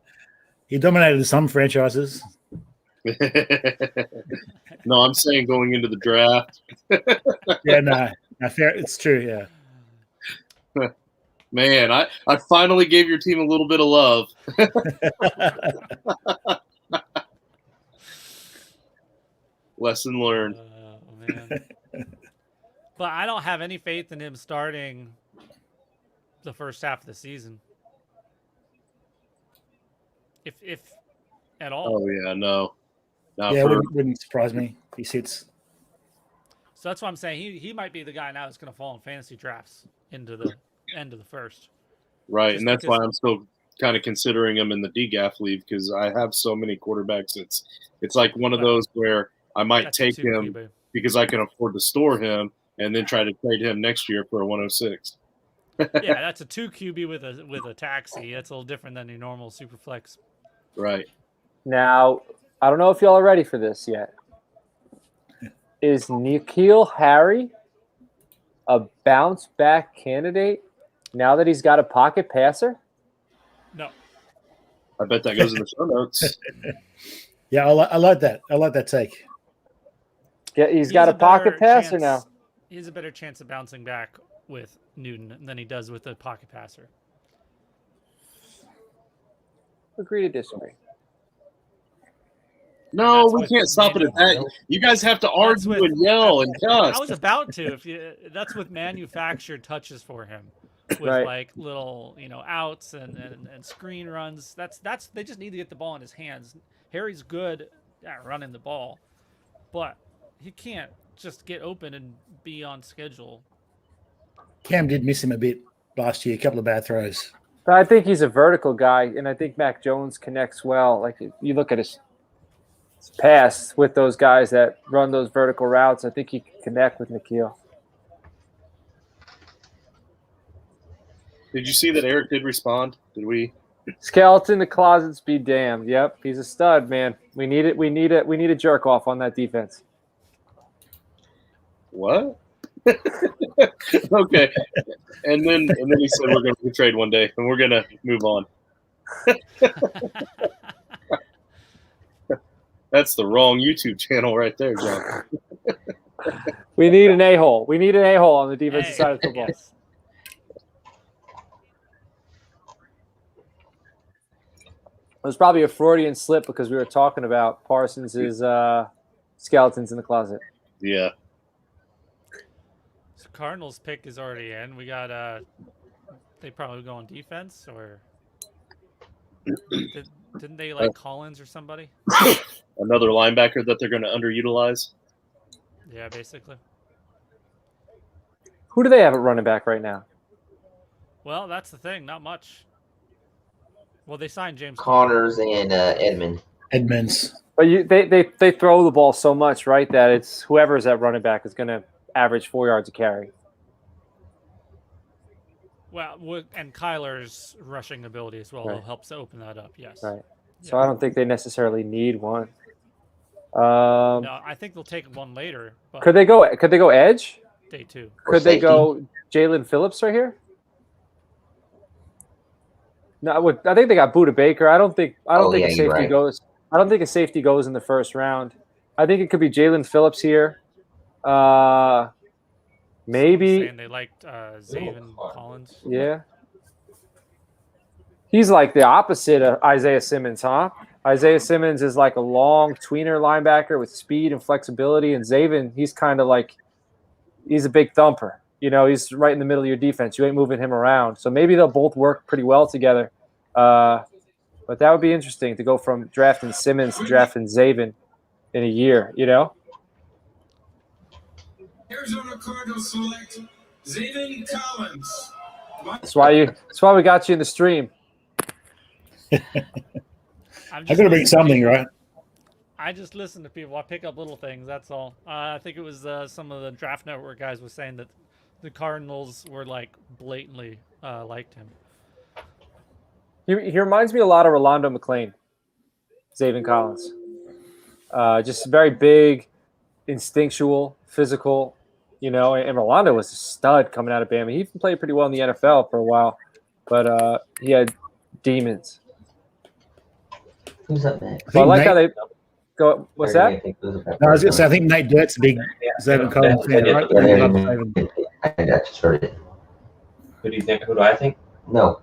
He dominated some franchises. no, I'm saying going into the draft, Yeah, no, fair. It's true. Yeah. man, I finally gave your team a little bit of love. Lesson learned. Man. But I don't have any faith in him starting the first half of the season. If at all. Oh yeah, no, not Yeah, for wouldn't surprise me if he sits. So that's why I'm saying he might be the guy now that's going to fall in fantasy drafts into the end of the first. right, just and that's because- why I'm still kind of considering him in the DGAF league because I have so many quarterbacks. It's like one of Right. those where I might That's take a 2 him QB. because I can afford to store him and then try to trade him next year for a 106. Yeah, that's a 2 QB with a taxi. That's a little different than your normal super flex. Right. Now, I don't know if y'all are ready for this yet. Is N'Keal Harry a bounce back candidate now that he's got a pocket passer? No. I bet that goes in the show notes. Yeah, I like that. I like that take. Yeah, he's got a pocket better passer now. He has a better chance of bouncing back with Newton than he does with the pocket passer. Agree to disagree. No, That's we with can't stop it at that. You guys have to argue with- and yell and cuss. I was about to. That's with manufactured touches for him, with Right. like little outs and screen runs. That's they just need to get the ball in his hands. Harry's good at running the ball, but he can't just get open and be on schedule. Cam did miss him a bit last year. A couple of bad throws. But I think he's a vertical guy, and I think Mac Jones connects well. Like if you look at his pass with those guys that run those vertical routes, I think he can connect with N'Keal. Did you see that Eric did respond? Did we? Skeleton in the closets be damned. Yep, he's a stud, man. We need it. We need a jerk off on that defense. What? Okay. And then he said we're going to trade one day and we're going to move on. That's the wrong YouTube channel right there, John. We need an a-hole. We need an a-hole on the defensive side of football. Yes. It was probably a Freudian slip because we were talking about Parsons' skeletons in the closet. Yeah. So Cardinals pick is already in. We got they probably go on defense or didn't they like Collins or somebody? Another linebacker that they're going to underutilize. Yeah, basically. Who do they have at running back right now? Well, that's the thing. Not much. Well, they signed James Connors and Edmund. Edmonds. But they throw the ball so much, right, that it's whoever's at running back is going to average 4 yards a carry. Well, and Kyler's rushing ability as well Right. helps open that up. Yes. Right. So I don't think they necessarily need one. Um, No, I think they'll take one later. But Could they go edge? day two? Or Could they safety. go Jalen Phillips right here? No, I think they got Buda Baker. I don't think Oh, a yeah, you're safety right. goes. I don't think a safety goes in the first round. I think it could be Jalen Phillips here. Maybe, Saying they liked Zaven Collins. yeah. He's like the opposite of Isaiah Simmons, huh? Isaiah Simmons is like a long tweener linebacker with speed and flexibility, and Zaven, he's kind of like he's a big thumper. You know, he's right in the middle of your defense. You ain't moving him around. So maybe they'll both work pretty well together. But that would be interesting to go from drafting Simmons to drafting Zaven in a year, you know? Arizona Cardinals select Zaven Collins. That's why we got you in the stream. I got to bring something, right? I just listen to people. I pick up little things. That's all. I think it was some of the Draft Network guys was saying that the Cardinals were like blatantly liked him. He reminds me a lot of Rolando McClain, Zaven Collins. Just very big, instinctual, physical, you know. And Rolando was a stud coming out of Bama. He even played pretty well in the NFL for a while, but he had demons. Who's up next? Well, I like how they go. What's that? No, I was going to say, I think Nate Dirt's a big Zaven Collins fan, right? I just heard it. Who do you think? Who do I think? No.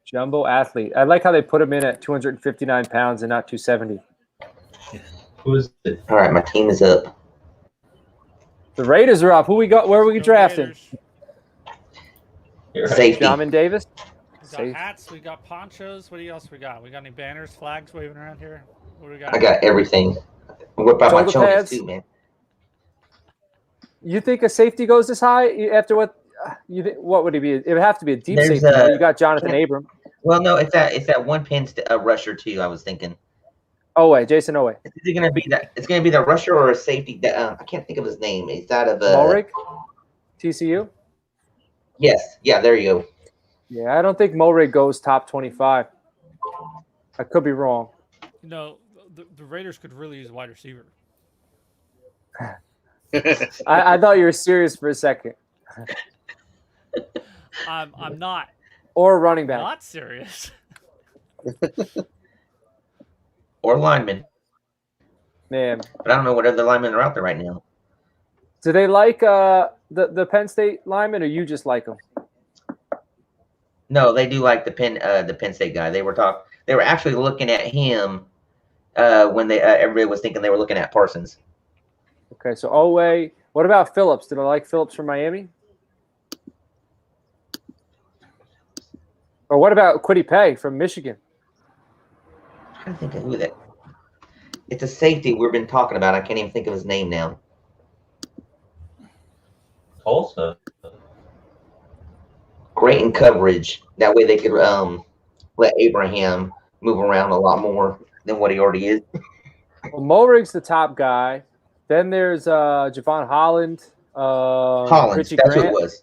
Jumbo athlete. I like how they put him in at 259 pounds and not 270. Who is it? All right, my team is up. The Raiders are up. Who we got? Where are we drafting? Safety. Jamin Davis. We got hats. We got ponchos. What else we got? We got any banners, flags waving around here? What do we got? I got everything. What about my Shoulder pads? chonies too, man? You think a safety goes this high after what? What would he be? It would have to be a deep There's safety. You got Jonathan Abram. Well, no, it's that one pin rusher too. I was thinking. Jason Oweh. Is it gonna be that? It's gonna be the rusher or a safety? I can't think of his name. He's out of Mulrig, TCU. Yes, yeah, there you go. Yeah, I don't think Mulrig goes top 25. I could be wrong. You know, the Raiders could really use a wide receiver. I thought you were serious for a second. I'm not. Or a running back. Not serious. Or lineman. Man. But I don't know what other linemen are out there right now. Do they like the Penn State lineman, or you just like them? No, they do like the Penn State guy. They were actually looking at him when everybody was thinking they were looking at Parsons. Okay, so Oweh. What about Phillips? Did I like Phillips from Miami? Or what about Kwity Paye from Michigan? I'm trying to think of who that. It's a safety we've been talking about. I can't even think of his name now. Tulsa. Great in coverage. That way they could let Abraham move around a lot more than what he already is. Well, Mulrig's the top guy. Then there's Javon Holland. Hollins, Richie that's Grant. who it was.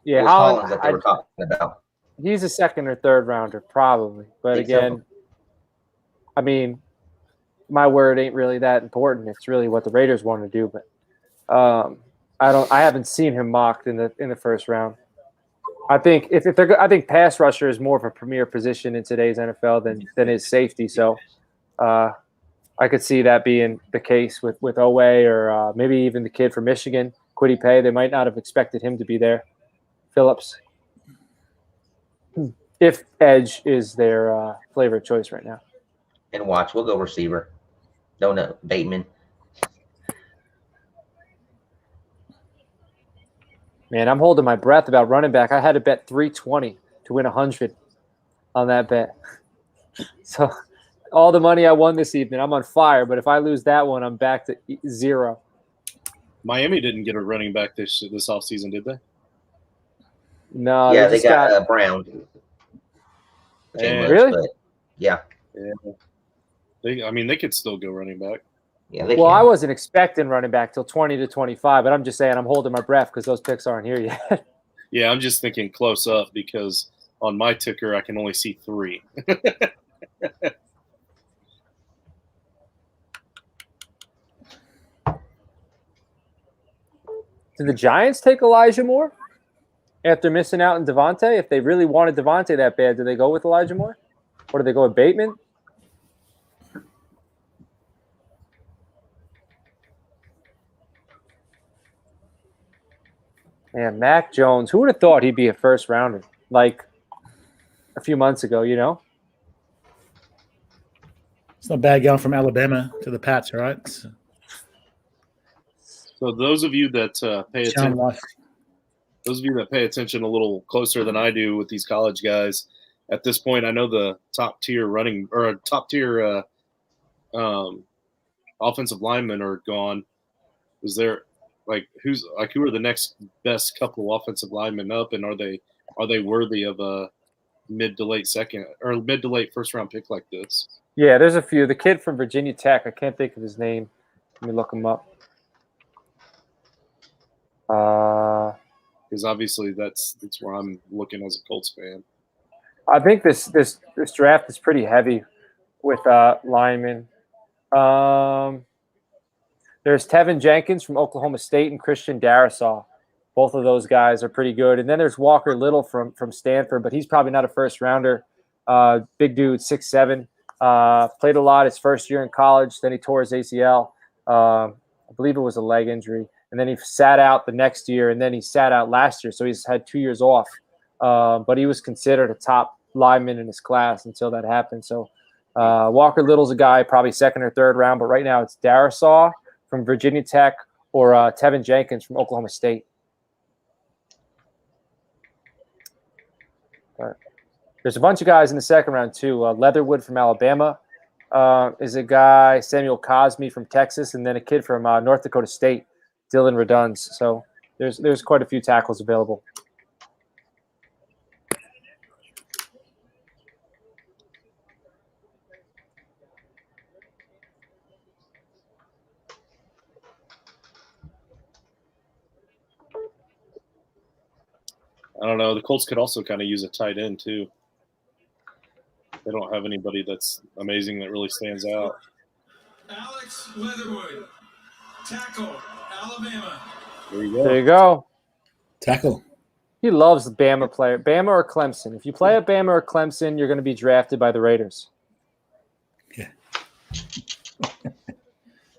Yeah, It was Holland. Hollins that they were talking about. He's a second or third rounder, probably. But Think again, so. I mean, my word ain't really that important. It's really what the Raiders want to do. But I haven't seen him mocked in the first round. I think I think pass rusher is more of a premier position in today's NFL than is safety. So I could see that being the case with Oweh or maybe even the kid from Michigan, Kwity Paye. They might not have expected him to be there. Phillips. If edge is their flavor of choice right now. And watch, we'll go receiver. No, Bateman. Man, I'm holding my breath about running back. I had to bet 320 to win 100 on that bet. So all the money I won this evening, I'm on fire. But if I lose that one, I'm back to zero. Miami didn't get a running back this offseason, did they? No. Yeah, they got Brown. Really? But yeah. They could still go running back. Yeah, well, I wasn't expecting running back till 20 to 25, but I'm just saying I'm holding my breath because those picks aren't here yet. Yeah, I'm just thinking close up because on my ticker I can only see 3. Did the Giants take Elijah Moore after missing out on Devontae? If they really wanted Devontae that bad, did they go with Elijah Moore? Or did they go with Bateman? Man, Mac Jones. Who would have thought he'd be a first rounder like a few months ago, you know? It's not bad going from Alabama to the Pats, right? So those of you that pay Sean attention, Life. those of you that pay attention a little closer than I do with these college guys, at this point, I know the top tier offensive linemen are gone. Is there who are the next best couple offensive linemen up, and are they worthy of a mid to late second or mid to late first round pick like this? Yeah, there's a few. The kid from Virginia Tech, I can't think of his name. Let me look him up. Because obviously that's where I'm looking as a Colts fan. I think this draft is pretty heavy with linemen. There's Tevin Jenkins from Oklahoma State and Christian Darrisaw. Both of those guys are pretty good. And then there's Walker Little from Stanford, but he's probably not a first rounder. Big dude, 6'7". Played a lot his first year in college. Then he tore his ACL. I believe it was a leg injury. And then he sat out the next year, and then he sat out last year. So he's had 2 years off. But he was considered a top lineman in his class until that happened. So Walker Little's a guy probably second or third round, but right now it's Darrisaw from Virginia Tech or Tevin Jenkins from Oklahoma State. But there's a bunch of guys in the second round too. Leatherwood from Alabama is a guy, Samuel Cosme from Texas, and then a kid from North Dakota State, Dylan Reduns. So there's quite a few tackles available. I don't know. The Colts could also kind of use a tight end too. They don't have anybody that's amazing that really stands out. Alex Leatherwood, tackle, Alabama. There you go. There you go. Tackle. He loves the Bama player. Bama or Clemson. If you play at Bama or Clemson, you're going to be drafted by the Raiders. Yeah.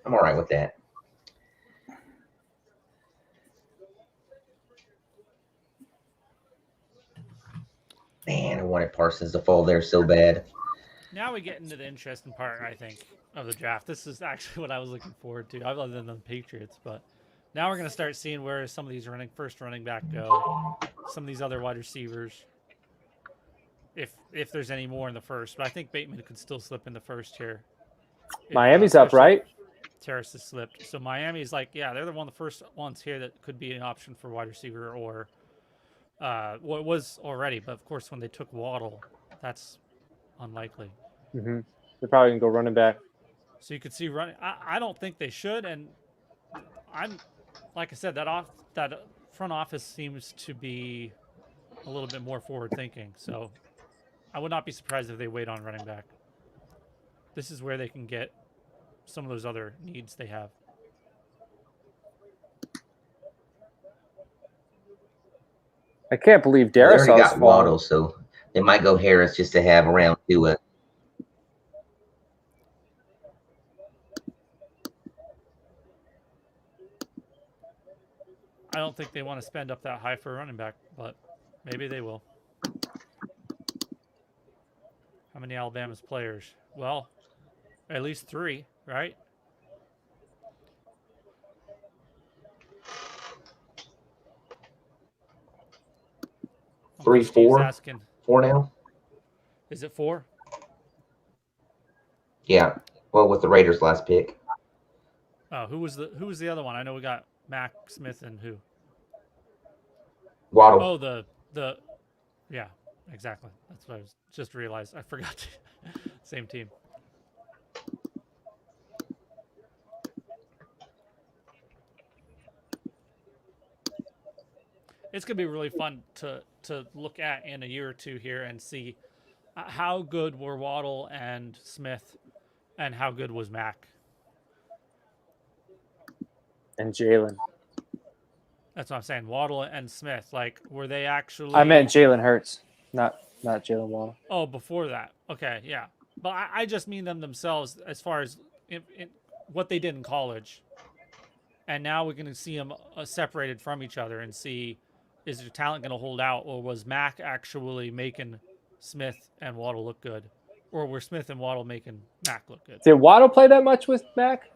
I'm all right with that. Man, I wanted Parsons to fall there so bad. Now we get into the interesting part, I think, of the draft. This is actually what I was looking forward to, other than the Patriots. But now we're going to start seeing where some of these first running back go, some of these other wide receivers, if there's any more in the first. But I think Bateman could still slip in the first here. Miami's up, right? Terrace has slipped. So Miami's like, yeah, they're one of the first ones here that could be an option for wide receiver or it was already. But, of course, when they took Waddle, that's unlikely. Mm-hmm. They're probably going to go running back. So you could see running. I don't think they should. And I'm, like I said, that front office seems to be a little bit more forward thinking. So I would not be surprised if they wait on running back. This is where they can get some of those other needs they have. I can't believe They already Darrisaw's got Waddle, so they might go Harris just to have around to it. I don't think they want to spend up that high for a running back, but maybe they will. How many Alabama's players? Well, at least 3, right? Three, Steve's four? asking, 4 now? is it 4? Yeah. Well, with the Raiders' last pick. Oh, who was the other one? I know we got Mac, Smith, and who? Waddle. Oh, yeah, exactly. That's what I was just realized. I forgot. Same team. It's gonna be really fun to look at in a year or two here and see how good were Waddle and Smith, and how good was Mac and Jalen. That's what I'm saying. Waddle and Smith, like, were they actually? I meant Jalen Hurts, not Jalen Waddle. Oh, before that. Okay, yeah. But I just mean themselves as far as what they did in college. And now we're going to see them separated from each other and see, is their talent going to hold out, or was Mac actually making Smith and Waddle look good? Or were Smith and Waddle making Mac look good? Did Waddle play that much with Mac?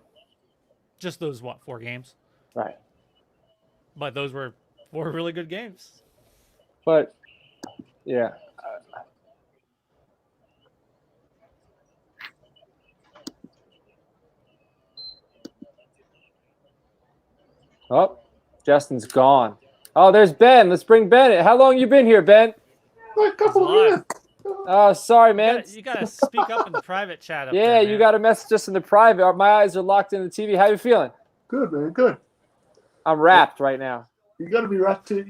Just those, 4 games? Right. But those were 4 really good games. But yeah. Oh, Justin's gone. Oh, there's Ben. Let's bring Ben in. How long you been here, Ben? A couple of live. years. Oh, sorry, man. You gotta speak up in the private chat up Yeah, there, you man. got to message us in the private. My eyes are locked in the TV. How you feeling? Good, man. Good. I'm wrapped right now. You got to be right to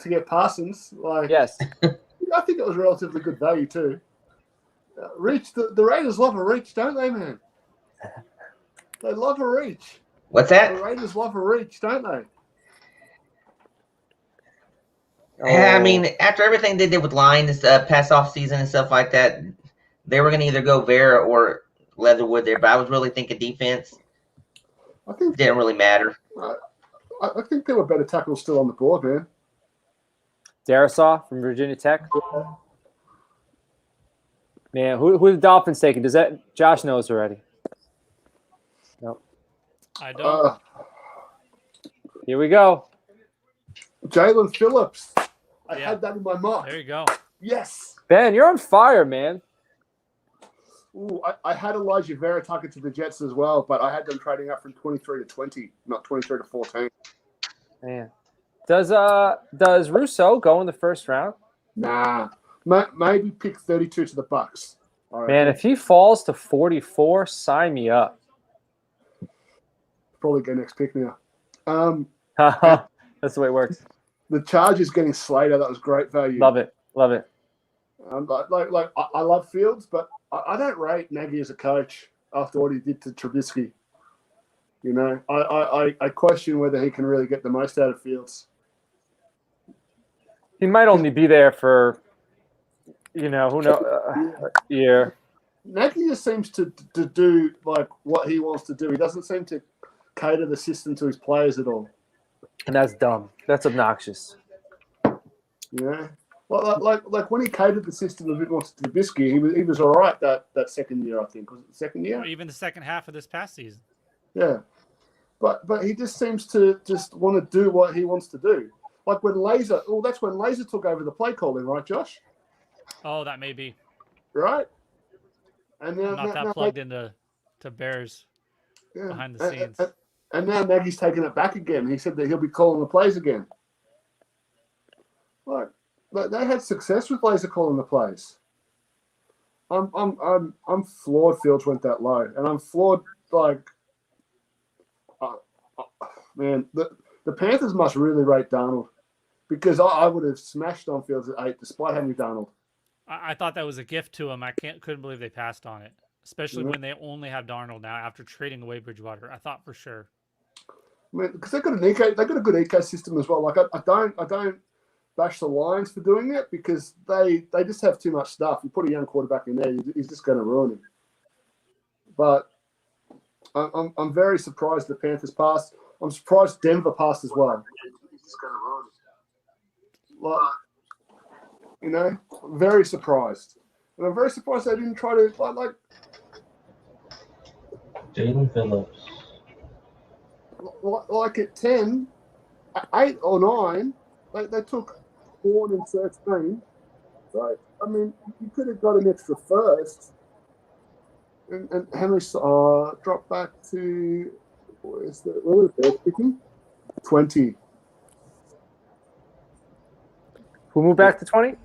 get Parsons. Like, Yes. I think it was relatively good value too. Reach the Raiders love a reach, don't they, man? They love a reach. What's that? The Raiders love a reach, don't they? I mean, after everything they did with Lions past off season and stuff like that, they were going to either go Vera or Leatherwood there. But I was really thinking defense. I think Didn't really matter. I think there were better tackles still on the board, man. Darisaw from Virginia Tech. Man, who the Dolphins taking? Does that Josh knows already? No. I don't. Here we go. Jalen Phillips. I Yeah. had that in my mind. There you go. Yes. Ben, you're on fire, man. Ooh, I had Elijah Vera talking to the Jets as well, but I had them trading up from 23 to 20, not 23 to 14. Man. Does Rousseau go in the first round? Nah. Maybe pick 32 to the Bucks. All right. Man, if he falls to 44, sign me up. Probably get next pick now. That's the way it works. The Chargers getting Slater, that was great value. Love it. Love it. I love Fields, but I don't rate Nagy as a coach after what he did to Trubisky. You know, I question whether he can really get the most out of Fields. He might only be there for, who knows, yeah. Nagy just seems to do like what he wants to do. He doesn't seem to cater the system to his players at all. And that's dumb. That's obnoxious. Yeah. Well, like when he catered the system a bit more to Trubisky, he was all right that second year, I think. Was it the second year? Or even the second half of this past season. Yeah. But he just seems to just want to do what he wants to do. Like when that's when Laser took over the play calling, right, Josh? Oh, that may be. Right? And I'm now, not that plugged into Bears behind the scenes. And now Nagy's taking it back again. He said that he'll be calling the plays again. Like they had success with Laser calling the plays. I'm floored Fields went that low, and I'm floored man. The Panthers must really rate Darnold, because I would have smashed on Fields at 8 despite having Darnold. I thought that was a gift to him. I couldn't believe they passed on it, especially when they only have Darnold now after trading away Bridgewater. I thought for sure. I mean, because they got a good ecosystem as well. Like I don't bash the Lions for doing it, because they just have too much stuff. You put a young quarterback in there, he's just going to ruin him. But I'm very surprised the Panthers passed. I'm surprised Denver passed as well. Like, very surprised. And I'm very surprised they didn't try to like Jalen Phillips. Like at 10, 8 or 9, they took Horn and 13. So, I mean, you could have got an extra first. And Henry dropped back to, where was the Bears picking? 20. Who moved back to 20?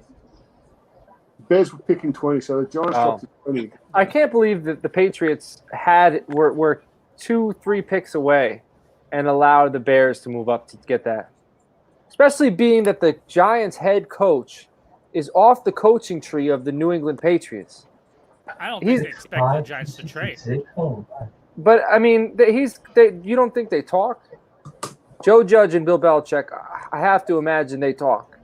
Bears were picking 20, so the Giants dropped to 20. I can't believe that the Patriots were 2-3 picks away and allowed the Bears to move up to get that. Especially being that the Giants head coach is off the coaching tree of the New England Patriots. I don't think they expect the Giants to trade. But, I mean, you don't think they talk? Joe Judge and Bill Belichick, I have to imagine they talk.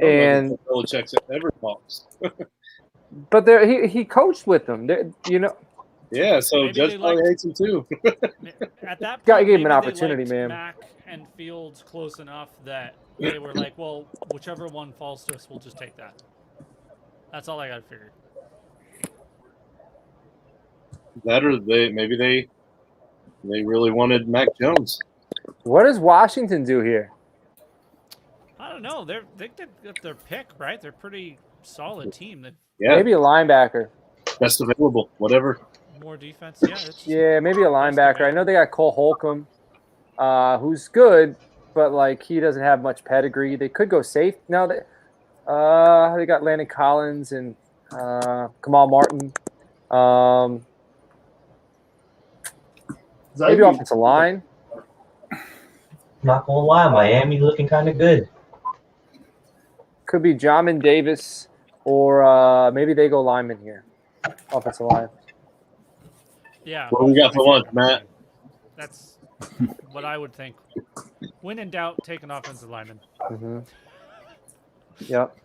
And Belichick ever talks. But he coached with them, Yeah, so Maybe Judge they probably hates him too. At that point, Gotta give him an maybe they opportunity, liked man. Mac and Fields close enough that they were like, well, whichever one falls to us, we'll just take that. That's all I got to figure. That or they really wanted Mac Jones. What does Washington do here? I don't know. They got their pick, right? They're a pretty solid team. Yeah, Maybe a linebacker. best available, whatever. More defense. Yeah, maybe a linebacker. I know they got Cole Holcomb, who's good, but like he doesn't have much pedigree. They could go safe. No, they got Landon Collins and Kamal Martin. Maybe offensive line. Not gonna lie, Miami looking kind of good. Could be Jamin Davis, or maybe they go lineman here, offensive line. Yeah. What do we got for lunch, Matt? That's what I would think. When in doubt, take an offensive lineman. Mm-hmm. Yep.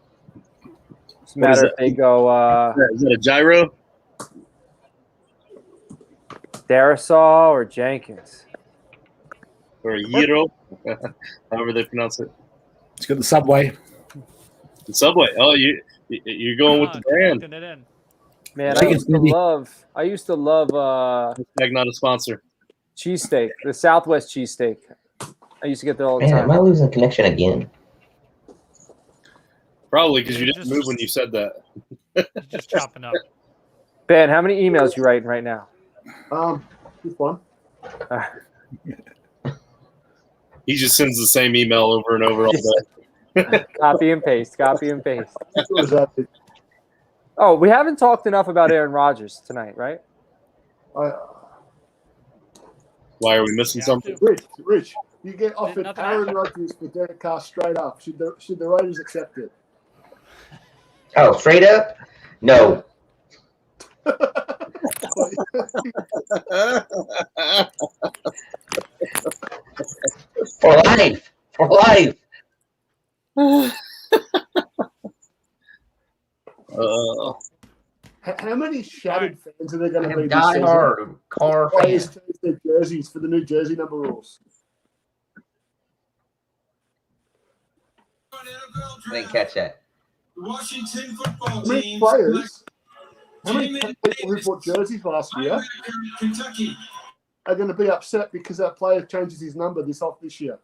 It's a matter if they go. Is that a gyro? Darisaw or Jenkins. Or a gyro? However they pronounce it. It's got the Subway. The Subway. Oh, you're going with the brand. It in. Man, I used to love not a sponsor. Cheesesteak, the Southwest cheesesteak. I used to get that all the Man, time. am I losing connection again? Probably because you didn't move when you said that. Just chopping up. Ben, how many emails you writing right now? Just one. He just sends the same email over and over all day. Copy and paste. Copy and paste. Oh, we haven't talked enough about Aaron Rodgers tonight, right? Why are we missing something? Rich, you get offered Aaron Rodgers for Derek Carr straight up. Should the Raiders accept it? Oh, straight up? No. For life. For life. How many shattered fans are there going to be? Die hard Carr Players fans. change their jerseys for the new jersey number rules. I didn't catch that. Washington football How many team. players? How many people who bought jerseys last year Kentucky. are going to be upset because that player changes his number this year?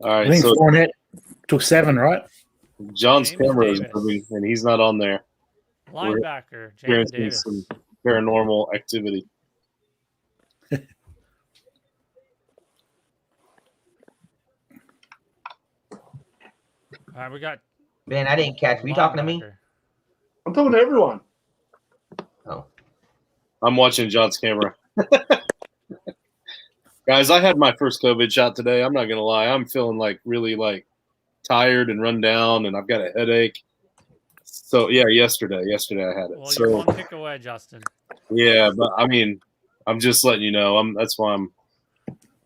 All right, I think so Fournette took 7, right? John's camera is moving, and he's not on there. Linebacker, We're Jamin experiencing Davis. some paranormal activity. All right, we got. Man, I didn't catch. Were you talking to me? I'm talking to everyone. Oh. I'm watching John's camera. Guys, I had my first COVID shot today. I'm not gonna lie. I'm feeling really tired and run down, and I've got a headache. So yeah, yesterday I had it. Well, so you're one pick away, Justin. yeah, but I mean, I'm just letting you know. That's why I'm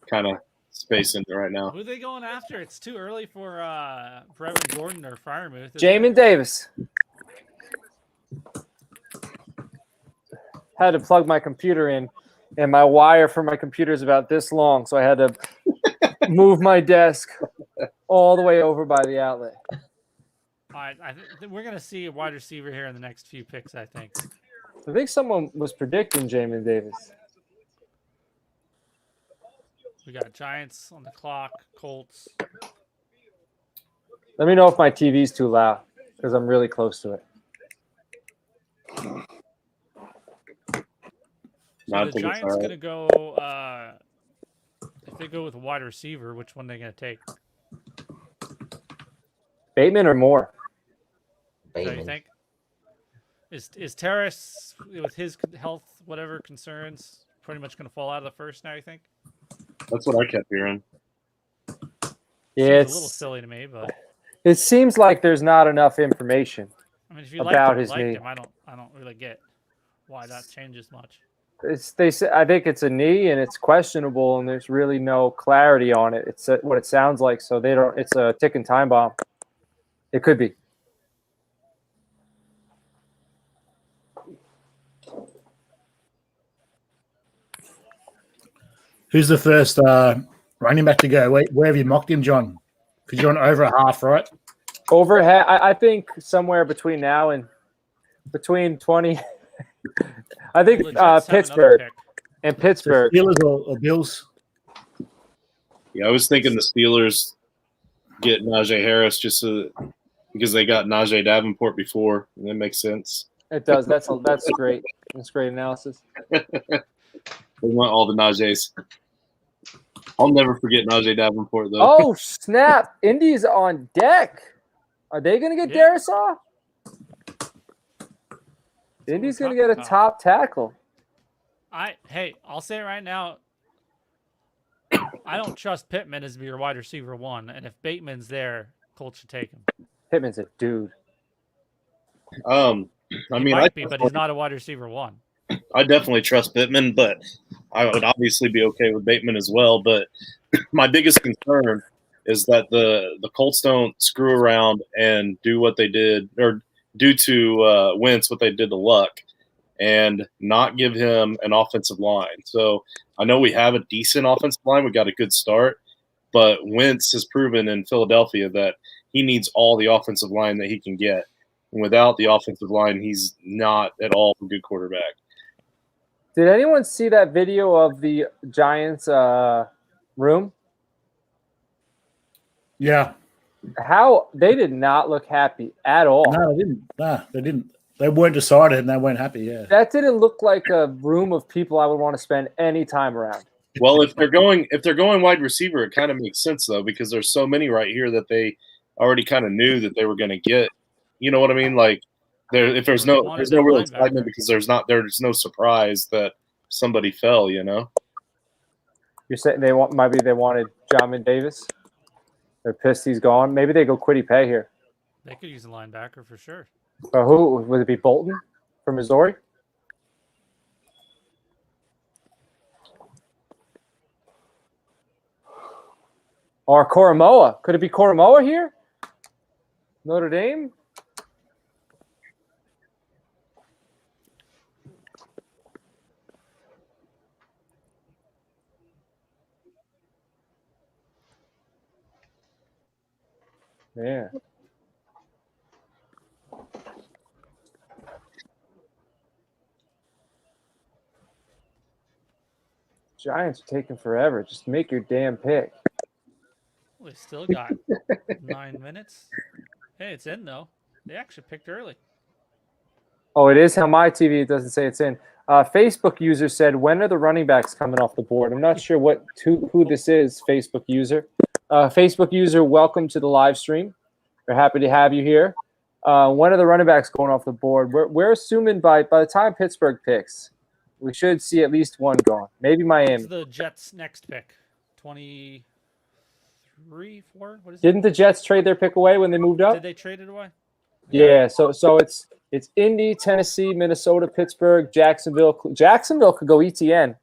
kind of spacing it right now. Who are they going after? It's too early for Evan Gordon or Freiermuth. Jamin Davis. Had to plug my computer in, and my wire for my computer is about this long, so I had to move my desk all the way over by the outlet. All right, we're going to see a wide receiver here in the next few picks, I think. I think someone was predicting Jamin Davis. We got Giants on the clock, Colts. Let me know if my TV's too loud, because I'm really close to it. So the Giants going to go, if they go with a wide receiver, which one are they going to take? Bateman or Moore? So you think? Is Terrace, with his health, whatever concerns, pretty much going to fall out of the first now, you think? That's what I kept hearing. Yeah, it's a little silly to me, but it seems like there's not enough information if you about liked his knee. him, I don't really get why that changes much. They say, I think it's a knee and it's questionable, and there's really no clarity on it. It's what it sounds like, so they don't. It's a ticking time bomb. It could be. Who's the first running back to go? Where have you mocked him, John? Because you're on over a half, right? Over half. I think somewhere between now and between 20. I think Pittsburgh And So Pittsburgh. Steelers or Bills? Yeah, I was thinking the Steelers get Najee Harris because they got Najee Davenport before, and that makes sense. It does. That's great. That's great analysis. They want all the Najees. I'll never forget Najee Davenport, though. Oh, snap. Indy's on deck. Are they going to get Darisaw? Indy's going to get a top tackle. I'll say it right now. I don't trust Pittman as your wide receiver 1, and if Bateman's there, Colts should take him. Pittman's a dude. He might be, but he's not a wide receiver 1. I definitely trust Pittman, but I would obviously be okay with Bateman as well. But my biggest concern is that the Colts don't screw around and do what they did, or do to Wentz what they did to Luck, and not give him an offensive line. So I know we have a decent offensive line. We got a good start, but Wentz has proven in Philadelphia that he needs all the offensive line that he can get. And without the offensive line, he's not at all a good quarterback. Did anyone see that video of the Giants room? Yeah. How they did not look happy at all. No, they didn't. Nah, they didn't. They weren't decided and they weren't happy. Yeah. That didn't look like a room of people I would want to spend any time around. Well, if they're going wide receiver, it kind of makes sense though, because there's so many right here that they already kind of knew that they were going to get. You know what I mean? Like there's no real excitement because there's no surprise that somebody fell. You know. You're saying they wanted Jamin Davis. They're pissed he's gone. Maybe they go Kwity Paye here. They could use a linebacker for sure. Who would it be? Bolton from Missouri. Or Koromoa. Could it be Koromoa here? Notre Dame? Yeah. Giants are taking forever. Just make your damn pick. Well, they still got 9 minutes. Hey, it's in though. They actually picked early. Oh, it is how my TV it doesn't say it's in. Facebook user said, "When are the running backs coming off the board?" I'm not sure who this is. Facebook user. Facebook user, welcome to the live stream. We're happy to have you here. When are the running backs going off the board? We're assuming by the time Pittsburgh picks, we should see at least one gone. Maybe Miami. It's the Jets' next pick. 23, 4? What is it? Didn't the Jets trade their pick away when they moved up? Did they trade it away? Yeah, so it's Indy, Tennessee, Minnesota, Pittsburgh, Jacksonville. Jacksonville could go ETN.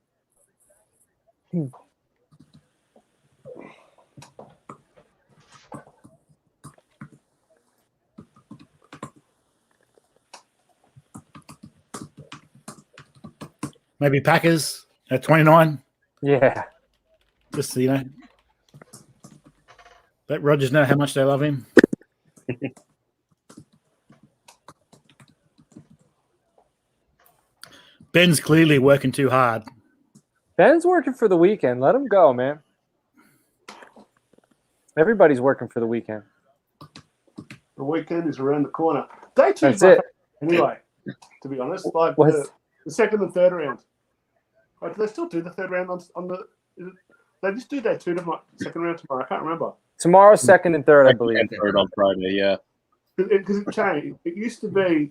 Maybe Packers at 29. Yeah. Just, let Rodgers know how much they love him. Ben's clearly working too hard. Ben's working for the weekend. Let him go, man. Everybody's working for the weekend. The weekend is around the corner. Day two. That's it. Anyway, to be honest, like the second and third round. Like, do they still do the third round on the? They just do day two tomorrow, second round tomorrow. I can't remember. Tomorrow, second and third, I believe. And third on Friday, yeah. Because it changed. It used to be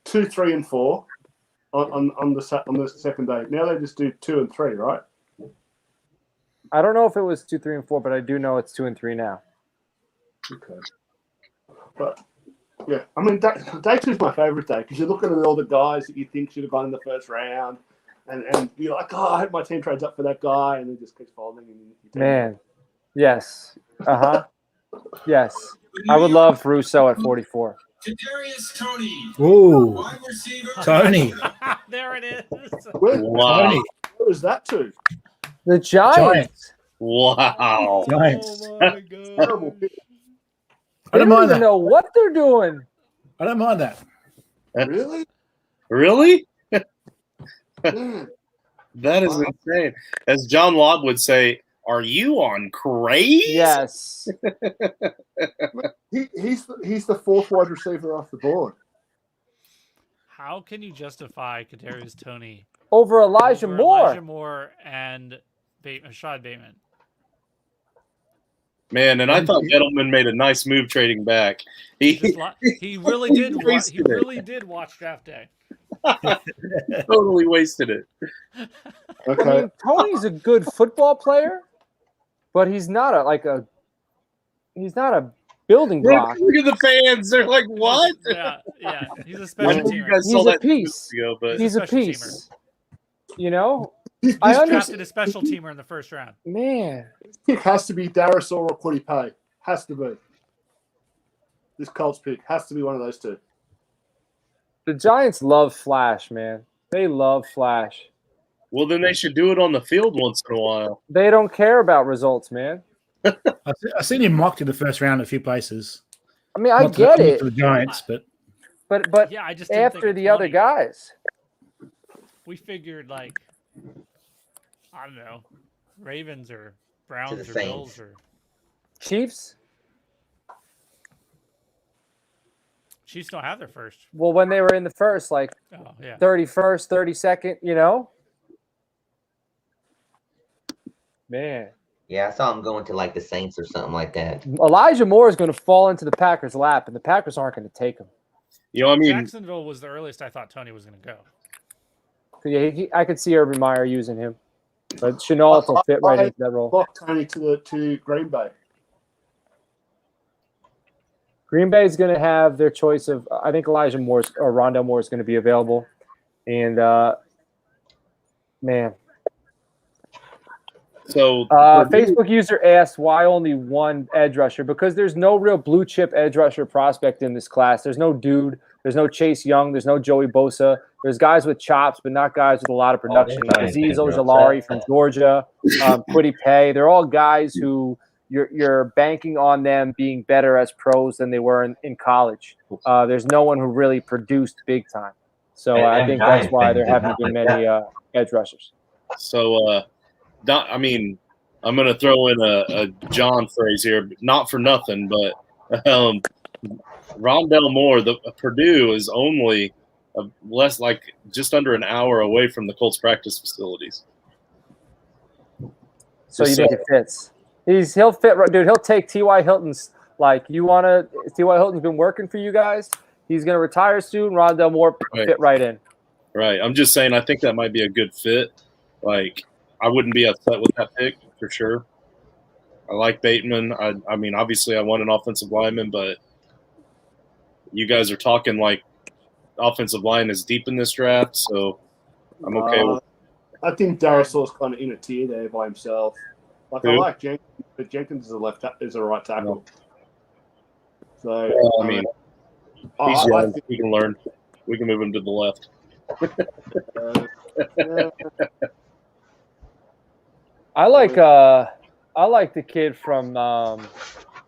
2, 3, and 4 on the second day. Now they just do 2 and 3, right? I don't know if it was 2, 3, and 4, but I do know it's 2 and 3 now. Okay. But yeah, I mean, day two is my favorite day because you're looking at all the guys that you think should have gone in the first round, and you're like, oh, I hope my team trades up for that guy, and it just keeps folding. Man, yes, yes, I would love Russo at 44. Kadarius Toney. Ooh, Wide receiver. Tony. There it is. Wow. Tony. What was that to? The Giants. Wow. Giants. Oh my God. Terrible. They don't don't mind even that. know what they're doing. I don't mind that. Really? Really? Man. That is insane. As John Lobb would say, are you on craze? Yes. He's the fourth wide receiver off the board. How can you justify Kadarius Toney over Elijah Moore? Elijah Moore and Rashad Bateman. Man, and I thought Gettleman made a nice move trading back. He really did. He really did watch draft day. Totally wasted it. Okay. I mean, Tony's a good football player, but he's not a building block. Look at the fans; they're like, "What?" Yeah. He's a special teamer. He's a piece. He's a piece. You know, I drafted a special teamer in the first round. Man, this pick has to be Darius or Kwity Paye. Has to be. This Colts pick has to be one of those two. The Giants love flash, man. They love flash. Well, then they should do it on the field once in a while. They don't care about results, man. I've seen him mocked in the first round at a few places. I mean, I get it. For the Giants, but yeah, I just after the other guys. We figured I don't know, Ravens or Browns or Bills or Chiefs. Chiefs don't have their first. Well, when they were in the first, 31st, 32nd, you know? Man. Yeah, I saw him going to the Saints or something like that. Elijah Moore is going to fall into the Packers' lap, and the Packers aren't going to take him. You know, I mean, Jacksonville was the earliest I thought Tony was going to go. Yeah, I could see Urban Meyer using him, but Chenault will fit right into that role. Lock Tony to Green Bay. Green Bay is going to have their choice of. I think Elijah Moore or Rondale Moore is going to be available, and man. So Facebook user asked why only one edge rusher, because there's no real blue chip edge rusher prospect in this class. There's no Dude. There's no Chase Young. There's no Joey Bosa. There's guys with chops, but not guys with a lot of production. Azeez Ojulari from Georgia, Kwity Paye. They're all guys who you're banking on them being better as pros than they were in college. There's no one who really produced big time. So I think that's why there haven't been many edge rushers. So, I mean, I'm going to throw in a John phrase here, not for nothing, but Rondale Moore, Purdue is only just under an hour away from the Colts practice facilities. So you think it fits? He'll fit, dude. He'll take T.Y. Hilton's. T.Y. Hilton's been working for you guys. He's going to retire soon. Rondale Moore fit right in. Right. I'm just saying, I think that might be a good fit. I wouldn't be upset with that pick for sure. I like Bateman. I mean, obviously, I want an offensive lineman, but you guys are talking offensive line is deep in this draft, so I'm okay with. I think Darisaul's kind of in a tier there by himself. I like Jenkins, but Jenkins is a right tackle. So I mean, he's young. He can learn. We can move him to the left. I like the kid from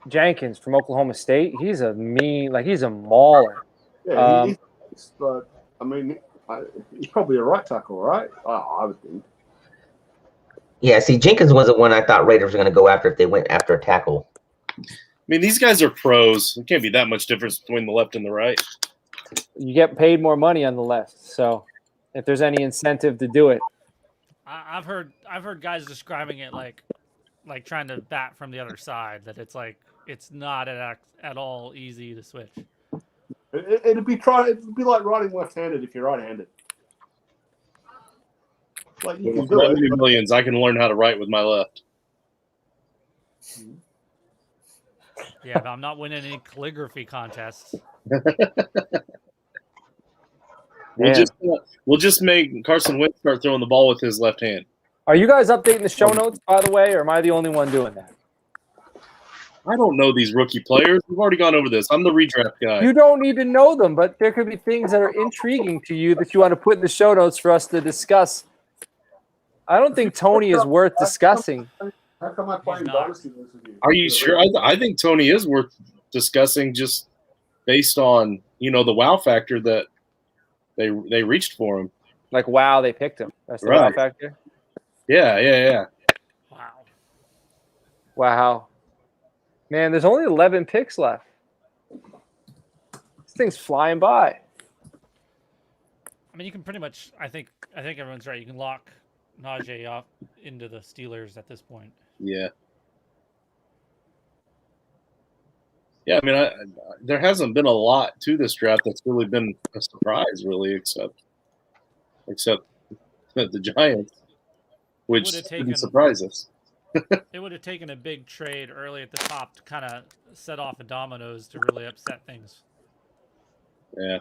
Jenkins from Oklahoma State. He's a mauler. Yeah, but I mean, he's probably a right tackle, right? I would think. Yeah, see, Jenkins was the one I thought Raiders were going to go after if they went after a tackle. I mean, these guys are pros. There can't be that much difference between the left and the right. You get paid more money on the left, so if there's any incentive to do it. I've heard guys describing it like trying to bat from the other side, that it's not at all easy to switch. It'd be like riding left-handed if you're right-handed. You can do it. Millions. I can learn how to write with my left. Yeah, but I'm not winning any calligraphy contests. We'll just make Carson Wentz start throwing the ball with his left hand. Are you guys updating the show notes, by the way, or am I the only one doing that? I don't know these rookie players. We've already gone over this. I'm the redraft guy. You don't need to know them, but there could be things that are intriguing to you that you want to put in the show notes for us to discuss. I don't think Tony is worth discussing. How come I playing Dynasty with you? Are you sure? I think Tony is worth discussing just based on the wow factor that they reached for him. Like, wow, they picked him. That's the Right. wow factor. Yeah. Wow. Wow. Man, there's only 11 picks left. This thing's flying by. I mean, you can pretty much. I think everyone's right. You can lock Najee off into the Steelers at this point. Yeah. Yeah, I mean, there hasn't been a lot to this draft that's really been a surprise, really, except the Giants, which didn't surprise us. It would have taken a big trade early at the top to kind of set off a dominoes to really upset things. Yeah.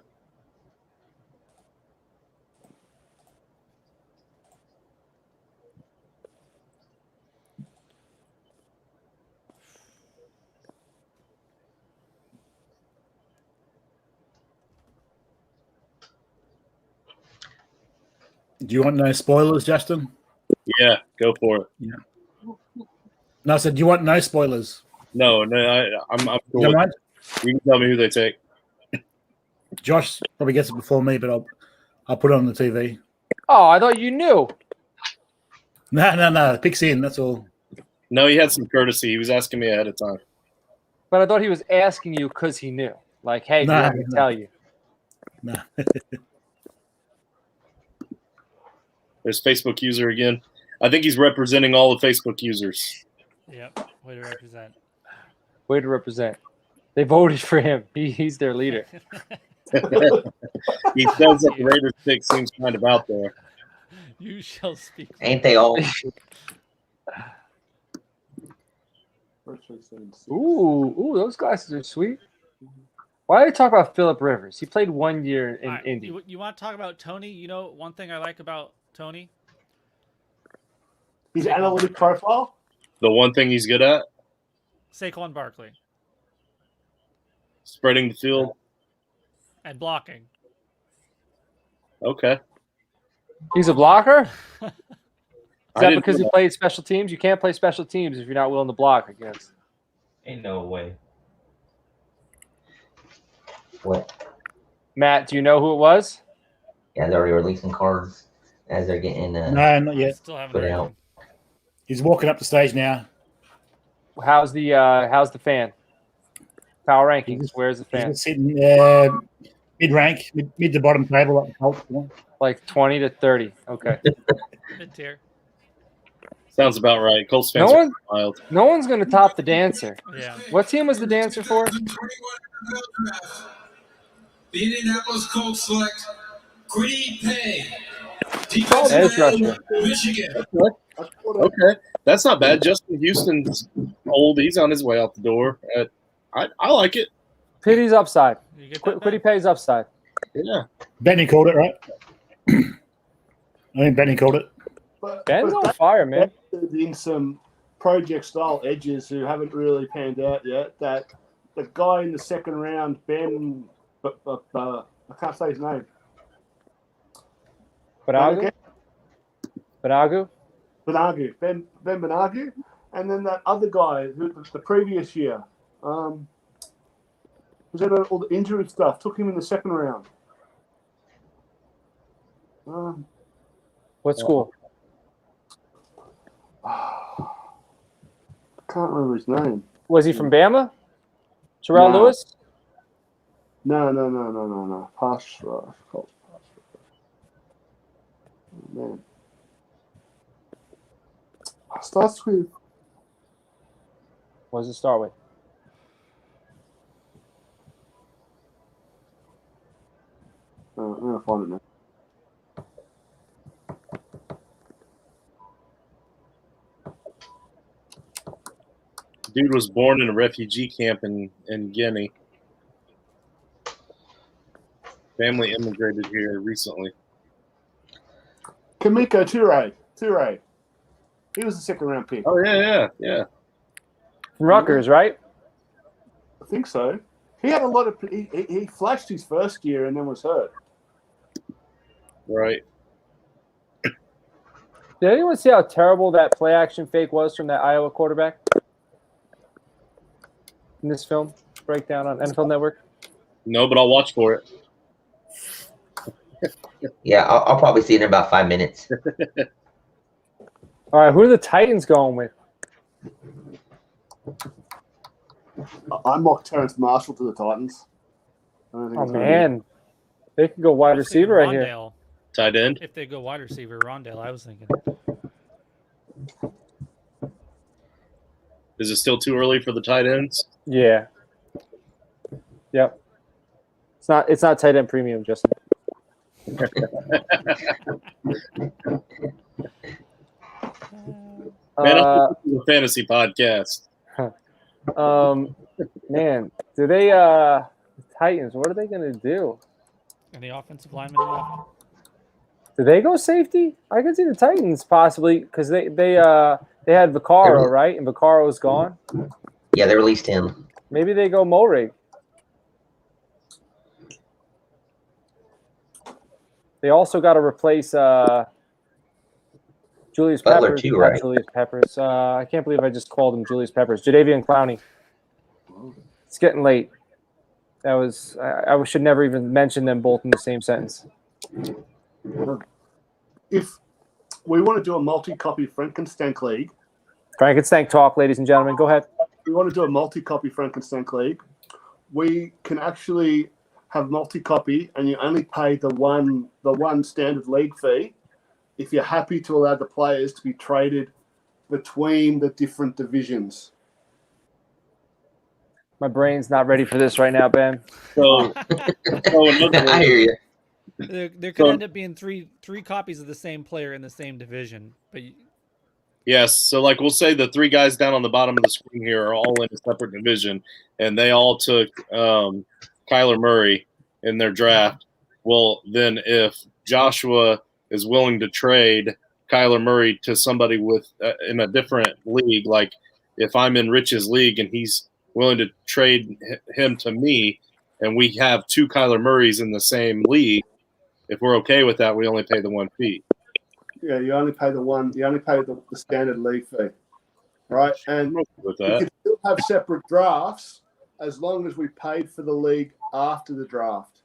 Do you want no spoilers, Justin? Yeah, go for it. Yeah. No, I said, do you want no spoilers? No, I'm cool. You don't mind? You can tell me who they take. Josh probably gets it before me, but I'll put it on the TV. Oh, I thought you knew. No. Picks in, that's all. No, he had some courtesy. He was asking me ahead of time. But I thought he was asking you because he knew. Like, hey, do you want me to tell you? No. There's Facebook user again. I think he's representing all the Facebook users. Yep. Way to represent. Way to represent. They voted for him. He's their leader. He says that the Raiders pick seems kind of out there. You shall speak. Ain't they all? Ooh, those glasses are sweet. Why do they talk about Phillip Rivers? He played 1 year in right, Indy. You want to talk about Tony? You know, one thing I like about Tony? His analytic profile? The one thing he's good at? Saquon Barkley. Spreading the field. And blocking. Okay. He's a blocker? Is I that didn't because know he that. played special teams? You can't play special teams if you're not willing to block, I guess. Ain't no way. What? Matt, do you know who it was? Yeah, they're already releasing cards as they're getting No, not yet. Still haven't put heard out. him. He's walking up the stage now. How's the fan? Power rankings. Where's the fan? He's sitting mid-rank, mid to bottom table at the top. Like 20 to 30. Okay. Mid-tier. Sounds about right. Colts No fans are one, wild. no one's gonna top the dancer. Yeah. What team was the dancer for? The Indianapolis Colts select Quiddy Pay, Edge rusher. Michigan. Okay, that's not bad. Justin Houston's old. He's on his way out the door. I like it. Pity's upside. You get that Quiddy pays upside. Yeah. Benny called it, right? I think Benny called it. Ben's on fire, man. In some project-style edges who haven't really panned out yet. That the guy in the second round, Ben, I can't say his name. Banagu? Banagu? Banagu, Ben Banagu, and then that other guy who the previous year was had all the injury stuff. Took him in the second round. What school? Can't remember his name. Was he from Bama? Terrell No. Lewis? No. Pass rush. Man. Starts with. What does it start with? I'm gonna find it now. Dude was born in a refugee camp in Guinea. Family immigrated here recently. Kamiko Toure. He was the second round pick. Oh yeah. From Rutgers, right? I think so. He had a lot of. He flashed his first year and then was hurt. Right. Did anyone see how terrible that play action fake was from that Iowa quarterback? In this film breakdown on NFL Network? No, but I'll watch for it. Yeah, I'll probably see it in about 5 minutes. All right, who are the Titans going with? I mocked Terrence Marshall to the Titans. I don't think Oh it's gonna be- man, they could go wide I was thinking receiver right here. Rondale. Tight end. If they go wide receiver, Rondale, I was thinking. Is it still too early for the tight ends? Yeah. Yep. It's not tight end premium, Justin. Man, I'm a fantasy podcast. Man, do they Titans, what are they gonna do? Any offensive linemen left? Do they go safety? I could see the Titans possibly because they had Vaccaro, right? And Vaccaro's gone. Yeah, they released him. Maybe they go Mulrig. They also got to replace Julius Butler Peppers. too, not right? Julius Peppers. I can't believe I just called him Julius Peppers. Jadeveon Clowney. It's getting late. That was I should never even mention them both in the same sentence. If we want to do a multi-copy Frankenstein League, Frankenstein talk, ladies and gentlemen. Go ahead. we want to do a multi-copy Frankenstein League, we can actually have multi-copy, and you only pay the one standard league fee if you're happy to allow the players to be traded between the different divisions. My brain's not ready for this right now, Ben. So, I hear you. There could end up being three copies of the same player in the same division, but yes. So, like, we'll say the three guys down on the bottom of the screen here are all in a separate division, and they all took Kyler Murray in their draft. Well, then if Joshua is willing to trade Kyler Murray to somebody with in a different league, like if I'm in Rich's league and he's willing to trade him to me, and we have two Kyler Murrays in the same league, if we're okay with that, we only pay the one fee. Yeah, you only pay the standard league fee, right? And With we that, can still have separate drafts as long as we paid for the league after the draft.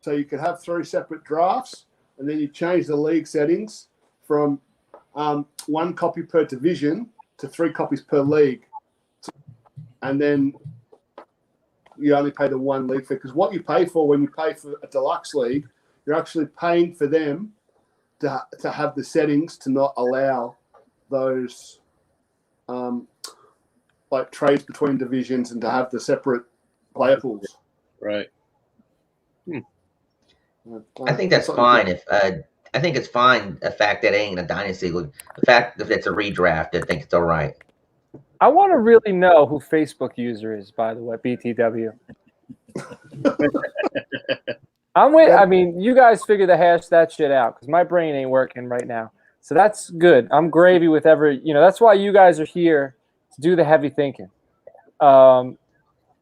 So you could have 3 separate drafts, and then you change the league settings from 1 copy per division to 3 copies per league. And then you only pay the 1 league fee. Because what you pay for when you pay for a deluxe league, you're actually paying for them to have the settings to not allow those like trades between divisions and to have the separate player pools. right? I think that's fine. If I think it's fine the fact that it ain't a dynasty league. The fact that it's a redraft, I think it's all right. I want to really know who Facebook user is, by the way, BTW. I mean, you guys figure that shit out because my brain ain't working right now. So that's good. I'm gravy with that's why you guys are here to do the heavy thinking. But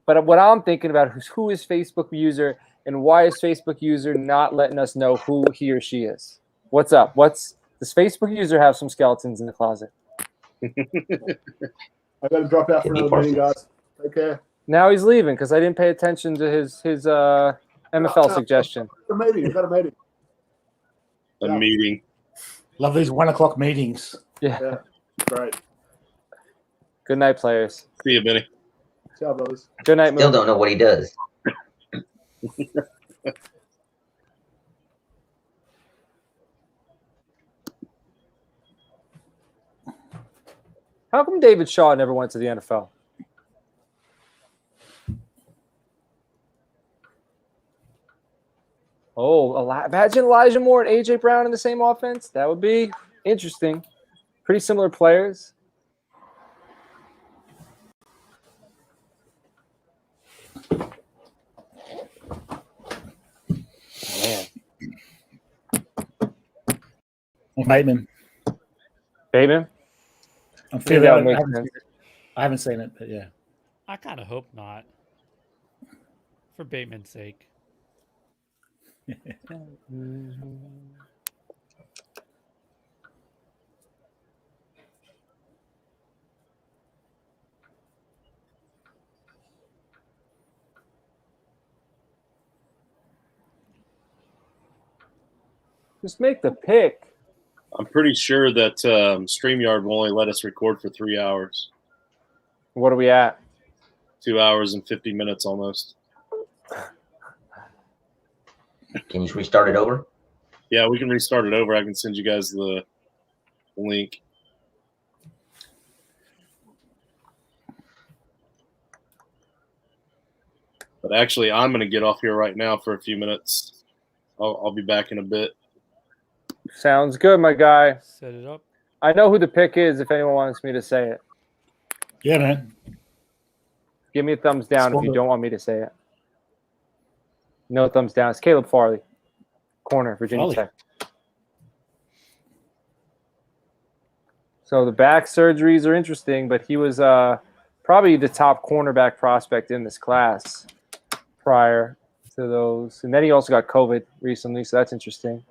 what I'm thinking about is who is Facebook user and why is Facebook user not letting us know who he or she is? What's up? Does Facebook user have some skeletons in the closet? I got to drop out for another meeting, guys. Take care. Now he's leaving because I didn't pay attention to his MFL suggestion. Got a meeting. A meeting. Love these 1 o'clock meetings. Yeah. Great. Good night, players. See you, Benny. Ciao, brothers. Good night, Still Moon. don't know what he does. How come David Shaw never went to the NFL? Oh, imagine Elijah Moore and A.J. Brown in the same offense. That would be interesting. Pretty similar players. Man. Bateman. Bateman? I'm feeling that would make sense. I haven't seen it, but yeah. I kind of hope not. For Bateman's sake. Just make the pick. I'm pretty sure that StreamYard will only let us record for 3 hours. What are we at? 2 hours and 50 minutes almost. Can you restart it over? Yeah, we can restart it over. I can send you guys the link. But actually, I'm going to get off here right now for a few minutes. I'll be back in a bit. Sounds good, my guy. Set it up. I know who the pick is if anyone wants me to say it. Yeah, man. Give me a thumbs down if you don't want me to say it. No thumbs down. It's Caleb Farley, corner, Virginia Tech. So the back surgeries are interesting, but he was probably the top cornerback prospect in this class prior to those. And then he also got COVID recently, so that's interesting.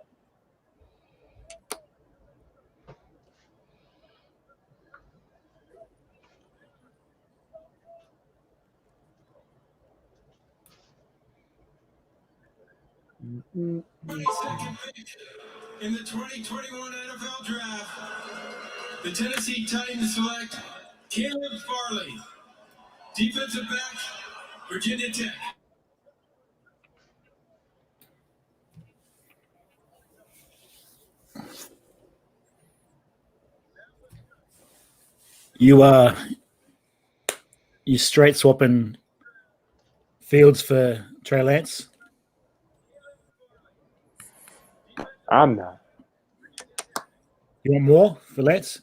In the 2021 NFL Draft, the Tennessee Titans select Caleb Farley, defensive back, Virginia Tech. You straight swapping Fields for Trey Lance? I'm not. You want more for Lance?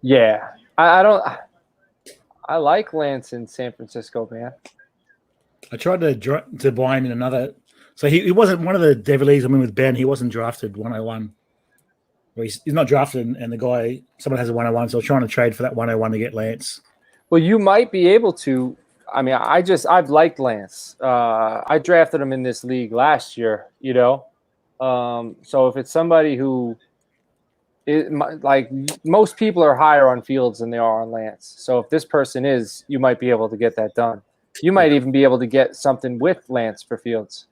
Yeah. I don't – I like Lance in San Francisco, man. I tried to buy him in another – so he wasn't one of the devil leagues. I mean, with Ben, he wasn't drafted 101. Well, he's not drafted, and the guy – someone has a 101, so I was trying to trade for that 101 to get Lance. Well, you might be able to. I mean, I've liked Lance. I drafted him in this league last year, you know. So if it's somebody who like most people are higher on Fields than they are on Lance. So if this person is, you might be able to get that done. You might even be able to get something with Lance for Fields.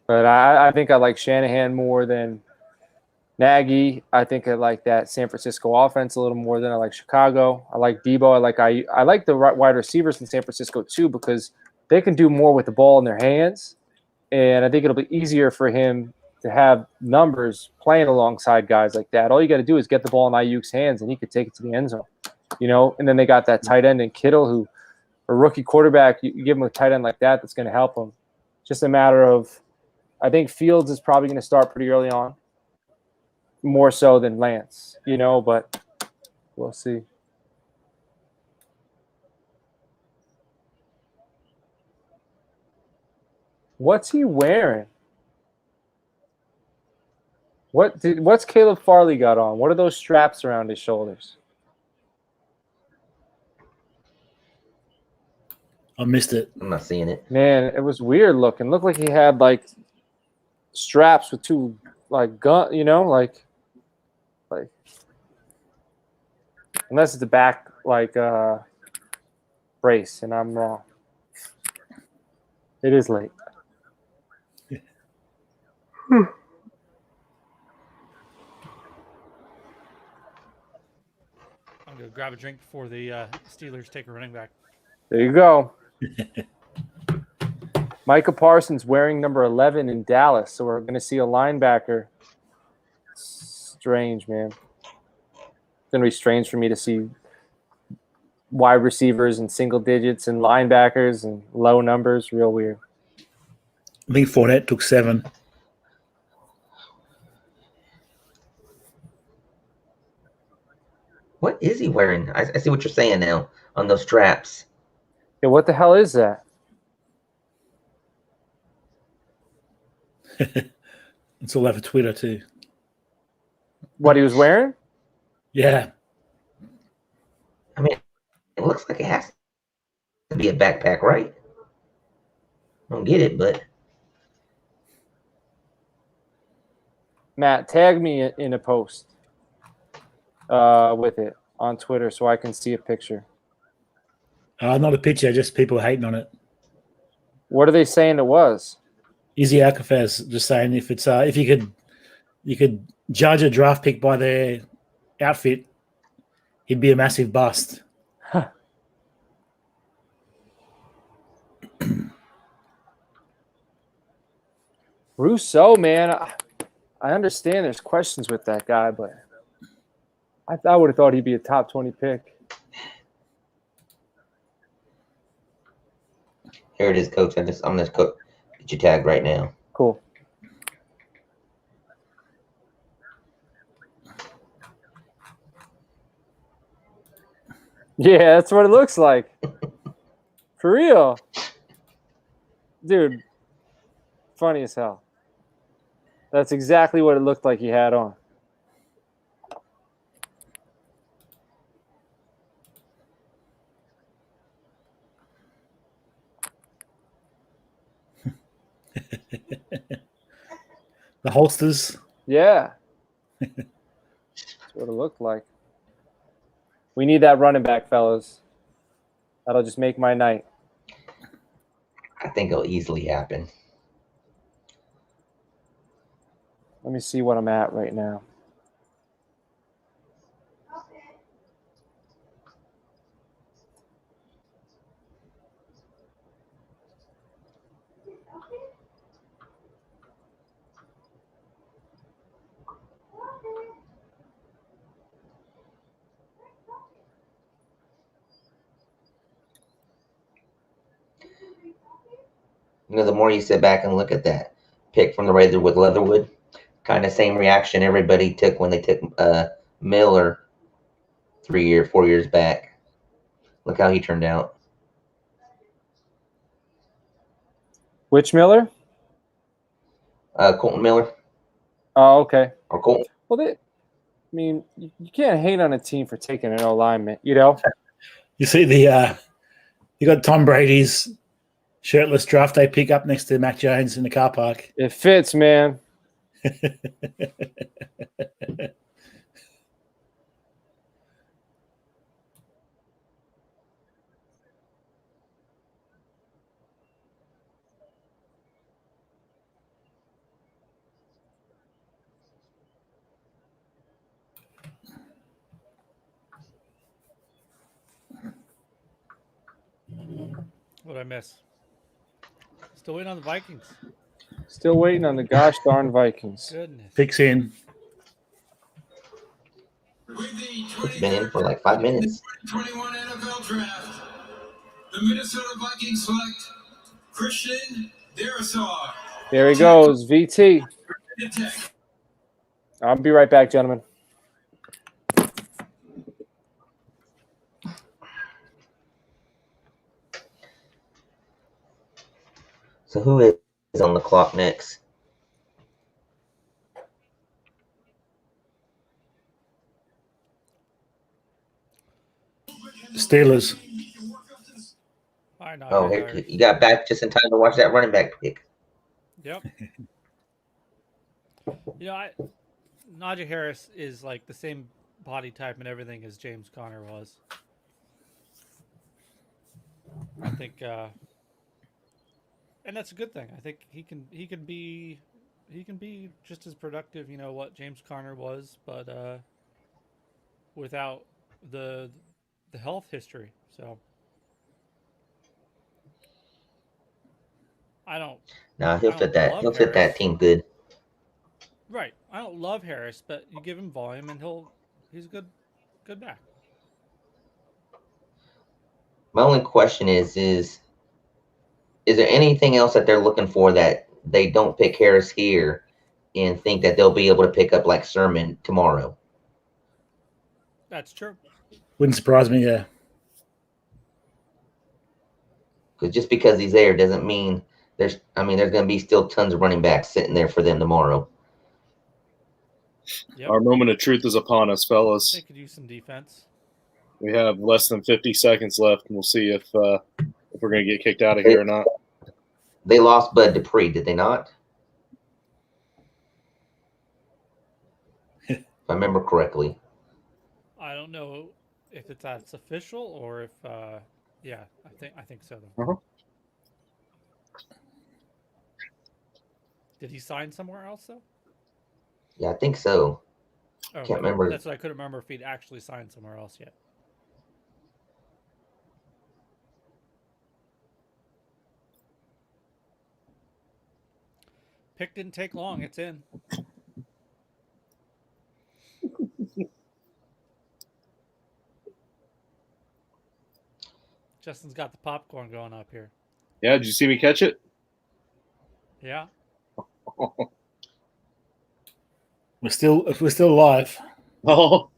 But I think I like Shanahan more than Nagy. I think I like that San Francisco offense a little more than I like Chicago. I like Debo. I like the wide receivers in San Francisco too because they can do more with the ball in their hands, and I think it'll be easier for him to have numbers playing alongside guys like that. All you got to do is get the ball in Ayuk's hands, and he could take it to the end zone, you know. And then they got that tight end in Kittle, who a rookie quarterback. You give him a tight end like that, that's going to help him. Just a matter of, I think Fields is probably going to start pretty early on. More so than Lance, you know, but we'll see. What's he wearing? What's Caleb Farley got on? What are those straps around his shoulders? I missed it. I'm not seeing it. Man, it was weird looking. Looked like he had like straps with two like gun, you know, like unless it's a back like brace, and I'm wrong. It is late. I'm going to grab a drink before the Steelers take a running back. There you go. Micah Parsons wearing number 11 in Dallas, so we're going to see a linebacker. Strange, man. It's going to be strange for me to see wide receivers in single digits and linebackers and low numbers. Real weird. I think Fournette took 7. What is he wearing? I see what you're saying now on those straps. Yeah, what the hell is that? It's all over Twitter too. What he was wearing? Yeah. I mean, it looks like it has to be a backpack, right? I don't get it, but Matt, tag me in a post with it on Twitter so I can see a picture. Not a pitcher, just people hating on it. What are they saying it was? Izzy Alcafez just saying if it's if you could judge a draft pick by their outfit, he'd be a massive bust. Huh. Rousseau, man, I understand there's questions with that guy, but I would have thought he'd be a top 20 pick. Here it is, Coach. I'm just get you tagged right now. Cool. Yeah, that's what it looks like. For real. Dude, funny as hell. That's exactly what it looked like he had on. The holsters. Yeah. That's what it looked like. We need that running back, fellas. That'll just make my night. I think it'll easily happen. Let me see what I'm at right now. You know, the more you sit back and look at that pick from the Raiders with Leatherwood, kind of same reaction everybody took when they took Miller 4 years back. Look how he turned out. Which Miller? Colton Miller. Oh, okay. Or Colton. Well, you can't hate on a team for taking an alignment, you know? You see you got Tom Brady's shirtless draft day pick up next to Mac Jones in the car park. It fits, man. What'd I miss? Still waiting on the Vikings. Still waiting on the gosh darn Vikings. Goodness. Picks in. It's been in for like 5 minutes. 21 NFL Draft. The Minnesota Vikings select Christian Darrisaw. There he goes, VT. I'll be right back, gentlemen. So who is on the clock next? Steelers. Oh, here, you got back just in time to watch that running back pick. Yep. Najee Harris is like the same body type and everything as James Conner was. I think, and that's a good thing. I think he can be just as productive, what James Conner was, but without the health history. So I don't. Nah, he'll fit that. He'll fit that team good. Right. I don't love Harris, but you give him volume and he's a good back. My only question is there anything else that they're looking for that they don't pick Harris here and think that they'll be able to pick up like Sermon tomorrow? That's true. Wouldn't surprise me, yeah. Because just because he's there doesn't mean there's going to be still tons of running backs sitting there for them tomorrow. Yep. Our moment of truth is upon us, fellas. They could use some defense. We have less than 50 seconds left, and we'll see if we're going to get kicked out of here or not. They lost Bud Dupree, did they not? If I remember correctly. I don't know if that's official or if Yeah, I think so. Though. Uh-huh. Did he sign somewhere else though? Yeah, I think so. Oh, Can't remember. That's what I couldn't remember if he'd actually signed somewhere else yet. Pick didn't take long. It's in. Justin's got the popcorn going up here. Yeah, did you see me catch it? Yeah. We're still live. Oh,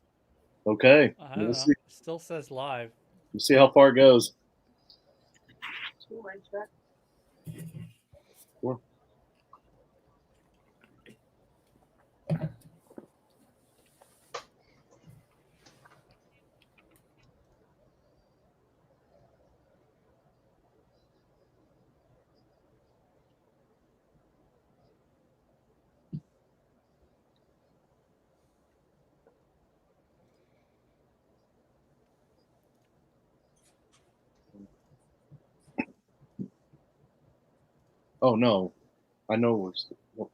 okay. I don't know. See. It still says live. We'll see how far it goes. Sure. Oh no, I know we're still.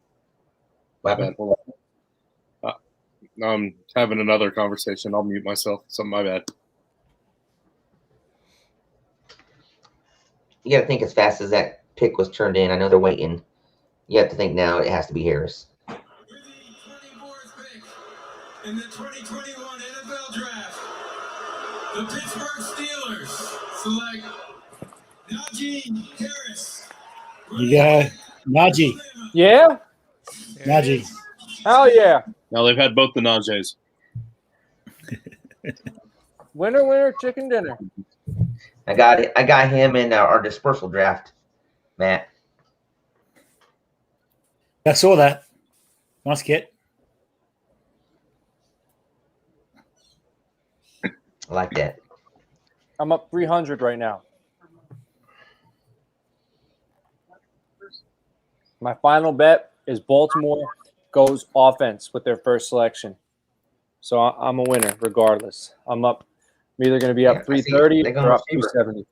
My bad. Hold on. I'm having another conversation. I'll mute myself. My bad. You got to think as fast as that pick was turned in. I know they're waiting. You have to think now it has to be Harris. With the 24th pick in the 2021 NFL Draft, the Pittsburgh Steelers select Najee Harris. You go, Najee. Yeah? Najee. Hell yeah. Now they've had both the Najees. Winner, winner, chicken dinner. I got him in our dispersal draft, Matt. I saw that. Nice get. I like that. I'm up 300 right now. My final bet is Baltimore goes offense with their first selection. So I'm a winner regardless. I'm up. I'm either going to be up 330 or up 270.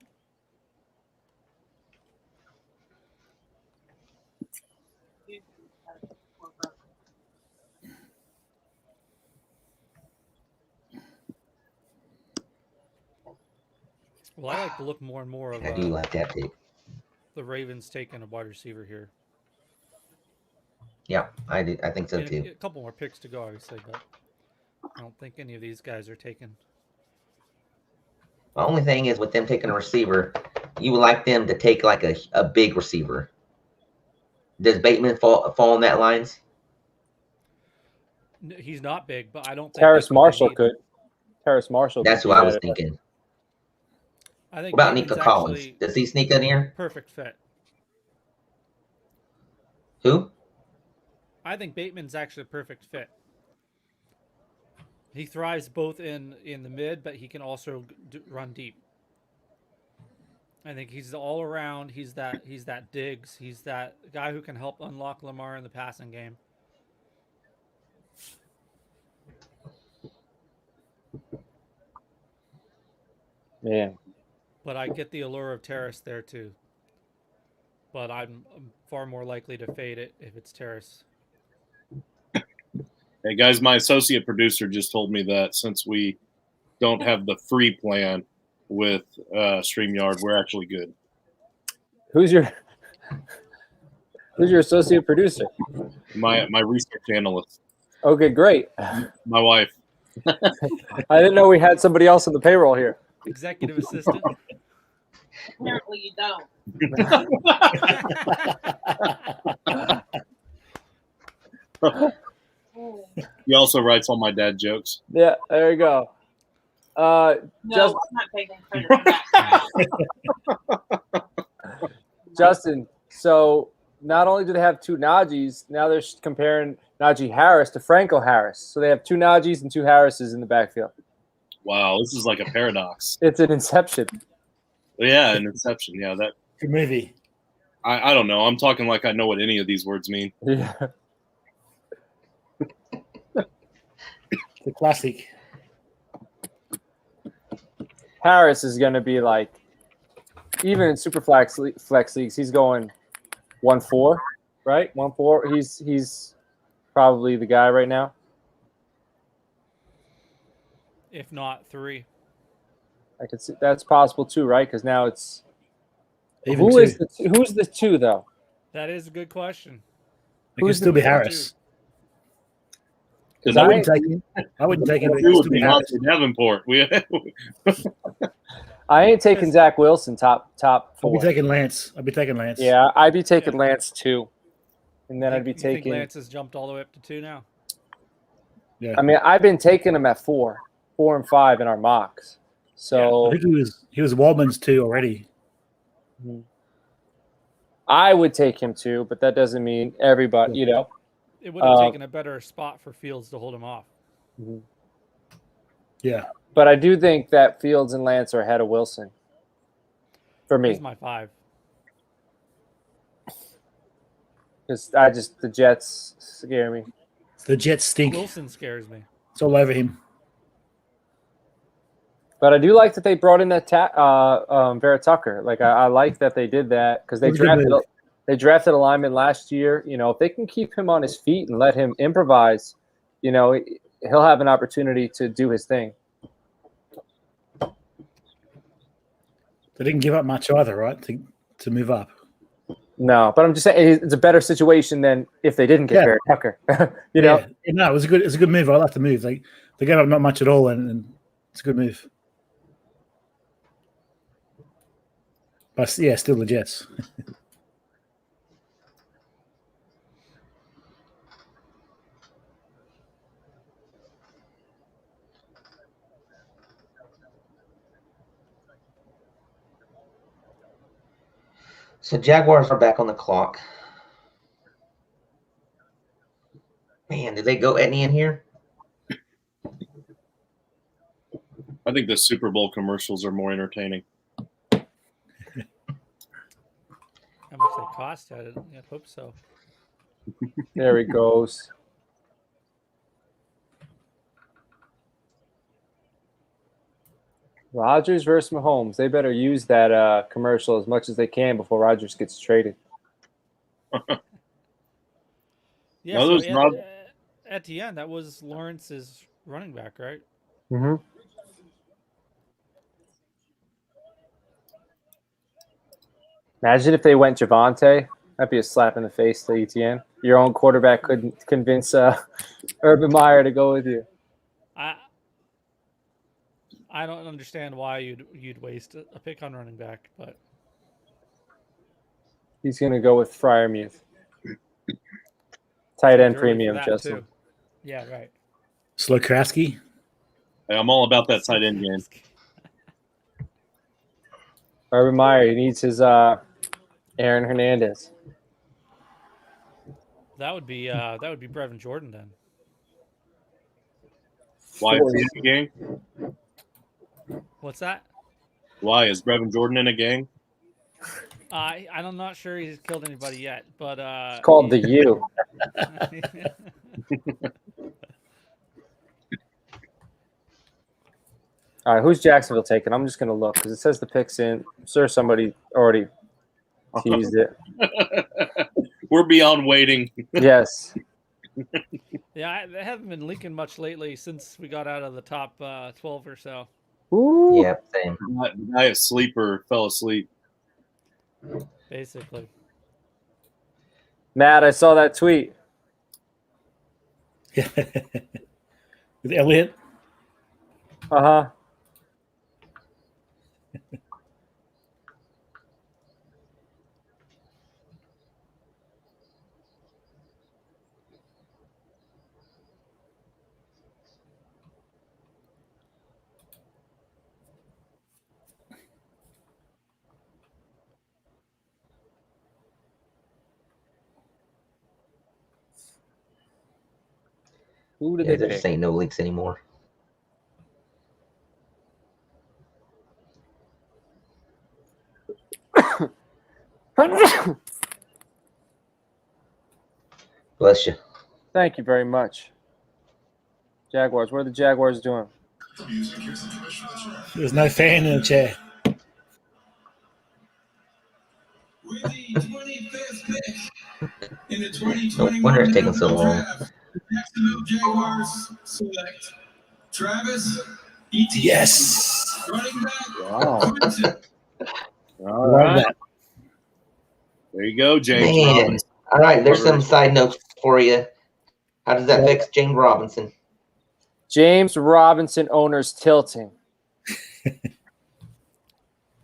Well, I like to look more and more of I do like that pick. the Ravens taking a wide receiver here. Yeah, I think so And too. a couple more picks to go, obviously, but I don't think any of these guys are taken. The only thing is with them taking a receiver, you would like them to take like a big receiver. Does Bateman fall in that lines? He's not big, but I don't think Terrace that's what they Marshall need. could. Terrace Marshall. That's could who do I was that. thinking. I think What about Bateman's Nico Collins? actually Does he sneak in here? perfect fit. Who? I think Bateman's actually a perfect fit. He thrives both in the mid, but he can also run deep. I think he's all around. He's that Diggs. He's that guy who can help unlock Lamar in the passing game. Yeah. But I get the allure of Terrace there too. But I'm far more likely to fade it if it's Terrace. Hey guys, my associate producer just told me that since we don't have the free plan with StreamYard, we're actually good. Who's your associate producer? My research analyst, Okay, great. my wife. I didn't know we had somebody else on the payroll here. Executive assistant. Apparently you don't. He also writes all my dad jokes. Yeah, there you go. No, Just, I'm not taking credit for that. Justin, so not only do they have two Najees, now they're comparing Najee Harris to Franco Harris. So they have two Najees and two Harrises in the backfield. Wow, this is like a paradox. It's an inception. Yeah, an inception. Yeah, that. Good movie. I don't know. I'm talking like I know what any of these words mean. Yeah. The classic. Harris is going to be like even in super flex leagues, he's going 1-4, right? 1-4. He's probably the guy right now. If not 3. I could see that's possible too, right? Because now it's Even who's two. the 2 though? That is a good question. It could still be Harris. Because I wouldn't take him. I wouldn't take him. But it could still be Harris. Davenport. I ain't taking Zach Wilson top I'll 4. be taking Lance. I'll be taking Lance. Yeah, I'd be taking Lance too, and then I'd be You think taking. Lance has jumped all the way up to 2 now? Yeah. I mean, I've been taking him at 4 and 5 in our mocks. So I think he was Waldman's 2 already. I would take him too, but that doesn't mean everybody. It would have taken a better spot for Fields to hold him off. Yeah. But I do think that Fields and Lance are ahead of Wilson. For me, He's my 5. because the Jets scare me. The Jets stink. Wilson scares me. It's all over him. But I do like that they brought in that Vera Tucker. Like I like that they did that because they That was a good move. drafted a lineman last year. If they can keep him on his feet and let him improvise, he'll have an opportunity to do his thing. They didn't give up much either, right? To move up. No, but I'm just saying it's a better situation than if they didn't get Vera Tucker. Yeah. No, it was a good move. I like the move. They gave up not much at all, and it's a good move. But yeah, still the Jets. So Jaguars are back on the clock. Man, did they go Etney in here? I think the Super Bowl commercials are more entertaining. How much they cost? I hope so. There he goes. Rodgers versus Mahomes. They better use that commercial as much as they can before Rodgers gets traded. Yeah, No, so at the end, that was Lawrence's running back, right? Mm-hmm. Imagine if they went Javonte. That'd be a slap in the face to ETN. Your own quarterback couldn't convince Urban Meyer to go with you. I don't understand why you'd waste a pick on running back, but He's going to go with Freiermuth. Tight end Early for premium, that, Justin. too. Yeah, right. Slokowski. Hey, I'm all about that tight end game. Urban Meyer, he needs his Aaron Hernandez. That would be Brevin Jordan then. Why is he in the game? What's that? Why is Brevin Jordan in a game? I'm not sure he's killed anybody yet, but It's called the U. All right, who's Jacksonville taking? I'm just going to look because it says the pick's in. I'm sure somebody already teased it. We're beyond waiting. Yes. Yeah, they haven't been leaking much lately since we got out of the top 12 or so. Ooh. Yeah, same. The guy a sleeper fell asleep. Basically. Matt, I saw that tweet. With Elliott. Uh-huh. Who did Yeah, they there pick? just ain't no leaks anymore. Bless you. Thank you very much. Jaguars. What are the Jaguars doing? There's no fan in the chair. With the 25th pick in the No 2021 wonder it's taking so NFL long. Draft, the Jacksonville Jaguars select Travis Etienne, Yes. running back, Wow. Clemson. All Love right. that. There you go, James Man. Robinson. All right, there's some side notes for you. How does that fix James Robinson? James Robinson owners tilting.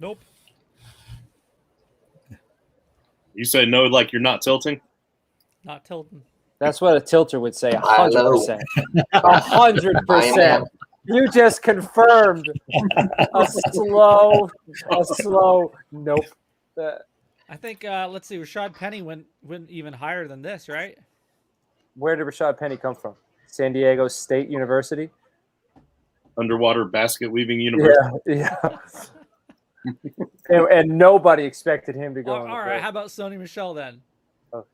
Nope. You say no, like you're not tilting? Not tilting. That's what a tilter would say. High low. 100%. 100%. You just confirmed a slow nope. I think let's see, Rashad Penny went even higher than this, right? Where did Rashad Penny come from? San Diego State University? Underwater basket weaving university. Yeah. and nobody expected him to go. All right, how about Sony Michel then? Okay.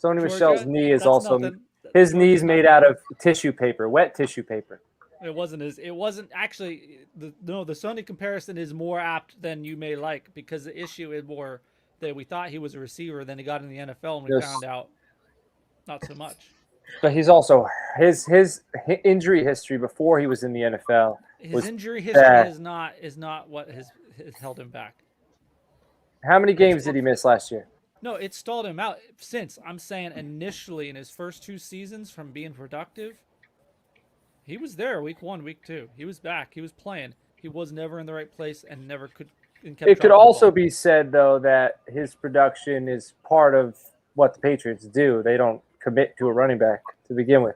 Sony Georgia? Michel's knee is That's also nothing. his Georgia's knee's made out of tissue paper, wet tissue paper. It wasn't actually the Sony comparison is more apt than you may like, because the issue is more that we thought he was a receiver, then he got in the NFL and we Yes. found out not so much. But he's also his injury history before he was in the NFL. His injury history bad. is not what has held him back. How many games did he miss last year? No, it stalled him out since. I'm saying initially in his first 2 seasons from being productive, he was there week 1, week 2. He was back. He was playing. He was never in the right place and never could. And kept It could dropping the also ball. be said, though, that his production is part of what the Patriots do. They don't commit to a running back to begin with.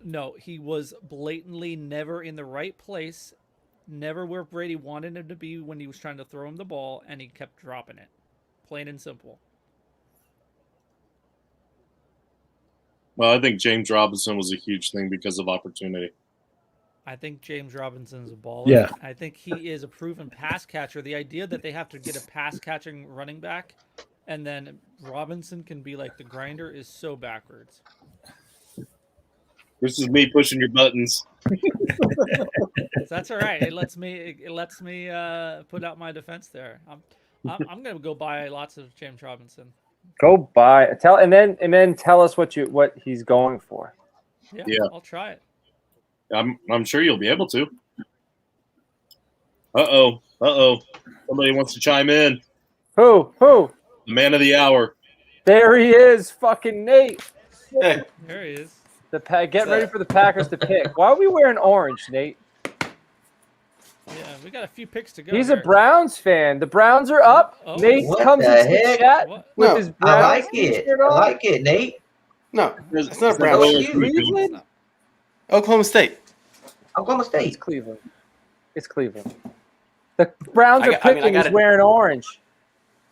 No, he was blatantly never in the right place, never where Brady wanted him to be when he was trying to throw him the ball, and he kept dropping it. Plain and simple. Well, I think James Robinson was a huge thing because of opportunity. I think James Robinson is a baller. Yeah. I think he is a proven pass catcher. The idea that they have to get a pass catching running back and then Robinson can be like the grinder is so backwards. This is me pushing your buttons. That's all right. It lets me put out my defense there. I'm gonna go buy lots of James Robinson. Go buy and then tell us what he's going for. Yeah. I'll try it. I'm sure you'll be able to. Uh-oh. Somebody wants to chime in. Who? The man of the hour. There he is, fucking Nate. There he is. Get ready for the Packers to pick. Why are we wearing orange, Nate? Yeah, we got a few picks to go. He's here. a Browns fan. The Browns are up. Oh. Nate What comes the into the heck? chat What? with No, his I Browns like it. t-shirt I on. like it, Nate. No, It's it's not not Browns. OSU. Cleveland? Oklahoma State. Oklahoma It's State. Cleveland. It's Cleveland. The Browns I are got- I mean, I picking. got He's it. wearing orange.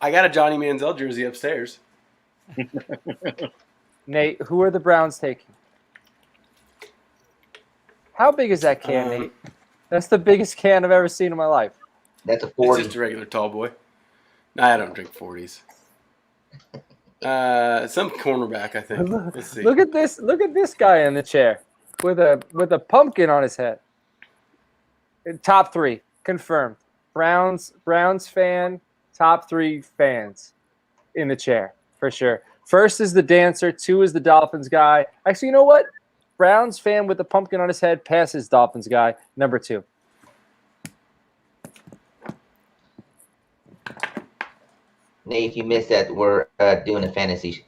I got a Johnny Manziel jersey upstairs. Nate, who are the Browns taking? How big is that can, Nate? That's the biggest can I've ever seen in my life. That's a It's 40. just a regular tall boy. Nah, I don't drink 40s. Some cornerback, I think. Let's see. Look at this! Look at this guy in the chair with a pumpkin on his head. Top 3 confirmed. Browns fan. Top 3 fans in the chair for sure. First is the dancer. 2 is the Dolphins guy. Actually, you know what? Browns fan with the pumpkin on his head passes Dolphins guy. Number 2. Nate, if you missed that, we're doing a fantasy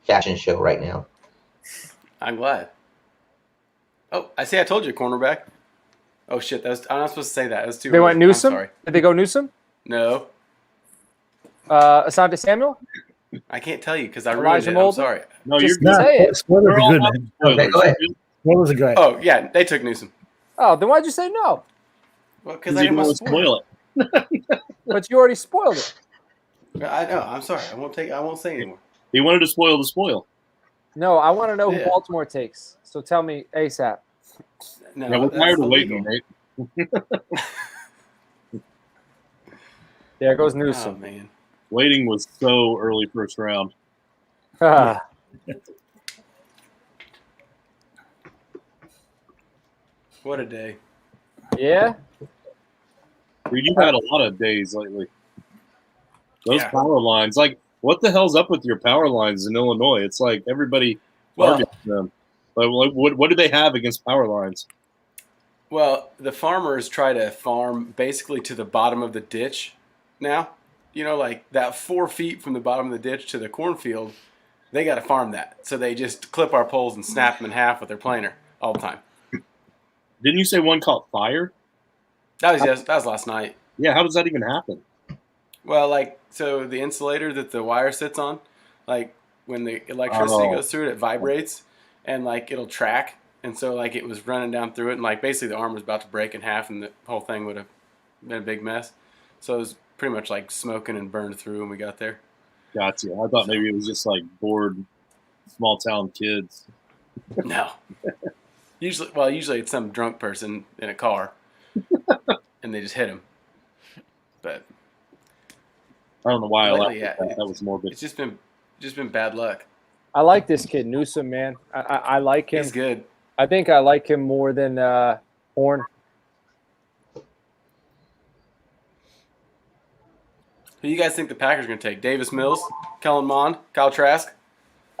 fashion show right now. I'm glad. Oh, I see. I told you, cornerback. Oh shit! I'm not supposed to say that. That was too. They early. went Newsom. I'm sorry. Did they go Newsom? No, Asante Samuel. I can't tell you because I ruined Elijah it. Molden? I'm sorry. No, Just you're say it. Spoilers We're are all good, about man. Okay, go ahead. Spoilers are great. Oh yeah, they took Newsom. Oh, then why'd you say no? Well, because because I you didn't want want to to spoil spoil it. But you already spoiled it. it. I know. I'm sorry. I won't say anymore. He wanted to spoil the spoil. No, I want to know who Yeah. Baltimore takes. So tell me ASAP. No, Yeah, we're that's tired of illegal. waiting, Nate. There goes Oh Newsom. man. Waiting was so early first round. Ah, What a day. yeah. Dude, you've had a lot of days lately. Those Yeah. power lines, like What the hell's up with your power lines in Illinois? It's like everybody Well- targets them. Like, what do they have against power lines? Well, the farmers try to farm basically to the bottom of the ditch now. Like that 4 feet from the bottom of the ditch to the cornfield, they got to farm that. So they just clip our poles and snap them in half with their planer all the time. Didn't you say one caught fire? That was last night. Yeah, how does that even happen? Well, so the insulator that the wire sits on, when the electricity goes through it, it vibrates and it'll track. And so it was running down through it and basically the arm was about to break in half and the whole thing would have been a big mess. So it was pretty much smoking and burned through when we got there. Gotcha. I thought maybe it was just bored small town kids. No. Usually it's some drunk person in a car and they just hit him. But I don't know why I laughed lately, at that. That was morbid. It's just been bad luck. I like this kid Newsom, man. I like him. He's good. I think I like him more than Horn. Who do you guys think the Packers are going to take? Davis Mills, Kellen Mond, Kyle Trask?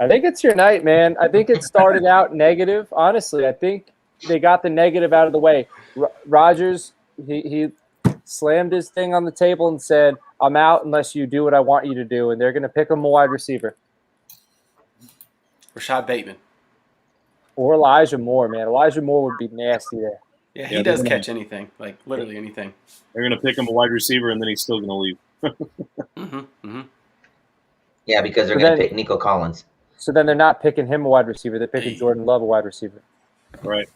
I think it's your night, man. I think it started out negative. Honestly, I think they got the negative out of the way. Rodgers, he slammed his thing on the table and said, "I'm out unless you do what I want you to do," and they're going to pick him a wide receiver. Rashad Bateman. Or Elijah Moore, man. Elijah Moore would be nasty there. Yeah, he does catch anything, literally anything. They're going to pick him a wide receiver, and then he's still going to leave. Yeah, because they're So going to then- pick Nico Collins. So then they're not picking him a wide receiver. They're picking Jordan Love a wide receiver. Right.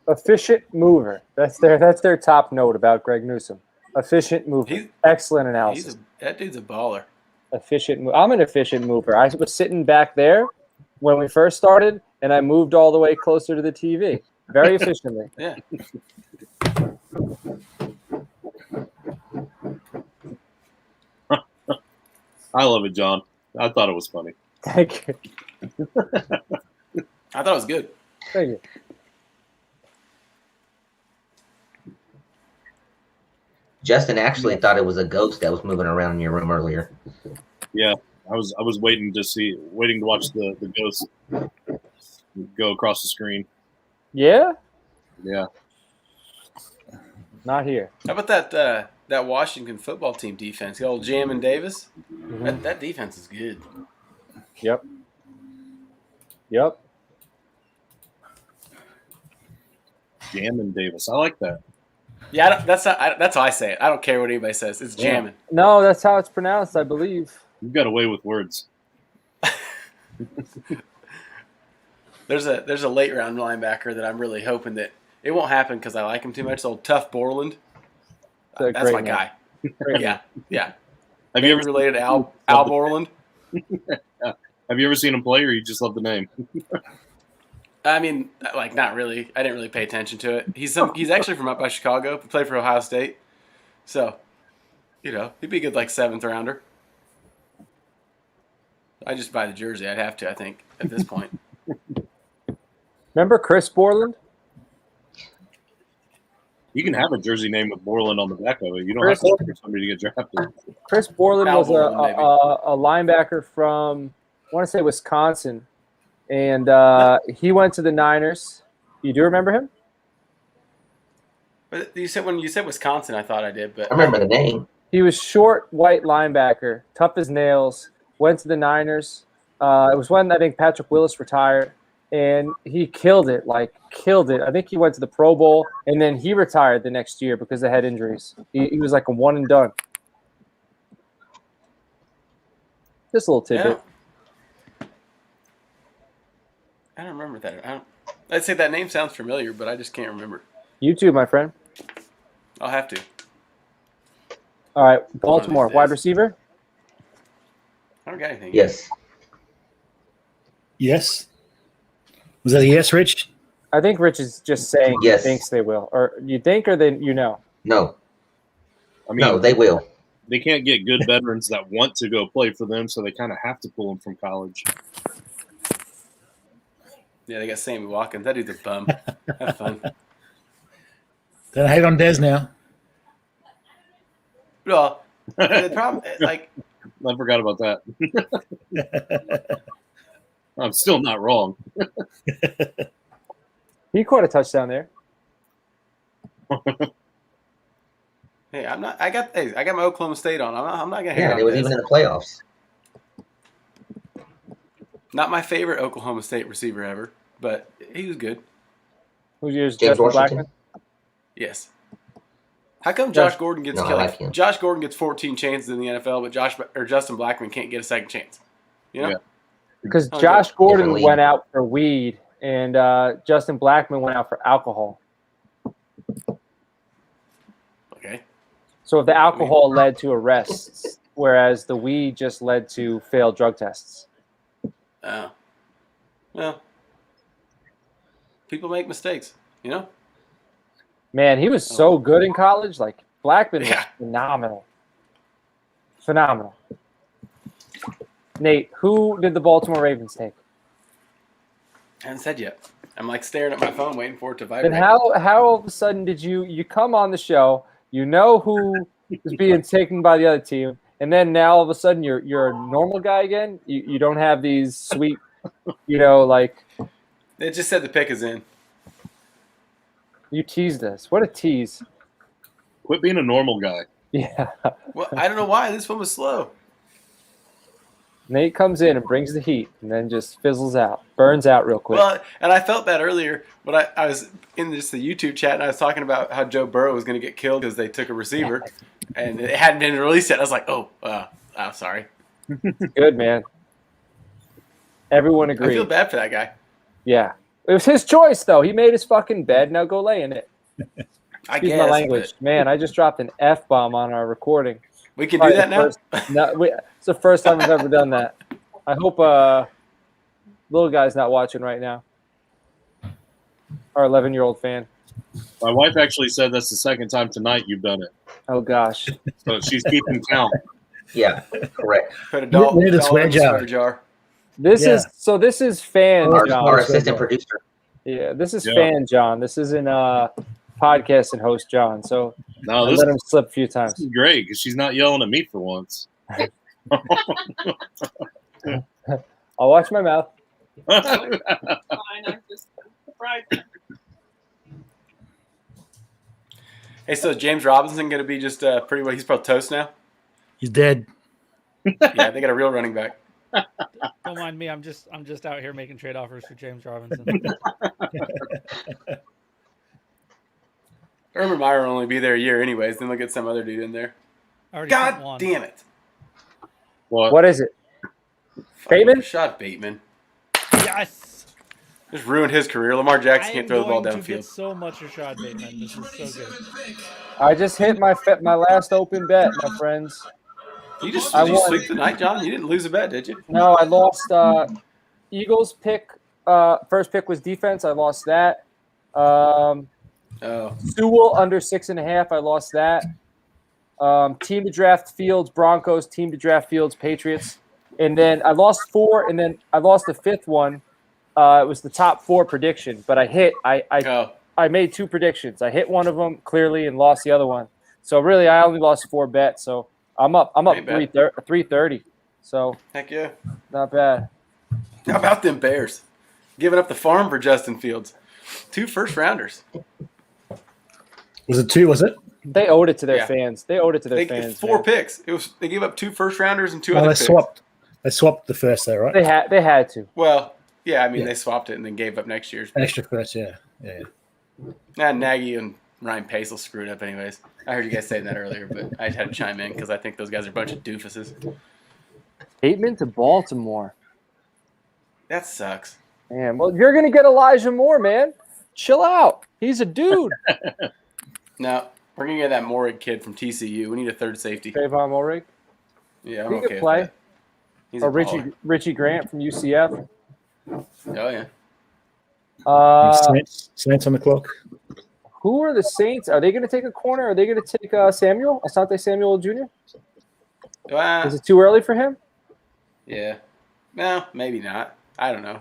Efficient mover. That's their top note about Greg Newsom. Efficient mover. Excellent analysis. That dude's a baller. Efficient. I'm an efficient mover. I was sitting back there when we first started, and I moved all the way closer to the TV very efficiently. Yeah. I love it, John. I thought it was funny. Thank you. I thought it was good. Thank you. Justin actually thought it was a ghost that was moving around in your room earlier. Yeah, I was waiting to watch the ghost go across the screen. Yeah? Yeah. Not here. How about that Washington football team defense? The old Jam and Davis? That defense is good. Yep. Yep. Jamin Davis. I like that. Yeah, that's how I say it. I don't care what anybody says. It's jamming. No, that's how it's pronounced, I believe. You've got away with words. There's a late round linebacker that I'm really hoping that it won't happen because I like him too much. Old Tough Borland. That's That's my great guy. Yeah. Have you ever related to Al Borland? Have you ever seen him play, or you just love the name? I mean, not really. I didn't really pay attention to it. He's actually from up by Chicago. He played for Ohio State. So, he'd be a good 7th rounder. I just buy the jersey. I'd have to, I think, at this point. Remember Chris Borland? You can have a jersey name with Borland on the back of it. You don't Chris- have to wait for somebody to get drafted. Chris Borland Al was Borland, maybe. a linebacker from, I want to say, Wisconsin. And he went to the Niners. You do remember him? But when you said Wisconsin, I thought I did. But I remember the name. He was short, white linebacker, tough as nails, went to the Niners. It was when I think Patrick Willis retired, and he killed it, killed it. I think he went to the Pro Bowl, and then he retired the next year because of head injuries. He was like a one and done. Just a little tidbit. Yeah. I don't remember that. I'd say that name sounds familiar, but I just can't remember. You too, my friend. I'll have to. All right, Baltimore, days. wide receiver. I don't got anything. Yes. Yes. Was that a yes, Rich? I think Rich is just saying Yes. he thinks they will. Or you think, or then you know? No. I mean, No, they will. They can't get good veterans that want to go play for them, so they kind of have to pull them from college. Yeah, they got Sammy Watkins. That dude's a bum. Have fun. Don't hate on Des now. Well, the problem, like, I forgot about that. I'm still not wrong. He caught a touchdown there. hey, I'm not. I got my Oklahoma State on. I'm not gonna hate Yeah, on it was this. even in the playoffs. Not my favorite Oklahoma State receiver ever, but he was good. Who's yours? James Justin Washington. Blackman? Yes. How come Josh Gordon gets No, I like him. Josh Gordon gets 14 chances in the NFL, but Justin Blackman can't get a second chance? You know? Yeah. Because Oh, Josh good. Gordon Different league. went out for weed, and Justin Blackman went out for alcohol. Okay. So if the alcohol led to arrests, whereas the weed just led to failed drug tests. Oh. Well, people make mistakes, you know? Man, he was so good in college. Like, Blackman Yeah. was phenomenal. Phenomenal. Nate, who did the Baltimore Ravens take? I haven't said yet. I'm like staring at my phone waiting for it to vibrate. Then how all of a sudden did you come on the show, you know who is being taken by the other team, and then now all of a sudden you're a normal guy again? You don't have these sweet, like It just said the pick is in. you teased us. What a tease. Quit being a normal guy. Yeah. Well, I don't know why. This one was slow. Nate comes in and brings the heat and then just fizzles out, burns out real quick. Well, and I felt that earlier, but I was in just the YouTube chat and I was talking about how Joe Burrow was going to get killed because they took a receiver and it hadn't been released yet. I was like, oh, sorry. Good, man. Everyone I agreed. feel bad for that guy. Yeah. It was his choice, though. He made his fucking bed. Now go lay in it. I Excuse guess. my language. Man, I just dropped an F-bomb on our recording. We can do that now? It's the first time I've ever done that. I hope little guy's not watching right now. Our 11-year-old fan. My wife actually said that's the second time tonight you've done it. Oh, gosh. So she's keeping count. Yeah, correct. Put a doll, We need a doll swear in the jar. swear jar. This is fan Our John. assistant producer. Yeah, this is Yeah. fan John. This isn't podcast and host John. So No, I this let him slip a few times. is great because she's not yelling at me for once. I'll watch my mouth. Fine, I'm just surprised. Hey, so is James Robinson going to be just pretty well? He's probably toast now. He's dead. Yeah, they got a real running back. Don't mind me. I'm just out here making trade offers for James Robinson. Urban Meyer will only be there a year anyways. Then they'll get some other dude in there. I already sent God one. damn it. What is it? Bateman? Rashad Bateman. Yes. Just ruined his career. Lamar Jackson I can't am throw the ball going to get downfield. so much Rashad Bateman. This is so good. I just hit my last open bet, my friends. Did you I won. sleep tonight, John? You didn't lose a bet, did you? No, I lost Eagles pick. First pick was defense. I lost that. Sewell under 6.5. I lost that. Team to draft Fields, Broncos. Team to draft Fields, Patriots. And then I lost 4, and then I lost the 5th one. It was the top 4 prediction, but I hit. I made 2 predictions. I hit one of them clearly and lost the other one. So really, I only lost 4 bets. So I'm up 330. So Heck yeah. not bad. How about them Bears? Giving up the farm for Justin Fields. 2 first-rounders. Was it 2? Was it? They owed it to their Yeah. fans. They owed it to their They fans. 4 man. picks. They gave up 2 first-rounders and 2 Oh, other they picks. swapped. They swapped the first though, right? They had to. Well, yeah, I mean, Yeah. they swapped it and then gave up next year's. Extra first, yeah. Nagy and Ryan Pace will screw it up anyways. I heard you guys saying that earlier, but I just had to chime in because I think those guys are a bunch of doofuses. Bateman to Baltimore. That sucks. Man, well, you're going to get Elijah Moore, man. Chill out. He's a dude. No, we're going to get that Morrig kid from TCU. We need a third safety. Trayvon Mulrig. Yeah, I'm He okay could with play. that. He's Or a baller. Richie Grant from UCF. Oh, yeah. Saints on the clock. Who are the Saints? Are they going to take a corner? Are they going to take Samuel? Asante Samuel Jr.? Is it too early for him? Yeah. No, maybe not. I don't know.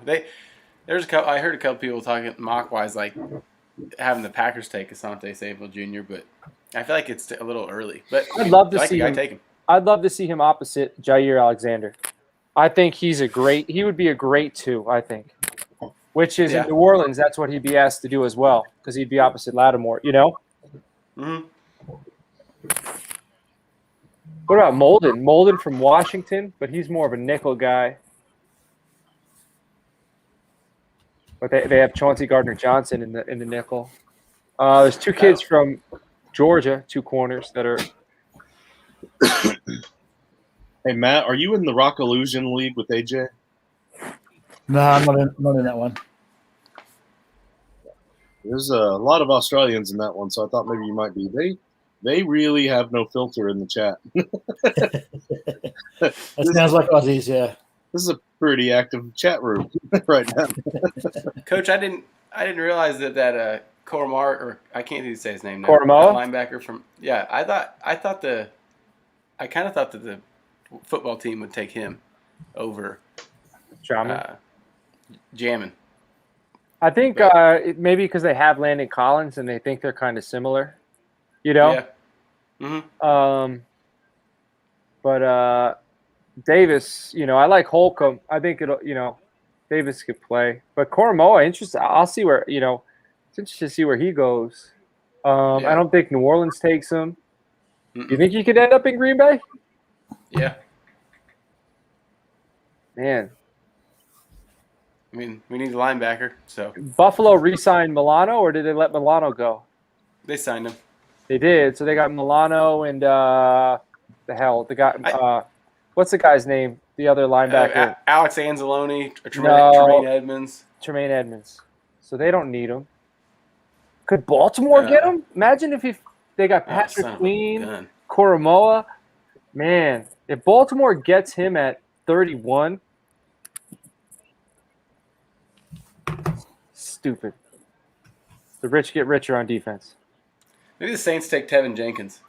I heard a couple people talking mock-wise, like having the Packers take Asante Samuel Jr., but I feel like it's a little early. But I'd love to if I like see the guy, him. take him. I'd love to see him opposite Jair Alexander. I think he would be a great 2, I think. Which is Yeah. in New Orleans, that's what he'd be asked to do as well, because he'd be opposite Lattimore, you know? Mm-hmm. What about Molden? Molden from Washington, but he's more of a nickel guy. But they have Chauncey Gardner-Johnson in the nickel. There's 2 kids from Georgia, 2 corners that are. Hey Matt, are you in the Rock Illusion League with AJ? No, I'm not in that one. There's a lot of Australians in that one, so I thought maybe you might be. They really have no filter in the chat. That sounds like Aussies, yeah. This is a pretty active chat room right now. Coach, I didn't realize that Koromar, or I can't even say his name now. Koromoa? Linebacker from I kind of thought that the football team would take him over Jamming. I think maybe because they have Landon Collins and they think they're kind of similar, you know. Yeah. Mm-hmm. But Davis, you know, I like Holcomb. I think Davis could play. But Koromoa, interesting. I'll see where it's interesting to see where he goes. I don't think New Orleans takes him. You think he could end up in Green Bay? Yeah. Man. I mean, we need a linebacker, so. Buffalo re-signed Milano, or did they let Milano go? They signed him. They did. So they got Milano and the guy. What's the guy's name? The other linebacker. Alex Anzalone, Tremaine Edmonds. Tremaine Edmonds. So they don't need him. Could Baltimore get him? Imagine if they got Patrick Queen, Koromoa. Man, if Baltimore gets him at 31. Stupid. The rich get richer on defense. Maybe the Saints take Tevin Jenkins.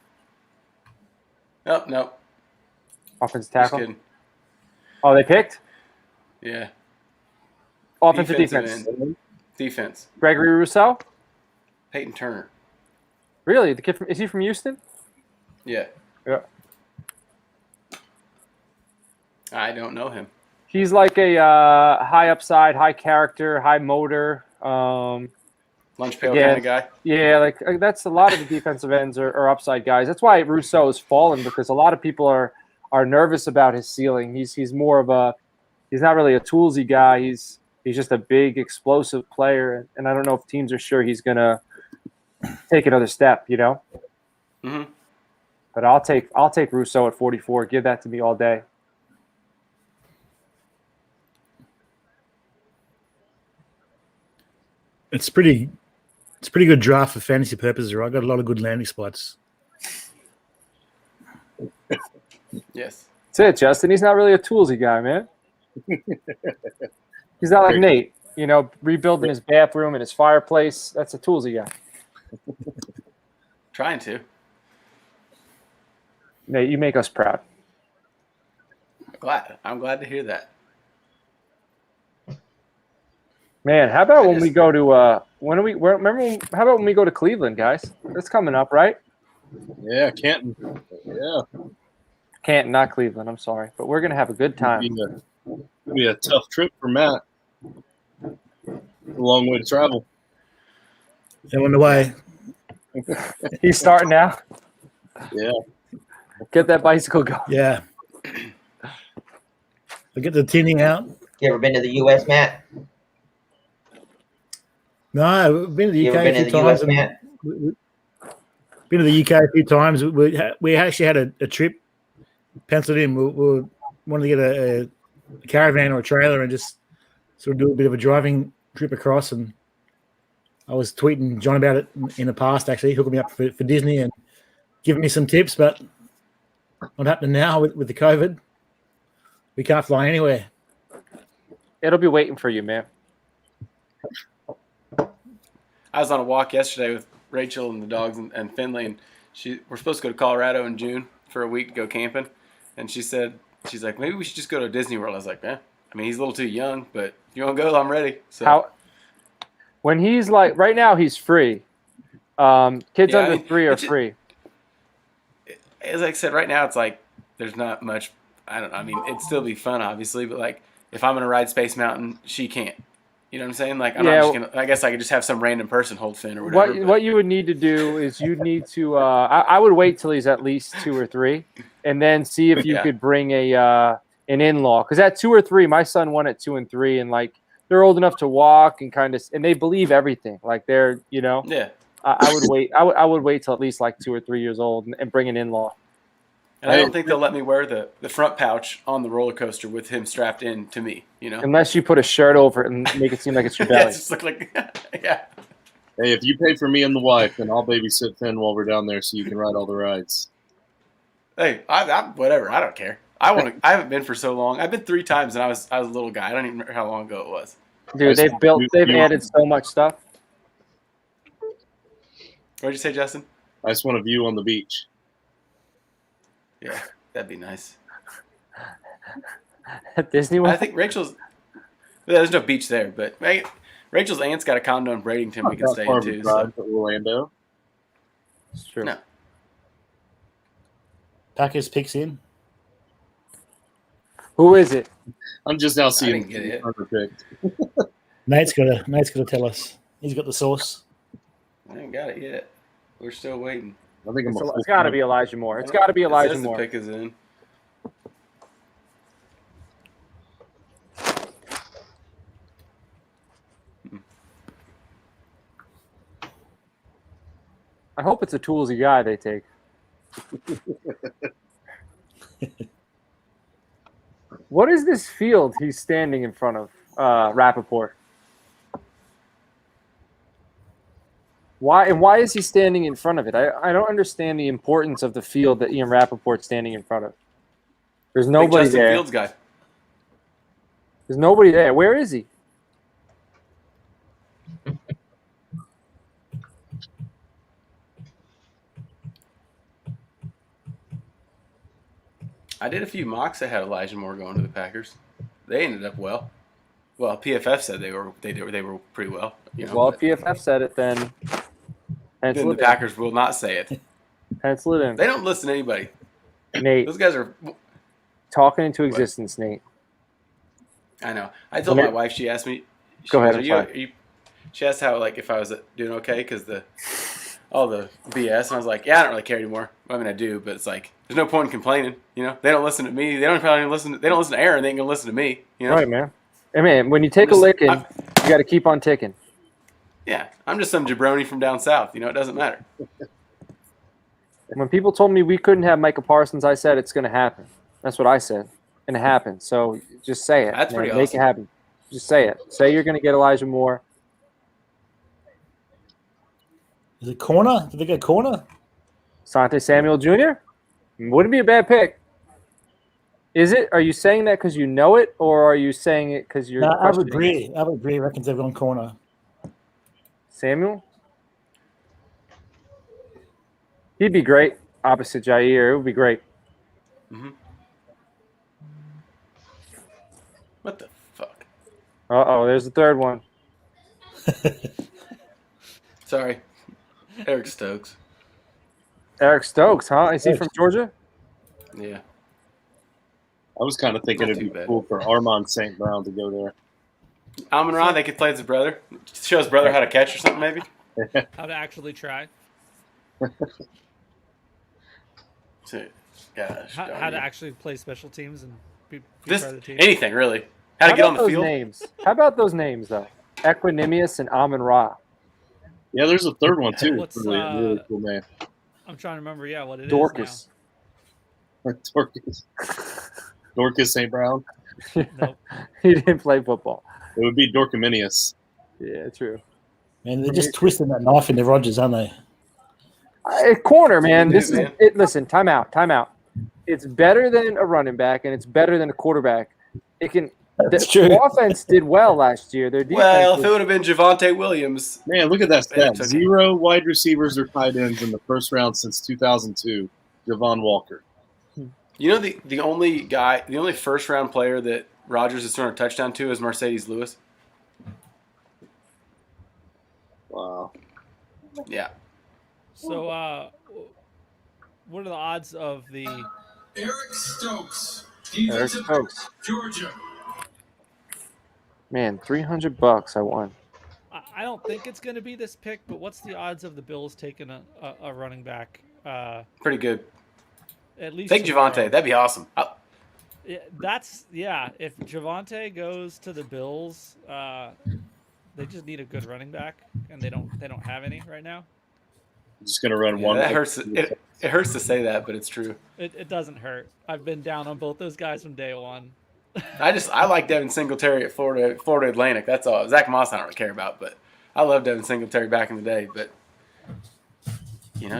No. Offensive tackle? Just kidding. Oh, they picked? Yeah. Offensive defense. Defense. Gregory Rousseau? Peyton Turner. Really? The kid is he from Houston? Yeah. Yeah. I don't know him. He's like a high upside, high character, high motor. Lunch pail kind of guy. Yeah, like that's a lot of the defensive ends are upside guys. That's why Rousseau has fallen, because a lot of people are nervous about his ceiling. He's more of he's not really a toolsy guy. He's just a big explosive player, and I don't know if teams are sure he's gonna take another step. You know. Mm-hmm. But I'll take Rousseau at 44. Give that to me all day. It's pretty good draft for fantasy purposes, right? Got a lot of good landing spots. Yes. That's it, Justin. He's not really a toolsy guy, man. He's not like Nate, rebuilding his bathroom and his fireplace. That's a toolsy guy. Trying to. Nate, you make us proud. I'm glad to hear that. Man, how about when we go to how about when we go to Cleveland, guys? That's coming up, right? Yeah, Canton. Yeah. Canton, not Cleveland. I'm sorry, but we're gonna have a good time. It'll be a tough trip for Matt. A long way to travel. They're on the way. He's starting now. Yeah. Get that bicycle going. Yeah. I get the tinning out. You ever been to the U.S., Matt? No, I've been to the UK a few times. Been to the UK a few times. We actually had a trip penciled in. We wanted to get a caravan or a trailer and just sort of do a bit of a driving trip across. And I was tweeting John about it in the past, actually, hooking me up for Disney and giving me some tips. But not happening now with the COVID. We can't fly anywhere. It'll be waiting for you, man. I was on a walk yesterday with Rachel and the dogs and Finley, and we're supposed to go to Colorado in June for a week to go camping. And she's like, maybe we should just go to Disney World. I was like, I mean, he's a little too young, but if you want to go, I'm ready. So When he's like right now, he's free. Kids under 3 are free. As I said, right now it's like there's not much. I mean, it'd still be fun, obviously, but like if I'm gonna ride Space Mountain, she can't. You know what I'm saying? Like I'm not just gonna. I guess I could just have some random person hold Finn or whatever. What you would need to do is you'd need to. I would wait till he's at least 2 or 3, and then see if you could bring an in-law. Because at 2 or 3, my son won at 2 and 3, and like they're old enough to walk and and they believe everything. Like they're Yeah. I would wait. I would wait till at least like 2 or 3 years old and bring an in-law. And I don't think they'll let me wear the front pouch on the roller coaster with him strapped in to me, Unless you put a shirt over it and make it seem like it's your belly. Yeah, just look like, yeah. Hey, if you pay for me and the wife, then I'll babysit Finn while we're down there so you can ride all the rides. Hey, I'm whatever. I don't care. I haven't been for so long. I've been 3 times, and I was a little guy. I don't even remember how long ago it was. Dude, they've added so much stuff. What'd you say, Justin? I just want a view on the beach. Yeah, that'd be nice. At Disney World? I think there's no beach there, but Rachel's aunt's got a condo in Bradenton we can stay in too. So. Orlando. It's true. No. Packers picks in. Who is it? I'm just now seeing get it. Picked. Nate's gotta tell us. He's got the sauce. I ain't got it yet. We're still waiting. I think It's got to be Elijah Moore. It's got to be Elijah Moore. The pick is in. I hope it's a toolsy guy they take. What is this field he's standing in front of, Rappaport? Why is he standing in front of it? I don't understand the importance of the field that Ian Rappaport's standing in front of. There's nobody Justin there. Fields guy. There's nobody there. Where is he? I did a few mocks that had Elijah Moore going to the Packers. They ended up well. Well, PFF said they were pretty well. Well, if PFF said it, then the Packers will not say it. Pencil it in. They don't listen to anybody. Nate, those guys are talking into existence, Nate. I know. I told my wife. She asked me. Go ahead. She asked how if I was doing okay because all the BS, and I was like, yeah, I don't really care anymore. I mean, I do, but it's like there's no point in complaining. They don't listen to me. They don't probably listen. They don't listen to Aaron. They ain't gonna listen to me. Right, man. I mean, when you take a licking, you got to keep on ticking. Yeah, I'm just some jabroni from down south. It doesn't matter. When people told me we couldn't have Micah Parsons, I said it's going to happen. That's what I said, and it happened. So just say it. That's pretty Make awesome. it happen. Just say it. Say you're going to get Elijah Moore. Is it corner? Did they go corner? Sante Samuel Jr. Wouldn't be a bad pick. Is it? Are you saying that because you know it, or are you saying it because you're? No, I would questioning it? agree. I would agree. Reckons they've gone corner. Samuel? He'd be great opposite Jair. It would be great. Mm-hmm. What the fuck? Uh-oh, there's the third one. Sorry. Eric Stokes. Eric Stokes, huh? Is he from Georgia? Yeah. I was kind of thinking Not it'd too be bad. cool for Armand St. Brown to go there. Amon-Ra, they could play as a brother. Show his brother how to catch or something, maybe. How to actually try. Gosh. How to actually play special teams and be This part of the team. anything really. How to get on the those field. Names? How about those names though? Equanimous and Amon-Ra. Yeah, there's a third one too. What's, Really cool name. I'm trying to remember. Yeah, what it is Dorcas. Dorcas. Dorcas St. Brown. Nope. He didn't play football. It would be Dorcominius. Yeah, true. Man, they're just twisting that knife into Rodgers, aren't they? Corner, man. Dude, This is man. it. Listen, time out. It's better than a running back, and it's better than a quarterback. It can. That's the true. offense did well last year. Their defense. Well, if was- it would have been Javonte Williams, Man, look at that Yeah, stat. it's okay. 0 wide receivers or tight ends in the first round since 2002. Javon Walker. the only first round player that Rodgers has thrown a touchdown to is Mercedes Lewis. Wow. Yeah. So, what are the odds of the Eric Stokes, Eric defensive Stokes. Georgia. Man, $300 I won. I don't think it's going to be this pick, but what's the odds of the Bills taking a running back? Pretty good. At least Take tomorrow. Javonte. That'd be awesome. Yeah, If Javonte goes to the Bills, they just need a good running back, and they don't have any right now. I'm just gonna run Yeah, one. that hurts. It hurts to say that, but it's true. It doesn't hurt. I've been down on both those guys from day one. I like Devin Singletary at Florida Atlantic. That's all. Zach Moss I don't really care about, but I love Devin Singletary back in the day. But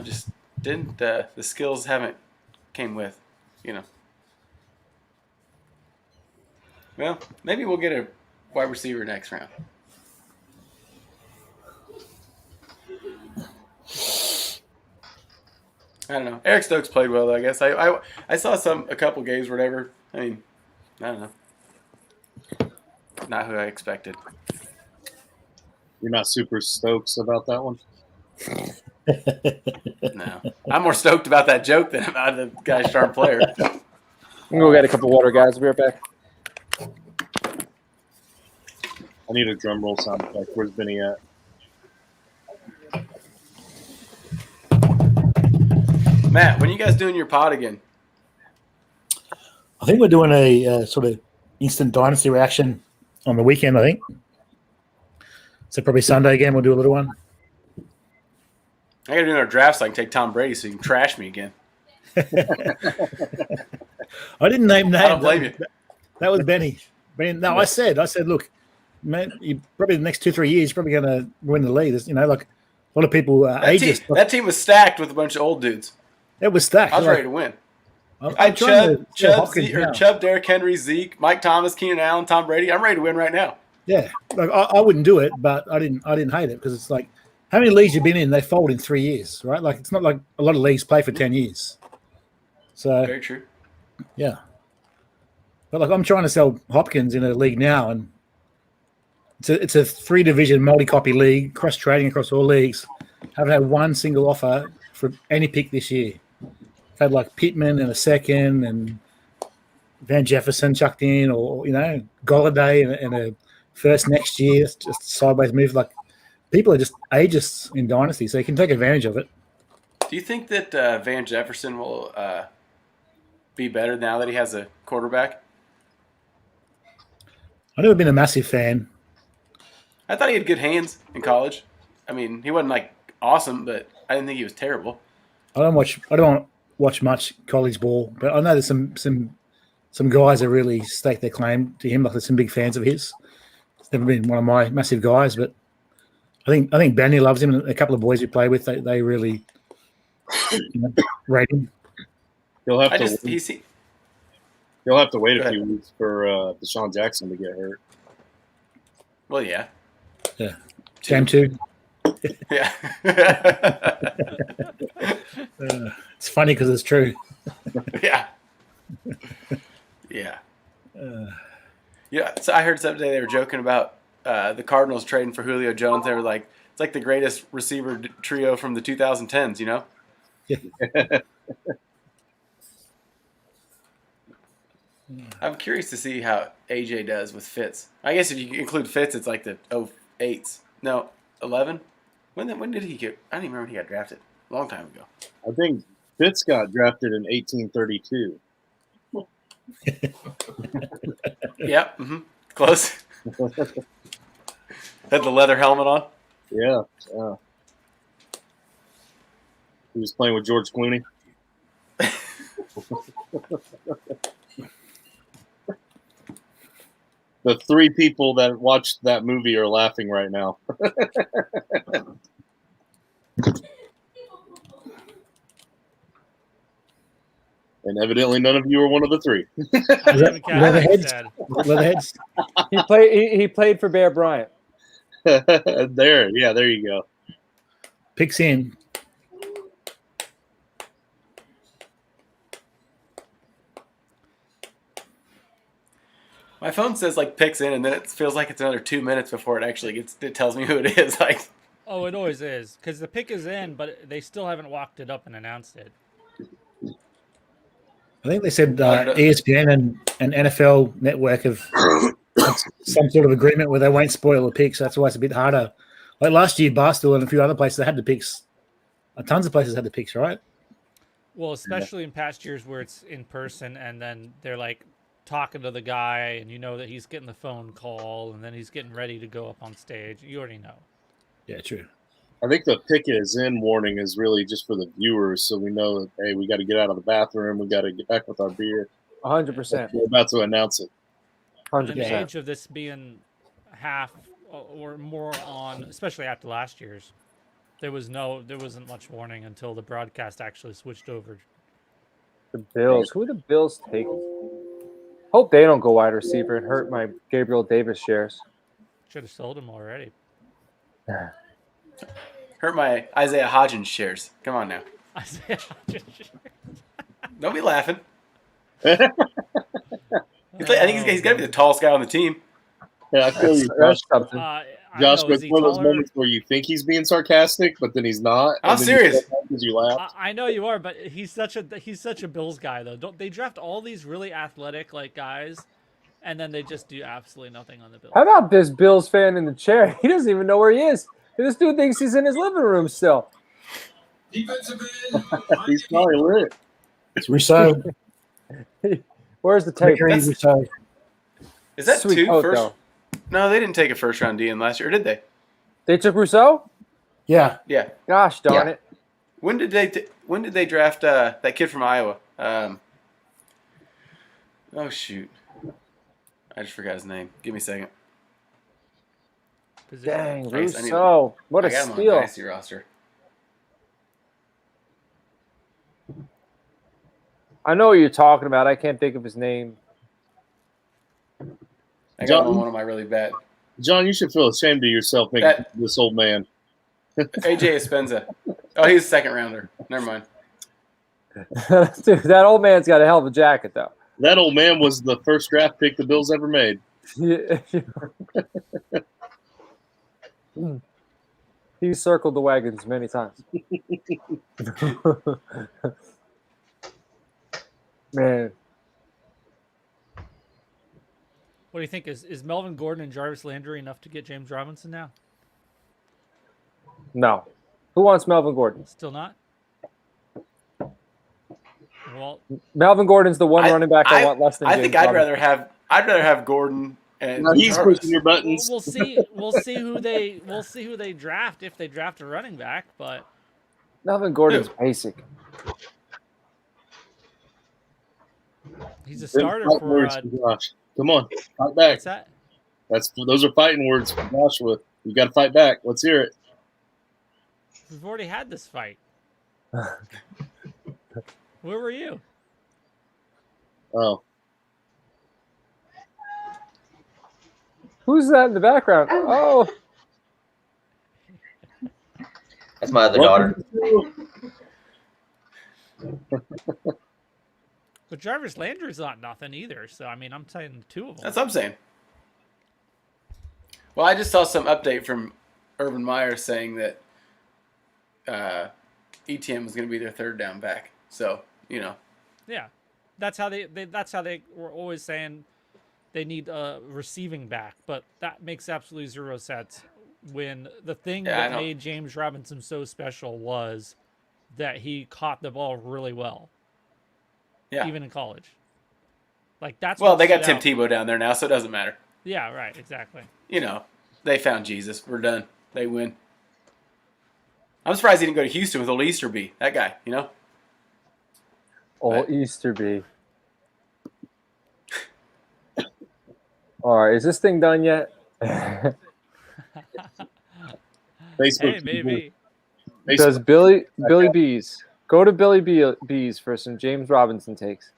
just didn't the skills haven't came with, Well, maybe we'll get a wide receiver next round. I don't know. Eric Stokes played well, though, I guess. I saw a couple games, or whatever. I mean, I don't know. Not who I expected. You're not super stoked about that one? No. I'm more stoked about that joke than about the guy's star player. I'm going to go get a cup of water, guys. I'll be right back. I need a drum roll sound effect. Where's Benny at? Matt, when are you guys doing your pod again? I think we're doing a sort of instant dynasty reaction on the weekend, I think. So probably Sunday again, we'll do a little one. I got to do another draft so I can take Tom Brady so you can trash me again. I didn't name names. I don't blame you. That was Benny. No, I said, look, man, you probably the next 2-3 years, you're probably going to win the league. There's, like a lot of people that team was stacked with a bunch of old dudes. It was stacked. I was ready to win. I had Chubb, Derrick Henry, Zeke, Mike Thomas, Keenan Allen, Tom Brady. I'm ready to win right now. Yeah, like I wouldn't do it, but I didn't hate it because it's like how many leagues you've been in, they fold in 3 years, right? Like it's not like a lot of leagues play for 10 years. So very true. Yeah, but like I'm trying to sell Hopkins in a league now, and it's a 3-division multi-copy league, cross trading across all leagues. Haven't had one single offer for any pick this year. I've had like Pittman in a second, and Van Jefferson chucked in, or Golladay and a first next year. It's just sideways move. Like people are just agists in Dynasty, so you can take advantage of it. Do you think that Van Jefferson will be better now that he has a quarterback? I've never been a massive fan. I thought he had good hands in college. I mean, he wasn't like awesome, but I didn't think he was terrible. I don't watch much college ball, but I know there's some guys that really stake their claim to him. Like there's some big fans of his. It's never been one of my massive guys, but I think Benny loves him, and a couple of boys who play with they really rate him. He'll have to wait a few weeks for Deshaun Jackson to get hurt. Well, yeah. Yeah. Game 2. Yeah. It's funny because it's true. Yeah. Yeah. Yeah. So I heard someday they were joking about the Cardinals trading for Julio Jones. They were like, it's like the greatest receiver trio from the 2010s, Yeah. I'm curious to see how AJ does with Fitz. I guess if you include Fitz, it's like the 08s. No, 11? When did he get? I don't even remember when he got drafted. A long time ago. I think Fitz got drafted in 1832. Yep. Mm-hmm. Close. Had the leather helmet on. Yeah. He was playing with George Clooney. The 3 people that watched that movie are laughing right now. And evidently none of you are one of the 3. Leatherheads. He played for Bear Bryant. There you go. Picks in. My phone says like picks in, and then it feels like it's another 2 minutes before it actually it tells me who it is. Like Oh, it always is because the pick is in, but they still haven't walked it up and announced it. I think they said ESPN and NFL Network have some sort of agreement where they won't spoil the picks. That's why it's a bit harder. Like last year, Barstool and a few other places they had the picks. Tons of places had the picks, right? Well, especially in past years where it's in person and then they're like talking to the guy and you know that he's getting the phone call and then he's getting ready to go up on stage. You already know. Yeah, true. I think the pick is in warning is really just for the viewers, so we know that, hey, we got to get out of the bathroom, we got to get back with our beer. 100%. We're about to announce it. 100%. And the age of this being half or more on, especially after last year's, there wasn't much warning until the broadcast actually switched over. The Bills. Who are the Bills taking? Hope they don't go wide receiver and hurt my Gabriel Davis shares. Should have sold him already. Hurt my Isaiah Hodgins shares. Come on now. Isaiah Hodgins. Don't be laughing. I think he's got to be the tallest guy on the team. Yeah, I feel you, Josh. Josh, know, it's one of those moments where you think he's being sarcastic, but then he's not. I'm serious. Because you laugh. I know you are, but he's such a Bills guy though. Don't they draft all these really athletic like guys, and then they just do absolutely nothing on the Bills? How about this Bills fan in the chair? He doesn't even know where he is. This dude thinks he's in his living room still. Defensive end. He's probably lit. It's Rousseau. Where's the tape? Rousseau. Is that Sweet two coat, first? though. No, they didn't take a first round D in last year, did they? They took Rousseau? Yeah. Yeah. Gosh darn it. When did they draft that kid from Iowa? Oh shoot, I just forgot his name. Give me a second. Dang, I guess I need to- Rousseau. What I a got him on steal. Dynasty roster. I know what you're talking about. I can't think of his name. I got him on one of my really bad. John, you should feel ashamed of yourself making this old man. AJ Espenza. Oh, he's a second rounder. Never mind. Dude, that old man's got a hell of a jacket, though. That old man was the first draft pick the Bills ever made. He circled the wagons many times. Man. What do you think? Is Melvin Gordon and Jarvis Landry enough to get James Robinson now? No. Who wants Melvin Gordon? Still not? Well, Melvin Gordon's the one running back I want less than I James think I'd Robinson. rather have Gordon and he's Jarvis. pushing your buttons. We'll see who they draft if they draft a running back, but Melvin Gordon's basic. he's a starter Fight for words Josh. Come on, fight back. what's that? Those are fighting words for Joshua. You got to fight back. Let's hear it. We've already had this fight. Where were you? Oh. Who's that in the background? Oh. That's my other daughter. But Jarvis Landry's not nothing either. So I mean, I'm saying the two of them. That's what I'm saying. Well, I just saw some update from Urban Meyer saying that ETN was going to be their third down back. So, you know. Yeah, that's how they were always saying they need a receiving back, but that makes absolutely zero sense. When the thing that made James Robinson so special was that he caught the ball really well. Yeah. Even in college. Like that's well, what they got stood Tim out. Tebow down there now, so it doesn't matter. Yeah, right, exactly. You know, they found Jesus. We're done. They win. I'm surprised he didn't go to Houston with old Easterby. That guy, you know? Old Easterby. All right, is this thing done yet? Hey, maybe. Does Billy Bees go to Billy Bees for some James Robinson takes?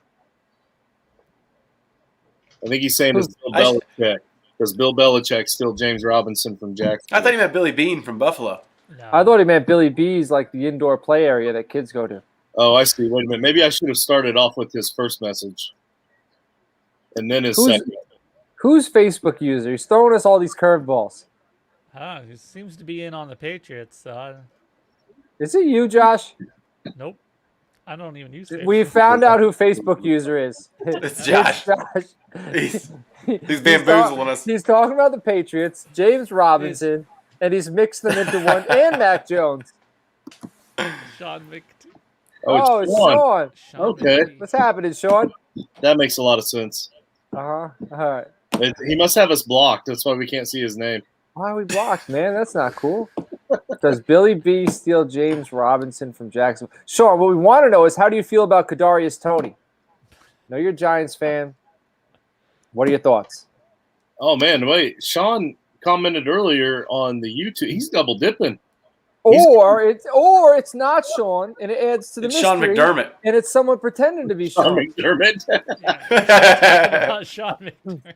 I think he's saying it's Bill Belichick. Because Bill Belichick's still James Robinson from Jacksonville. I thought he meant Billy Bean from Buffalo. No. I thought he meant Billy Bees, like the indoor play area that kids go to. Oh, I see. Wait a minute. Maybe I should have started off with his first message. And then his second. Who's Facebook user? He's throwing us all these curveballs. He seems to be in on the Patriots. Is it you, Josh? Nope. I don't even use Facebook. We found out who Facebook user is. It's Josh. He's bamboozling us. He's talking about the Patriots, James Robinson, and he's mixed them into one, and Mac Jones. Sean McT. Oh, it's Sean. Okay. What's happening, Sean? That makes a lot of sense. All right. He must have us blocked. That's why we can't see his name. Why are we blocked, man? That's not cool. Does Billy B steal James Robinson from Jacksonville? Sean, what we want to know is how do you feel about Kadarius Toney? Know you're a Giants fan. What are your thoughts? Oh man, wait. Sean commented earlier on the YouTube. He's double dipping. Or it's not Sean, and it adds to the It's mystery. Sean McDermott. And it's someone pretending to be Sean. McDermott. Sean McDermott.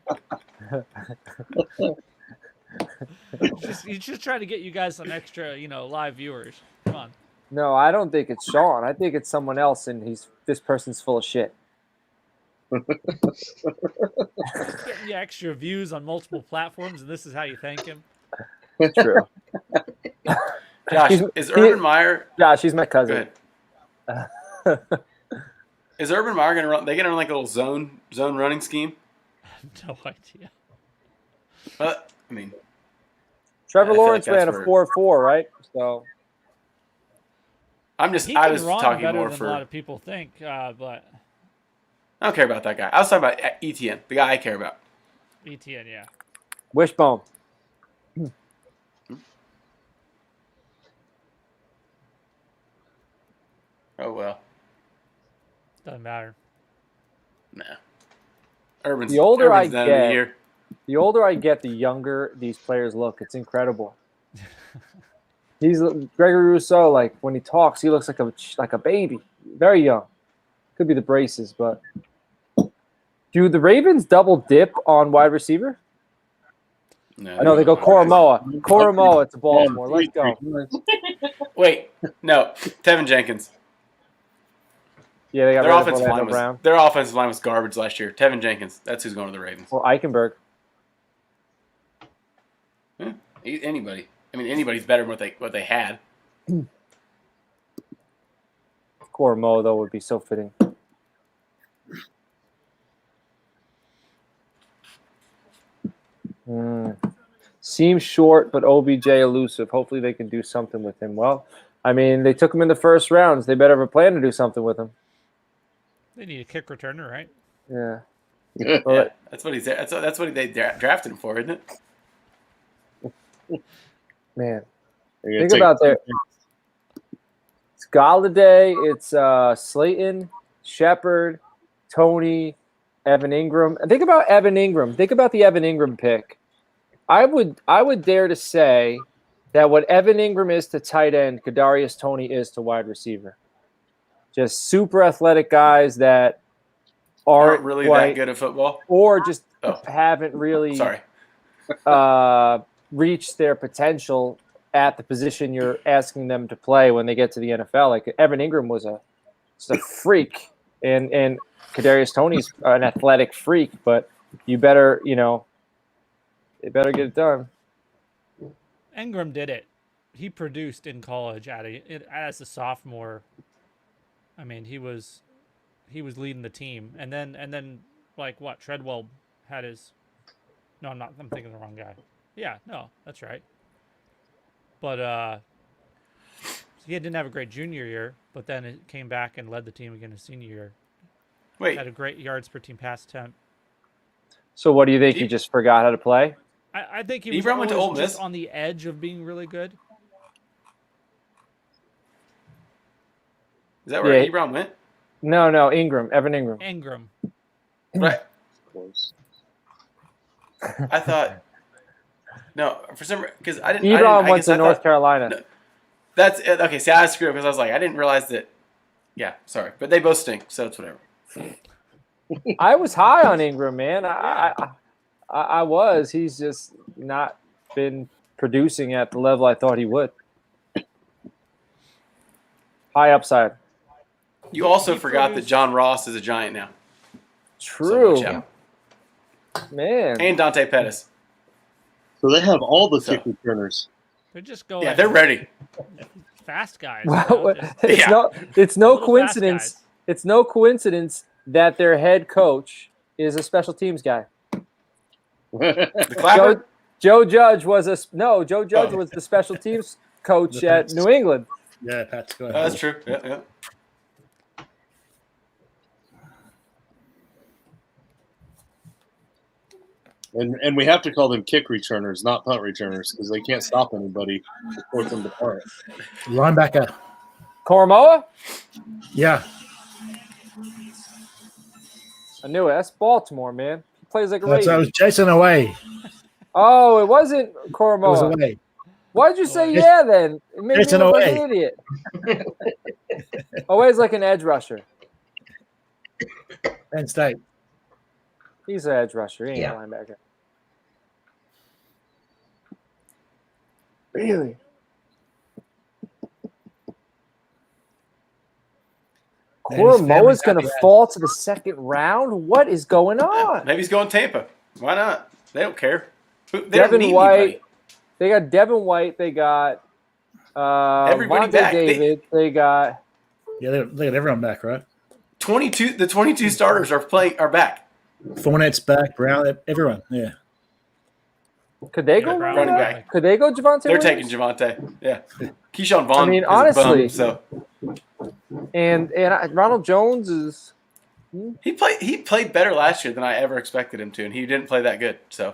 He's just trying to get you guys some extra, live viewers. Come on. No, I don't think it's Sean. I think it's someone else, and this person's full of shit. Getting you extra views on multiple platforms, and this is how you thank him. True. Josh, is Urban Meyer? Josh, he's my cousin. Go ahead. Is Urban Meyer going to run? They going to run like a little zone running scheme? I have no idea. I mean, Trevor I feel Lawrence like that's ran a where- 4.4, right? So I He was can run talking better more than for. a lot of people think, but I don't care about that guy. I was talking about ETN, the guy I care about. ETN, yeah. Wishbone. Oh well, Doesn't matter. nah. Urban's The older I Urban's done in a get, year. the older I get, the younger these players look. It's incredible. He's Gregory Rousseau. Like when he talks, he looks like a baby, very young. Could be the braces, but do the Ravens double dip on wide receiver? No, they go Koromoa. Koromoa to Baltimore. Let's go. Wait, no, Tevin Jenkins. Yeah, they got Their rid of offensive Orlando line Brown. their offensive line was garbage last year. Tevin Jenkins, that's who's going to the Ravens. Or Eichenberg. Anybody. I mean, anybody's better than what they had. Koromoa though would be so fitting. Seems short, but OBJ elusive. Hopefully they can do something with him. Well, I mean, they took him in the first rounds. They better have a plan to do something with him. They need a kick returner, right? Yeah. Yeah, that's what he's. That's what they drafted him for, isn't it? Man, think about that. It's Galladay. It's Slayton, Shepard, Toney, Evan Ingram. And think about Evan Ingram. Think about the Evan Ingram pick. I would dare to say that what Evan Ingram is to tight end, Kadarius Toney is to wide receiver. Just super athletic guys that aren't really quite, that good at football, or just haven't really reached their potential at the position you're asking them to play when they get to the NFL. Like Evan Ingram was just a freak, and Kadarius Toney's an athletic freak, but you better, they better get it done. Ingram did it. He produced in college as a sophomore. I mean, he was leading the team, and then like what? Treadwell had his. No, I'm thinking of the wrong guy. Yeah, no, that's right. But he didn't have a great junior year, but then it came back and led the team again his senior year. Wait, had a great yards per team pass attempt. So what do you think? He just forgot how to play? I think he was Ebron went to Ole just Miss? on the edge of being really good. Is that where Ebron went? No, Ingram, Evan Ingram. Ingram. Right. I thought. No, for some because I didn't. Ebron went to North Carolina. No, that's okay. See, I screwed up because I was like, I didn't realize that. Yeah, sorry, but they both stink, so it's whatever. I was high on Ingram, man. I was. He's just not been producing at the level I thought he would. High upside. You also forgot that John Ross is a Giant now. True. So watch out. Man. And Dante Pettis. So they have all the So- kick returners. They're just going. Yeah, they're ready. Fast guys. Well, Just it's no little fast coincidence. guys. It's no coincidence that their head coach is a special teams guy. The clapper. Joe Judge was Joe Judge was the special teams coach at New England. Yeah, Pat's good. That's true. Yeah. And we have to call them kick returners, not punt returners, because they can't stop anybody to force them to punt. Linebacker. Koromoa? Yeah. I knew it. That's Baltimore, man. He plays like a That's, Raven. it was Jason Away. Oh, it wasn't It was Koromoa. Away. Why'd you say Yes. yeah then? It made me Jason look like Away. an idiot. Always like an edge rusher. Penn State. He's an edge rusher. He ain't Yeah. a linebacker. Really? Man, his Koromoa's family's going to happy. fall to the second round? What is going on? Maybe he's going Tampa. Why not? They don't care. They don't Devin need White. anybody. They got Devin White. They got Everybody Vontae back. David. They got Yeah, they got everyone back, right? 22. The 22 starters are back. Fournette's back. Brown. Everyone. Yeah. Could they go Brown running running back. Could they go Javonte They're Williams? taking Javonte. Yeah. Keyshawn Vaughn. I mean, is a bum, honestly- so And Ronald Jones is he played better last year than I ever expected him to, and he didn't play that good. So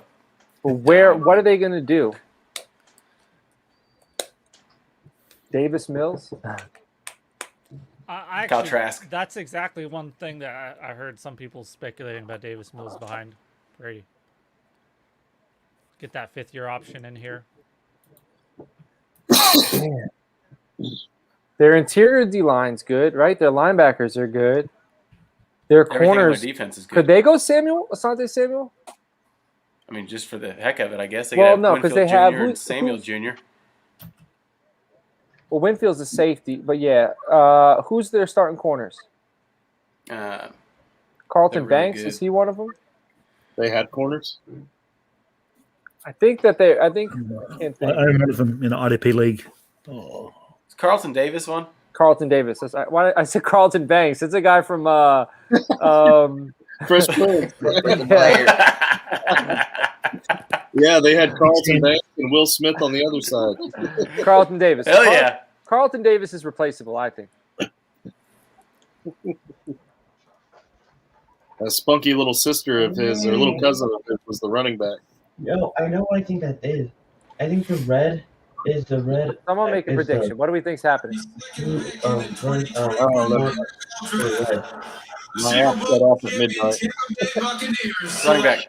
what are they going to do? Davis Mills? I Kyle actually, Trask. That's exactly one thing that I heard some people speculating about Davis Mills behind Brady. Get that fifth-year option in here. Their interior D line's good, right? Their linebackers are good. Their everything on corners. their defense is good. Could they go Asante Samuel? I mean, just for the heck of it, I guess. They Well, could have no, 'cause Winfield they have- Jr. and who's- Samuel Jr. Well, Winfield's a safety, but yeah. Who's their starting corners? Carlton they're really Banks, good. is he one of them? They had corners. I think that they. I can't I think. remember them in the IDP league. Oh. Is Carlton Davis one? Carlton Davis. I said Carlton Banks. It's a guy from. Fresh Prince. Yeah, Yeah, they had Carlton Banks and Will Smith on the other side. Carlton Davis. Hell yeah. Carlton Davis is replaceable, I think. A spunky little sister of his, or little cousin of his, was the running back. Yo, I know what I think that is. I think the red is the red. Someone make a is prediction. What do we think's happening? Red. My app got off at midnight. Buccaneers. Running back.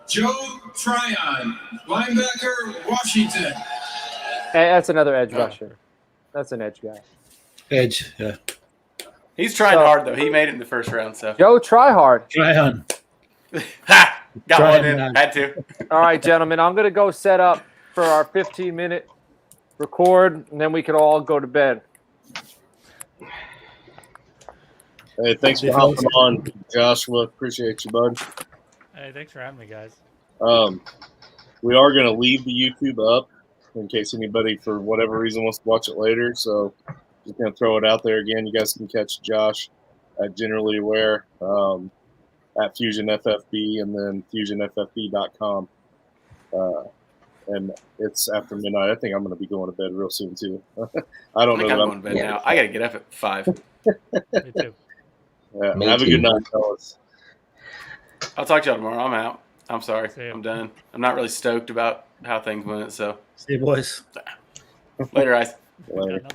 Joe Tryon, linebacker, Washington. Hey, that's another edge rusher. That's an edge guy. Edge. Yeah. He's trying So- hard though. He made it in the first round. So Joe Tryhard. Tryon. ha! Got Try one him in. out. Had to. All right, gentlemen, I'm gonna go set up for our 15-minute record, and then we can all go to bed. Hey, thanks for hopping on, Joshua. Appreciate you, bud. Hey, thanks for having me, guys. We are going to leave the YouTube up in case anybody, for whatever reason, wants to watch it later. So just going to throw it out there again. You guys can catch Josh at Generally Aware, at Fusion FFB, and then FusionFFB.com. And it's after midnight. I think I'm going to be going to bed real soon, too. I don't I think know I'm that going to bed now. I got to get up at 5. Me too. Yeah, Me have a too. good night, fellas. I'll talk to y'all tomorrow. I'm out. I'm sorry. See ya. I'm done. I'm not really stoked about how things went. So See you, boys. later, guys. Later. Got